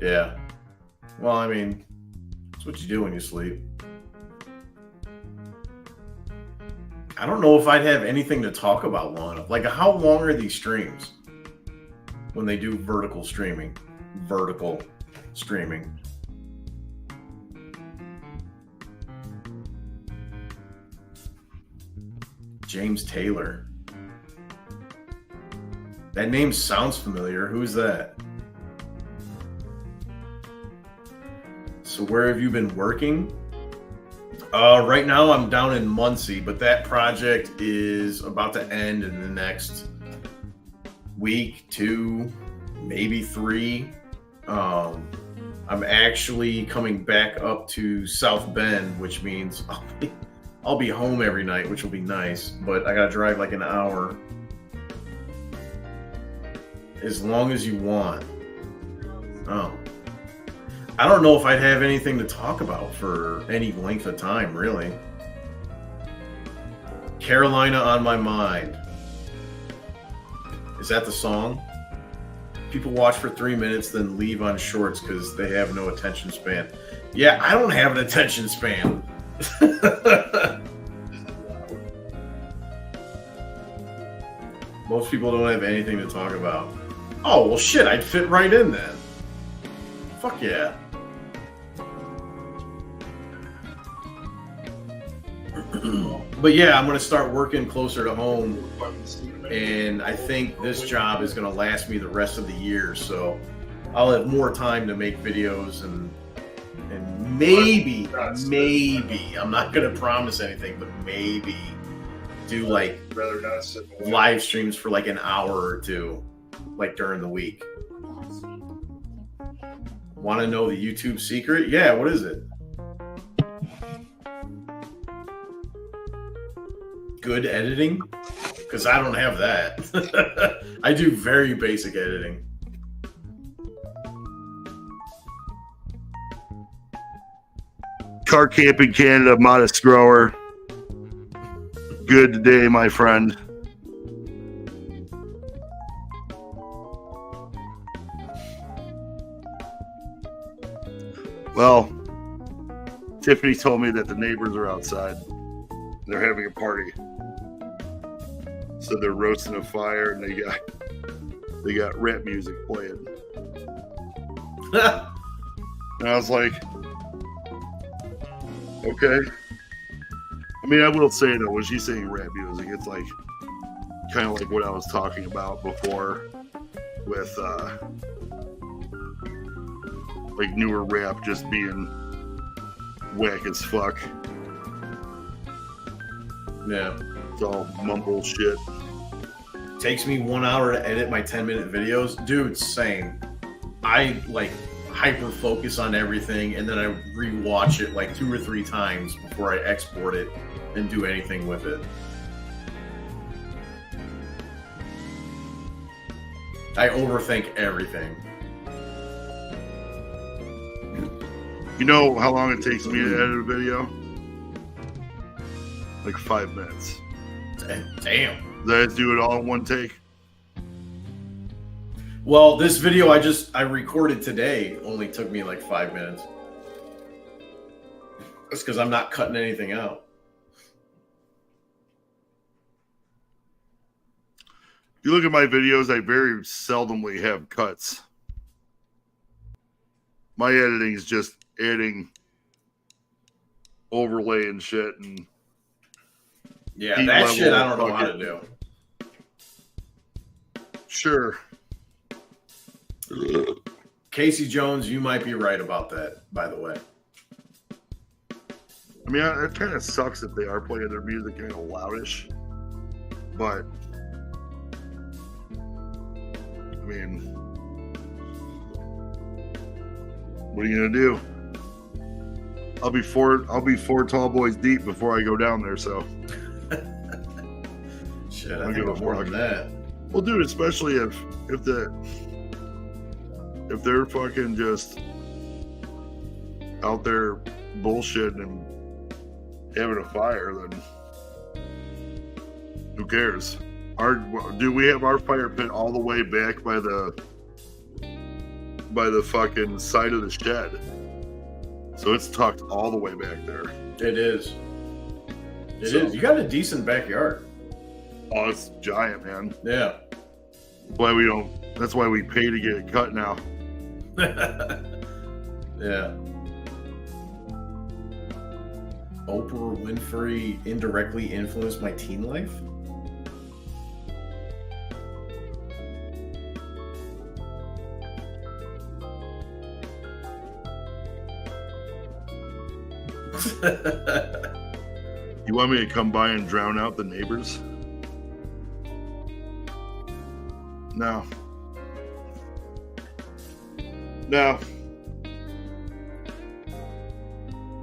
Yeah. Well, I mean, that's what you do when you sleep. I don't know if I'd have anything to talk about long enough. Like, how long are these streams when they do vertical streaming? Vertical streaming. James Taylor. That name sounds familiar. Who's that? So where have you been working? Right now I'm down in Muncie, but that project is about to end in the next week, 2, maybe 3. I'm actually coming back up to South Bend, which means I'll be home every night, which will be nice, but I gotta drive like an hour. As long as you want. Oh. I don't know if I'd have anything to talk about for any length of time, really. Carolina on my mind. Is that the song? People watch for 3 minutes, then leave on shorts because they have no attention span. Yeah, I don't have an attention span. Most people don't have anything to talk about. Oh, well, shit, I'd fit right in then. Fuck yeah. But yeah, I'm going to start working closer to home. And I think this job is going to last me the rest of the year. So I'll have more time to make videos and maybe, I'm not going to promise anything, but maybe do like live streams for like an hour or 2. Like during the week. Want to know the YouTube secret? Yeah, what is it? Good editing? Because I don't have that. I do very basic editing. Car Camping Canada, modest grower. Good day, my friend. Well, Tiffany told me that the neighbors are outside. They're having a party. So they're roasting a fire and they got rap music playing. And I was like, okay. I mean, I will say though, when she's saying rap music, it's like kind of like what I was talking about before with like newer rap just being whack as fuck. Yeah. It's all mumble shit. Takes me 1 hour to edit my 10-minute videos. Dude, same. I like hyper focus on everything and then I rewatch it like 2 or 3 times before I export it and do anything with it. I overthink everything. You know how long it takes me to edit a video? Like 5 minutes. Damn. Did I do it all in one take? Well, this video I recorded today only took me like 5 minutes. That's because I'm not cutting anything out. If you look at my videos, I very seldomly have cuts. My editing is just adding overlay and shit, and Yeah, heat that level, shit I don't know how fucking- to do. sure. Casey Jones, you might be right about that, by the way. I mean, it kind of sucks if they are playing their music kind of loudish, but I mean, what are you gonna do? I'll be four tall boys deep before I go down there. So, Shit, I I'll think give a I'm more fuck. than that. well, dude, especially if they're fucking just out there bullshitting and having a fire, then who cares? We have our fire pit all the way back by the fucking side of the shed, so it's tucked all the way back there. It is. It So- is. You got a decent backyard. Oh, it's giant, man. Yeah. That's why we pay to get it cut now. Yeah. Oprah Winfrey indirectly influenced my teen life? You want me to come by and drown out the neighbors? No. No.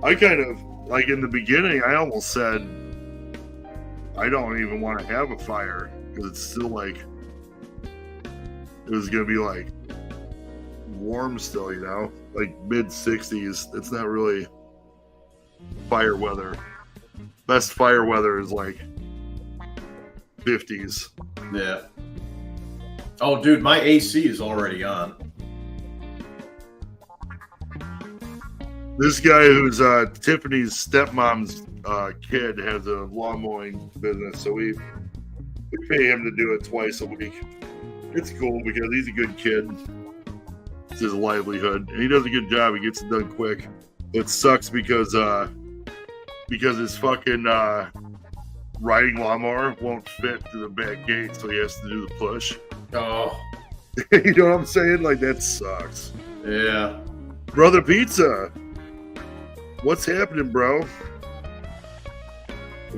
I kind of, like in the beginning, I almost said, I don't even want to have a fire because it's still like, it was going to be like warm still, you know, like mid 60s. It's not really fire weather. Best fire weather is like 50s. Yeah. Oh, dude, my AC is already on. This guy who's Tiffany's stepmom's kid has a lawn mowing business, so we pay him to do it twice a week. It's cool because he's a good kid. It's his livelihood, and he does a good job. He gets it done quick. It sucks because his fucking riding lawnmower won't fit through the back gate, so he has to do the push. Oh, You know what I'm saying? Like, that sucks. yeah. Brother Pizza, what's happening, bro? Have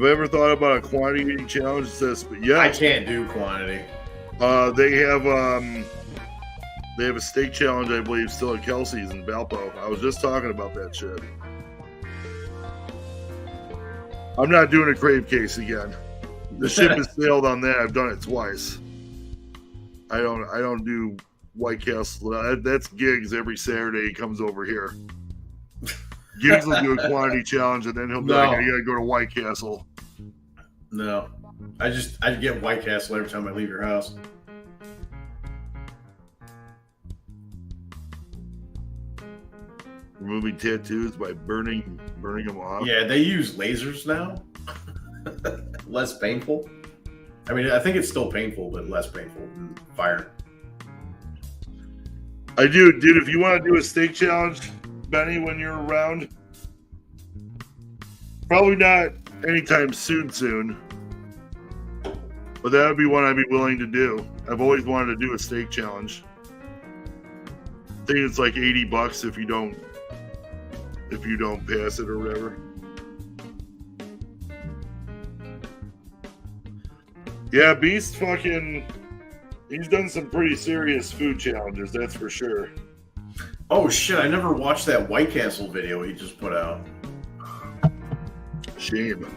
I ever thought about a quantity eating challenge? It says, but yeah, I can't do quantity. they have a steak challenge, I believe, still at Kelsey's in Valpo. I was just talking about that shit. I'm not doing a crave case again. The ship has sailed on that. I've done it twice. I don't do White Castle. That's Gigs every Saturday. He comes over here. Gigs will do a quantity challenge, and then he'll be No. like, "I gotta go to White Castle." No. I get White Castle every time I leave your house. Removing tattoos by burning them off. Yeah, they use lasers now. Less painful. I mean, I think it's still painful, but less painful than fire. I do, dude. If you want to do a steak challenge, Benny, when you're around, probably not anytime soon. But that would be one I'd be willing to do. I've always wanted to do a steak challenge. I think it's like $80 if you don't pass it or whatever. Yeah, Beast fucking. He's done some pretty serious food challenges, that's for sure. Oh shit! I never watched that White Castle video he just put out. Shame.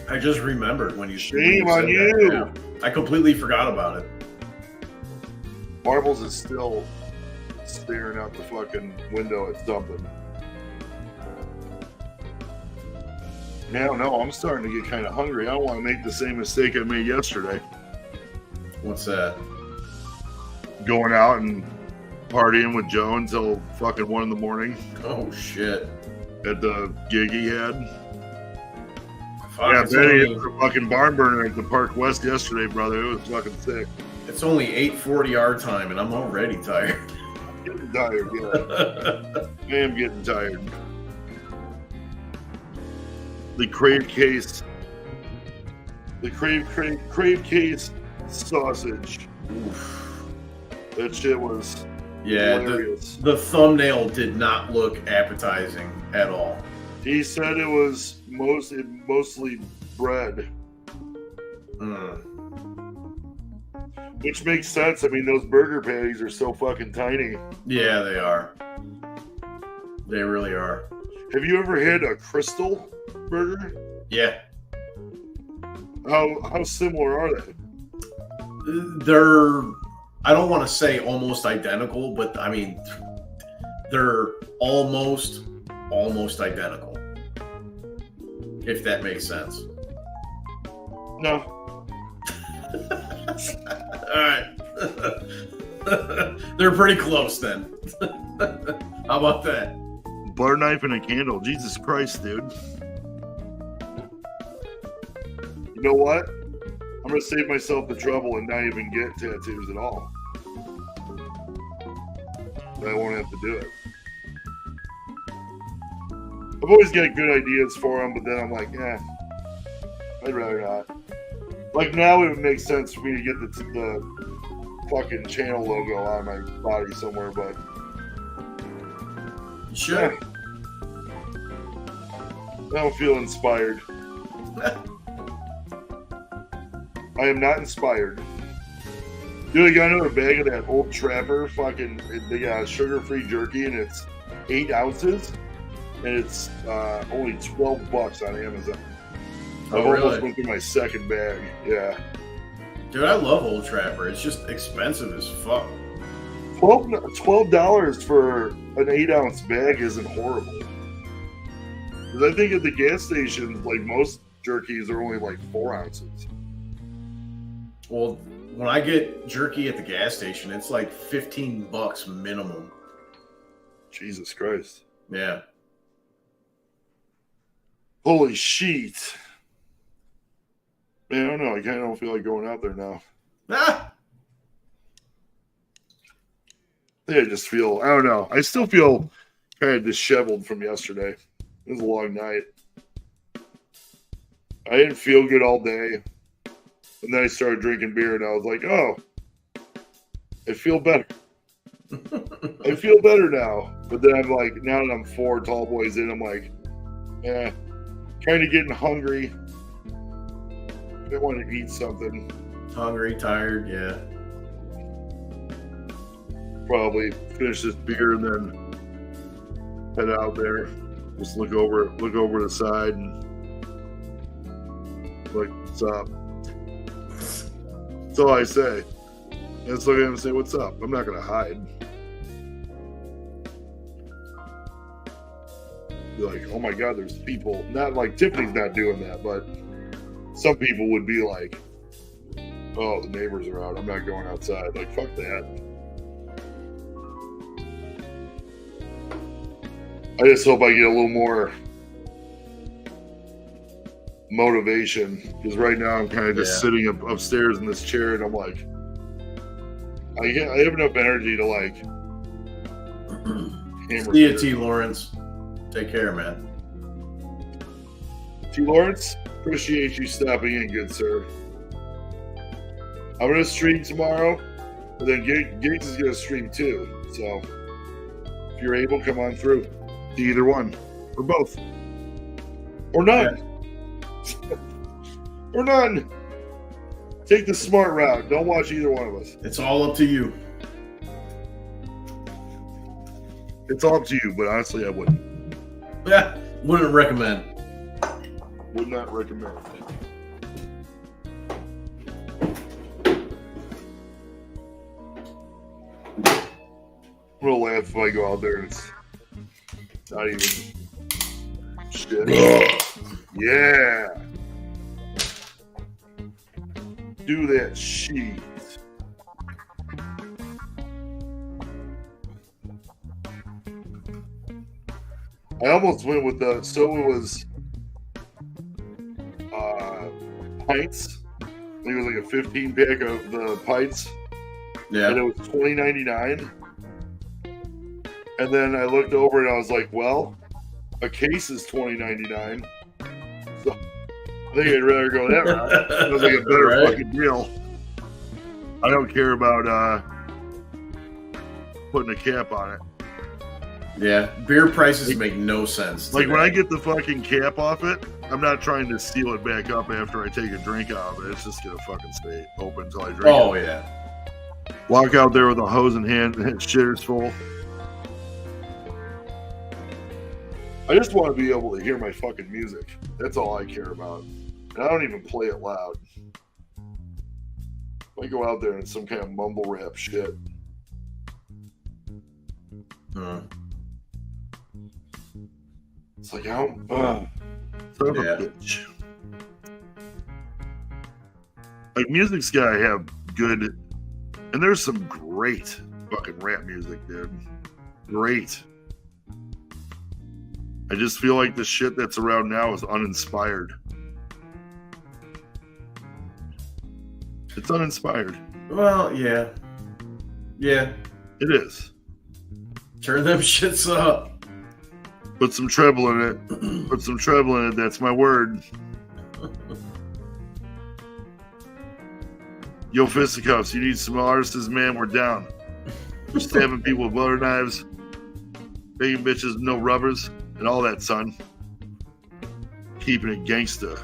I just remembered when you. Shame when on said you. that. Yeah. I completely forgot about it. Marbles is still staring out the fucking window at something. Yeah, no, I'm starting to get kind of hungry. I don't want to make the same mistake I made yesterday. What's that? Going out and partying with Joe until fucking 1 in the morning Oh shit! at the gig he had. Fuck, Yeah, it's Benny only- hit the fucking barn burner at the Park West yesterday, brother. It was fucking sick. It's only 8:40 our time, and I'm already tired. Getting tired, yeah. I am getting tired. The Crave Case. The Crave Case sausage. Oof. That shit was Yeah, hilarious. the thumbnail did not look appetizing at all. He said it was mostly bread, Mm. which makes sense. I mean, those burger patties are so fucking tiny. Yeah, they are. They really are. Have you ever had a Crystal burger? Yeah, How similar are they? they're. I don't want to say almost identical, but I mean, they're almost identical. If that makes sense. No. All right. They're pretty close then. How about that? Butter knife and a candle. Jesus Christ, dude. You know what? I'm going to save myself the trouble and not even get tattoos at all. I won't have to do it. I've always got good ideas for them, but then I'm like, I'd rather not. Like now it would make sense for me to get the fucking channel logo on my body somewhere, but You should. I don't feel inspired. I am not inspired. Dude, I got another bag of that Old Trapper fucking, they got sugar-free jerky and it's 8 ounces and it's only $12 on Amazon. Oh, I've almost really? went through my second bag. Yeah. Dude, I love Old Trapper. It's just expensive as fuck. $12 for an 8-ounce bag isn't horrible. Because I think at the gas stations, like most jerkies are only like 4 ounces. Well, when I get jerky at the gas station, it's like $15 minimum. Jesus Christ. Yeah. Holy shit. Man, I don't know. I kind of don't feel like going out there now. Ah! I think I just feel, I don't know. I still feel kind of disheveled from yesterday. It was a long night. I didn't feel good all day. And then I started drinking beer and I was like, oh, I feel better. I feel better now. But then I'm like, now that I'm 4 tall boys in, I'm like, kind of getting hungry. I want to eat something. Hungry, tired, yeah. Probably finish this beer and then head out there. Just look over the side and like, what's up? That's all I say. And just look at him and say, what's up? I'm not gonna hide. Be like, oh my god, there's people. Not like Tiffany's not doing that, but some people would be like, oh, the neighbors are out. I'm not going outside. Like, fuck that. I just hope I get a little more motivation because right now I'm kind of just sitting upstairs in this chair and I'm like, I have enough energy to like hammer. See you, T. Lawrence. Take care, man. T. Lawrence, appreciate you stopping in, good sir. I'm gonna stream tomorrow, and then Gates is gonna stream too. So if you're able, come on through to either one or both or none. Or none. Take the smart route. Don't watch either one of us. It's all up to you. It's all up to you, but honestly, I wouldn't. Yeah, wouldn't recommend. Would not recommend. I'm gonna laugh if I go out there and it's not even shit. Yeah. Do that shit. I almost went with the, so it was pints. I think it was like a 15 pack of the pints. Yeah. And it was $20.99. And then I looked over and I was like, well, a case is $20.99. So I think I'd rather go that route. It was like a better Right. fucking deal. I don't care about putting a cap on it. Yeah, beer prices make no sense. Like when today. I get the fucking cap off it, I'm not trying to seal it back up after I take a drink out of it. It's just gonna fucking stay open until I drink Oh it. yeah. Walk out there with a hose in hand and hit shitters full. I just want to be able to hear my fucking music. That's all I care about. And I don't even play it loud. If I go out there and some kind of mumble rap shit, it's like, son of a Yeah. bitch. Like, music's gotta have good, and there's some great fucking rap music, dude. Great. I just feel like the shit that's around now is uninspired. It's uninspired. Well, yeah. Yeah. It is. Turn them shits up. Put some treble in it. Put some treble in it. That's my word. Yo, fisticuffs, you need some artists, man. We're down. We're stabbing people with butter knives, making bitches with no rubbers, and all that, son. Keeping it gangsta.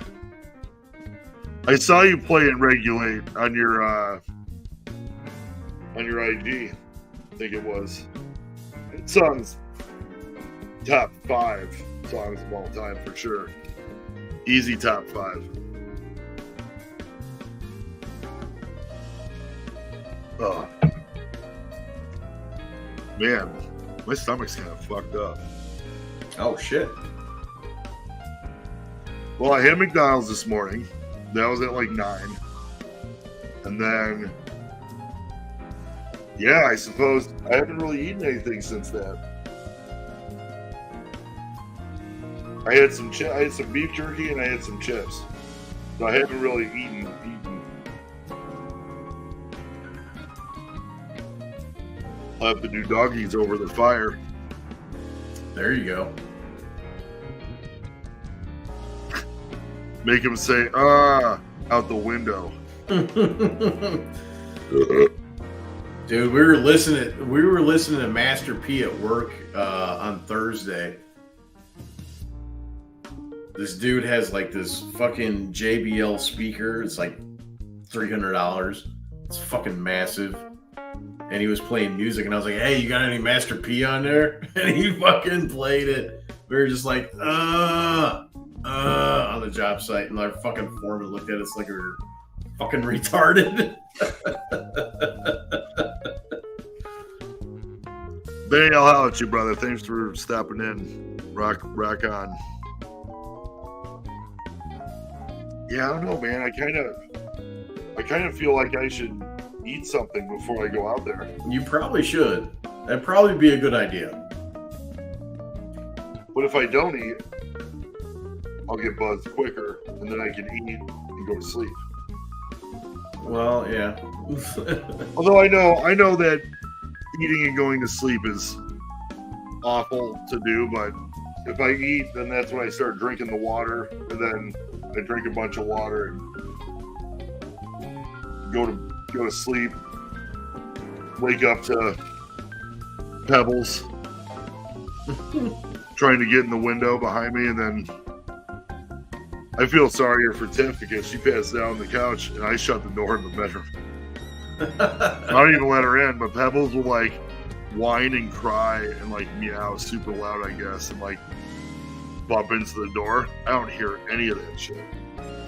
I saw you play and regulate on your IG. I think it was. That song's top 5 songs of all time for sure. Easy top 5. Oh. Man, my stomach's kind of fucked up. Oh shit. Well, I had McDonald's this morning. That was at like 9. And then, yeah, I suppose I haven't really eaten anything since that. I had some beef jerky and I had some chips. So I haven't really eaten. I'll have to do doggies over the fire. There you go. Make him say, out the window. Dude, we were listening to Master P at work on Thursday. This dude has like this fucking JBL speaker. It's like $300. It's fucking massive. And he was playing music, and I was like, "Hey, you got any Master P on there?" And he fucking played it. We were just like, on the job site, and our fucking foreman looked at us like we were fucking retarded. Benny, I'll holler at you, brother. Thanks for stopping in. Rock on. Yeah, I don't know, man. I kind of feel like I should eat something before I go out there. You probably should. That'd probably be a good idea. But if I don't eat, I'll get buzzed quicker, and then I can eat and go to sleep. Well, yeah. Although I know that eating and going to sleep is awful to do, but if I eat, then that's when I start drinking the water, and then I drink a bunch of water and go to sleep, wake up to pebbles trying to get in the window behind me, and then I feel sorrier for Tiff because she passed out on the couch and I shut the door in the bedroom. I don't even let her in, but Pebbles will like whine and cry and like meow super loud, I guess, and like bump into the door. I don't hear any of that shit.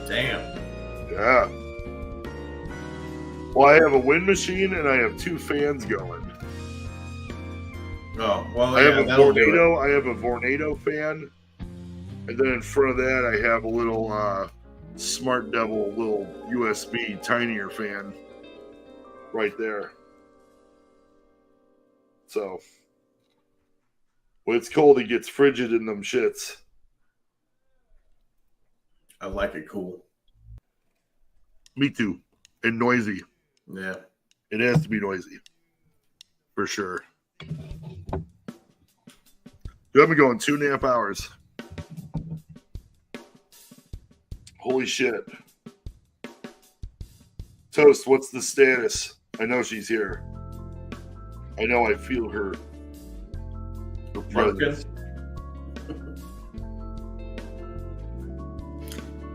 Damn. Yeah. Well, I have a wind machine and I have 2 fans going. Oh, well, I yeah, have a that'll do it. Vornado. I have a Vornado fan, and then in front of that, I have a little Smart Devil, little USB tinier fan, right there. So when it's cold, it gets frigid in them shits. I like it cool. Me too, and noisy. Yeah. It has to be noisy, for sure. Dude, I've been going 2.5 hours. Holy shit. Toast, what's the status? I know she's here. I know I feel her presence.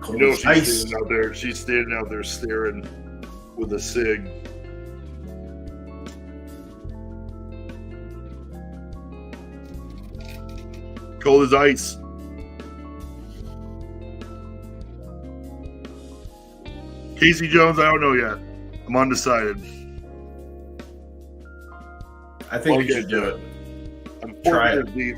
You know she's Ice. standing out there. She's standing out there staring with a cig. Cold as ice. Casey Jones, I don't know yet. I'm undecided. I think I'll you get should do to it. I'm 4 Try years it. deep.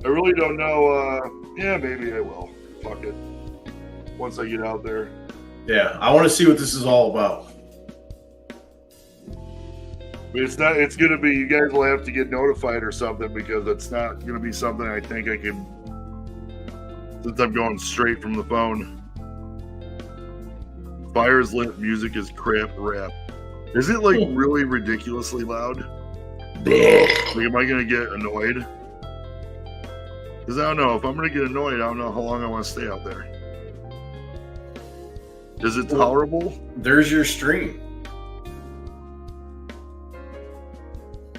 I really don't know. Yeah, maybe I will. Fuck it. Once I get out there. Yeah, I want to see what this is all about. I mean, it's not. It's gonna be. You guys will have to get notified or something because it's not gonna be something I think I can. Since I'm going straight from the phone. Fire's lit. Music is crap rap. Is it like really ridiculously loud? Like, am I gonna get annoyed? Because I don't know. If I'm gonna get annoyed, I don't know how long I want to stay out there. Is it tolerable? There's your stream.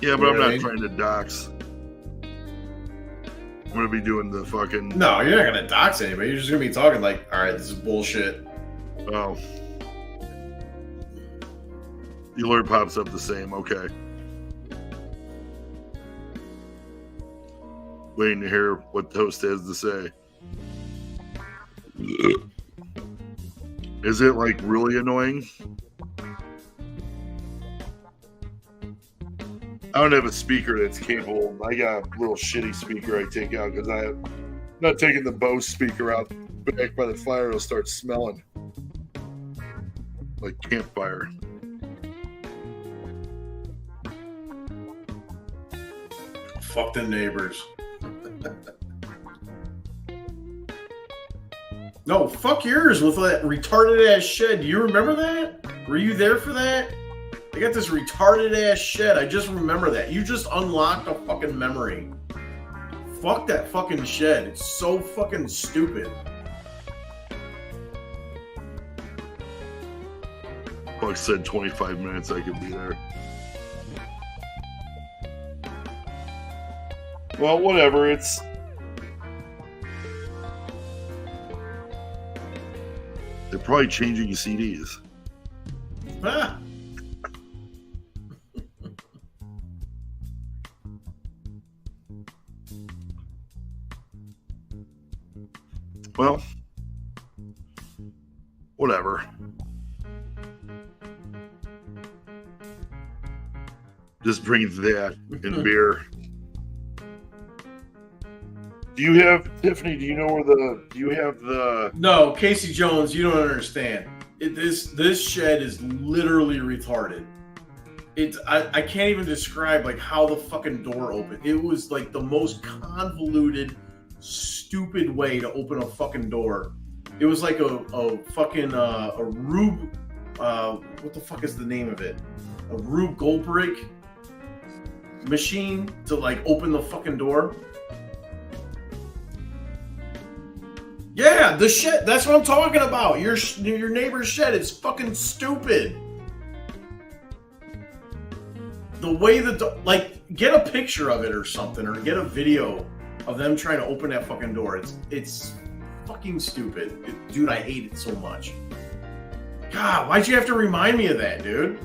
Yeah, but I'm not Right. trying to dox. I'm gonna be doing the fucking. No, you're not gonna dox anybody. You're just gonna be talking like, all right, this is bullshit. Oh. The alert pops up the same. Okay. Waiting to hear what Toast has to say. Is it like really annoying? I don't have a speaker that's capable. I got a little shitty speaker I take out because I'm not taking the Bose speaker out back by the fire. It'll start smelling like campfire. Fuck the neighbors. No, fuck yours with that retarded ass shed. Do you remember that? Were you there for that? They got this retarded ass shed. I just remember that. You just unlocked a fucking memory. Fuck that fucking shed. It's so fucking stupid. Buck said 25 minutes I could be there. Well, whatever. It's. They're probably changing CDs. Ah. Well, whatever. Just bring that and beer. Do you have, Tiffany, do you know where do you have the, No, Casey Jones, you don't understand. This shed is literally retarded. I can't even describe like how the fucking door opened. It was like the most convoluted, stupid way to open a fucking door. It was like a fucking a Rube what the fuck is the name of it? A Rube Goldberg machine to like open the fucking door. Yeah, the shed. That's what I'm talking about. Your neighbor's shed is fucking stupid. the way that like get a picture of it or something, or get a video of them trying to open that fucking door. It's fucking stupid. Dude, I hate it so much. God, why'd you have to remind me of that, dude?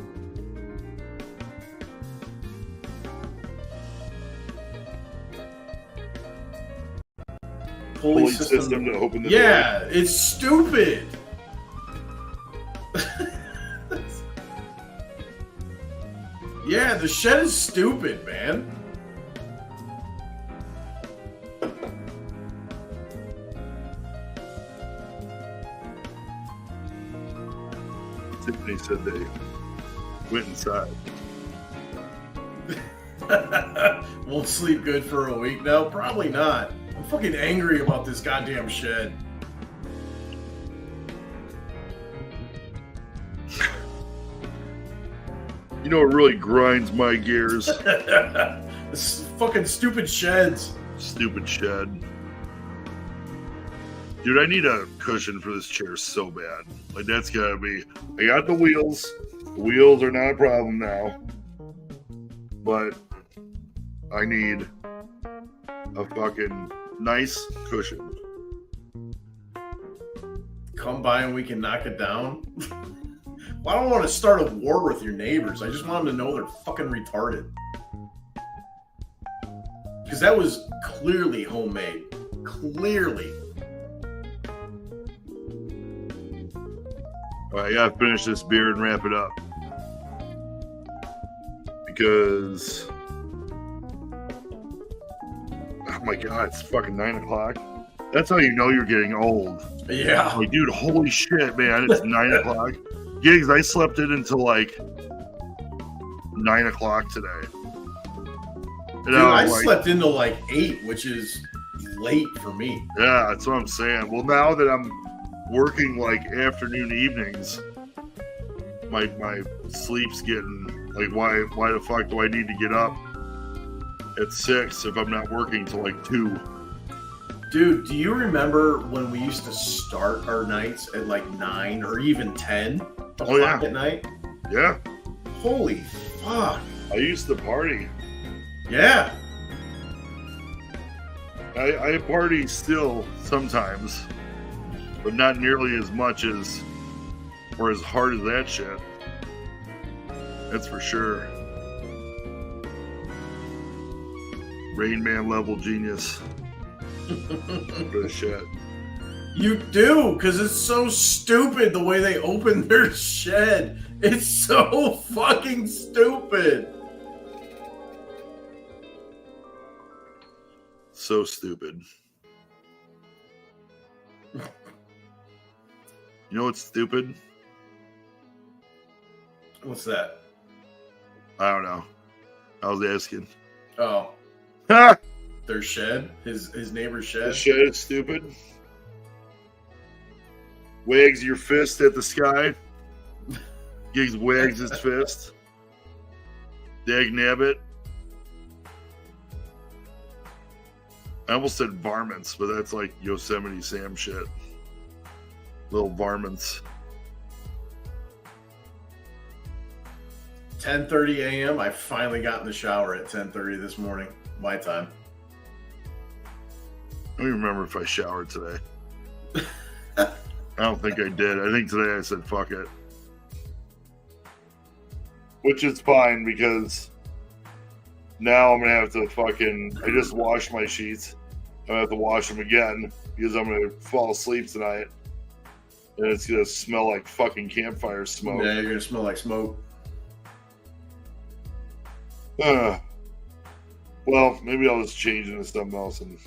Pulley system to open the door. Yeah, it's stupid. Yeah, the shed is stupid, man. Tiffany said they went inside. Won't sleep good for a week now? Probably not. I'm fucking angry about this goddamn shed. You know what really grinds my gears? This fucking stupid sheds. Stupid shed. Dude, I need a cushion for this chair so bad. Like, that's gotta be... I got the wheels. The wheels are not a problem now. But I need a fucking nice cushion. Come by and we can knock it down. Well, I don't want to start a war with your neighbors. I just want them to know they're fucking retarded. Because that was clearly homemade. Clearly. All right, I gotta finish this beer and wrap it up. Because... oh my god, it's fucking 9 o'clock. That's how you know you're getting old. Yeah. Like, dude, holy shit, man, it's 9 o'clock. Gigs, I slept in until like 9 o'clock today. And Dude, I was like, slept until like 8, which is late for me. yeah, that's what I'm saying. Well, now that I'm working like afternoon evenings, my sleep's getting like, why the fuck do I need to get up at 6 if I'm not working till like 2? Dude, do you remember when we used to start our nights at like 9 or even 10 o'clock at night? Yeah, Holy fuck. I used to party. Yeah. I party still sometimes, but not nearly as much as or as hard as that shit. That's for sure. Rain Man level genius. Good shit. You do, because it's so stupid the way they open their shed. It's so fucking stupid. So stupid. You know what's stupid? What's that? I don't know. I was asking. Oh, Ha! their shed? His neighbor's shed? The shit is stupid. Wags your fist at the sky. Gigs wags his fist. Dag nabbit. I almost said varmints, but that's like Yosemite Sam shit. Little varmints. 10:30 a.m. I finally got in the shower at 10:30 this morning. My time. I don't even remember if I showered today. I don't think I did. I think today I said fuck it. Which is fine because now I'm going to have to fucking... I just washed my sheets. I'm going to have to wash them again because I'm going to fall asleep tonight. And it's going to smell like fucking campfire smoke. Yeah, you're going to smell like smoke. Well, maybe I'll just change into something else and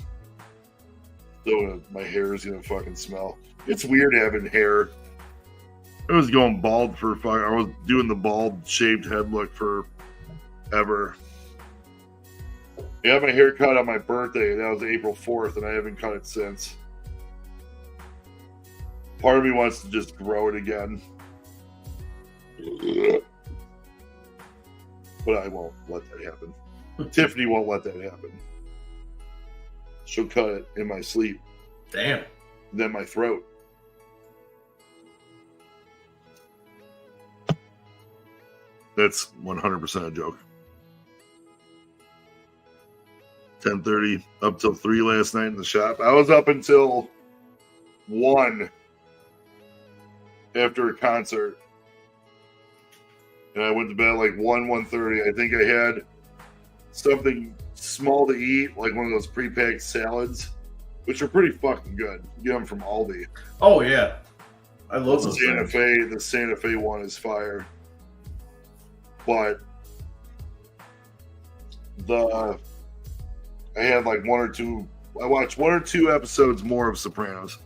so my hair is gonna fucking smell. It's weird having hair. I was going bald for I was doing the bald shaved head look for ever. I got my hair cut on my birthday. That was April 4th, and I haven't cut it since. Part of me wants to just grow it again. But I won't let that happen. Tiffany won't let that happen. She'll cut it in my sleep. Damn. Then my throat. That's 100% a joke. 10:30 up till 3 last night in the shop. I was up until 1 after a concert. And I went to bed like 1:30. I think I had something small to eat, like one of those pre-packed salads, which are pretty fucking good. You get them from Aldi. Oh yeah, I love those Santa things. Fe. The Santa Fe one is fire. But I had like 1 or 2. I watched 1 or 2 episodes more of Sopranos,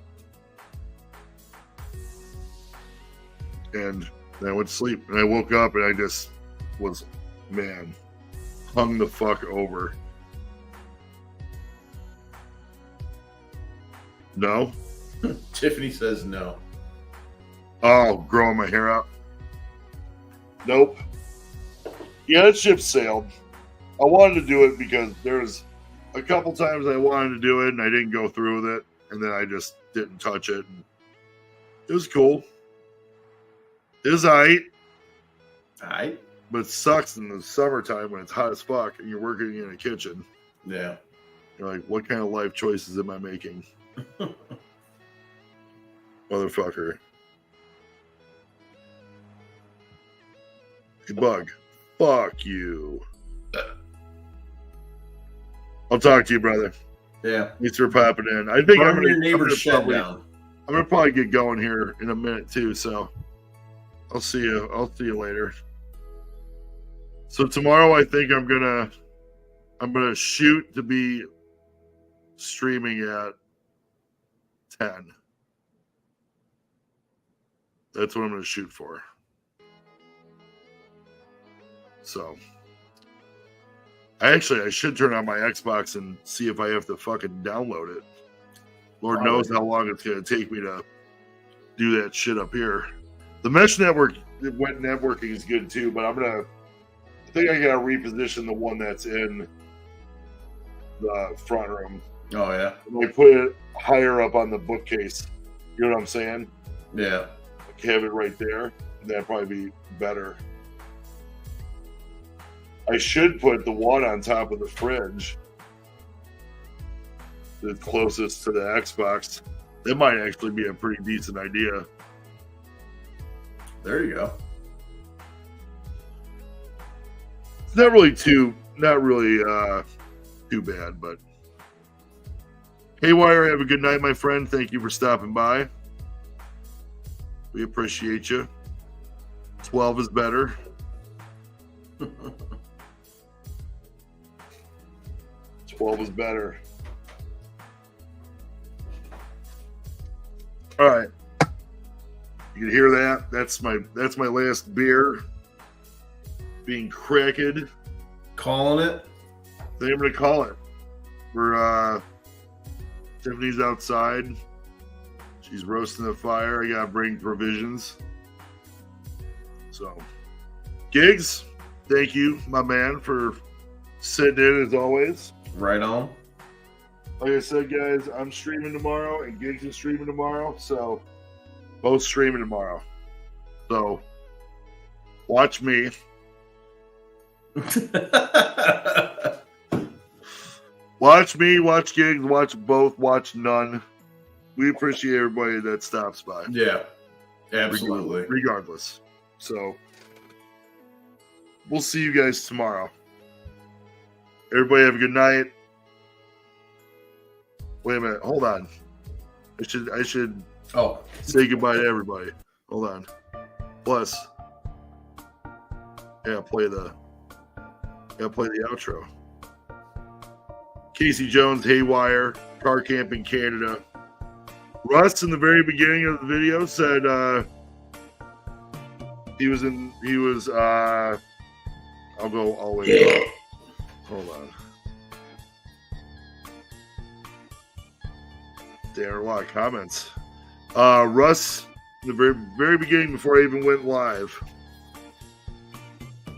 and then I went to sleep. And I woke up and I just was, man, hung the fuck over. No. Tiffany says no. Oh, growing my hair out. Nope. Yeah, that ship sailed. I wanted to do it because there's a couple times I wanted to do it and I didn't go through with it, and then I just didn't touch it. It was cool. It was alright, Alright. but it sucks in the summertime when it's hot as fuck and you're working in a kitchen. Yeah. You're like, what kind of life choices am I making? Motherfucker. Hey, Bug. Fuck you. I'll talk to you, brother. Yeah. Thanks for popping in. I think Burn your neighbor's shed down. I'm gonna probably get going here in a minute too, so I'll see you. I'll see you later. So tomorrow I think I'm gonna shoot to be streaming at 10. That's what I'm gonna shoot for. So I should turn on my Xbox and see if I have to fucking download it. Lord knows how long it's going to take me to do that shit up here. The mesh networking is good too, but I think I got to reposition the one that's in the front room. Oh yeah. I put it higher up on the bookcase. You know what I'm saying? Yeah. Like have it right there. That'd probably be better. I should put the one on top of the fridge. The closest to the Xbox. That might actually be a pretty decent idea. There you go. It's not really too bad, but Haywire, have a good night, my friend. Thank you for stopping by. We appreciate you. 12 is better. Twelve is better. All right. You can hear that? That's my last beer being cracked. Calling it. I think I'm gonna call it. We're Tiffany's outside. She's roasting the fire. I gotta bring provisions. So Gigs, thank you, my man, for sitting in as always. Right on. Like I said, guys, I'm streaming tomorrow and Gigs is streaming tomorrow, so both streaming tomorrow. So watch me. Watch me, watch Gigs, watch both, watch none. We appreciate everybody that stops by. Yeah. Absolutely. Regardless. So we'll see you guys tomorrow. Everybody have a good night. Wait a minute. Hold on. I should say goodbye to everybody. Hold on. Plus, gotta play the outro. Casey Jones, Haywire, Car Camping Canada. Russ, in the very beginning of the video, said I'll go all the way up. Hold on. There are a lot of comments. Russ, in the very beginning, before I even went live,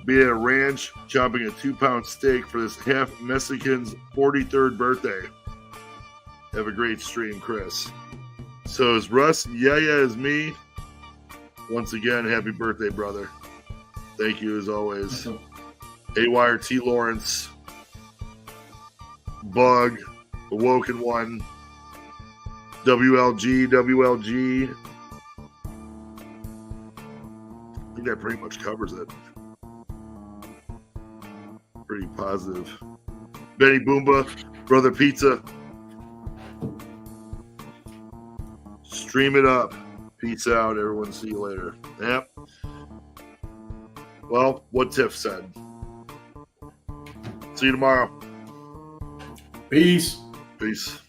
be at a ranch chopping a 2-pound steak for this half Mexican's 43rd birthday. Have a great stream, Chris. So is Russ, Yaya is me. Once again, happy birthday, brother. Thank you as always. Haywire, T. Lawrence, Bug, Awoken One, WLG. I think that pretty much covers it. Pretty positive. Benny Boomba, Brother Pizza. Stream it up. Peace out, everyone. See you later. Yep. Well, what Tiff said. See you tomorrow. Peace. Peace.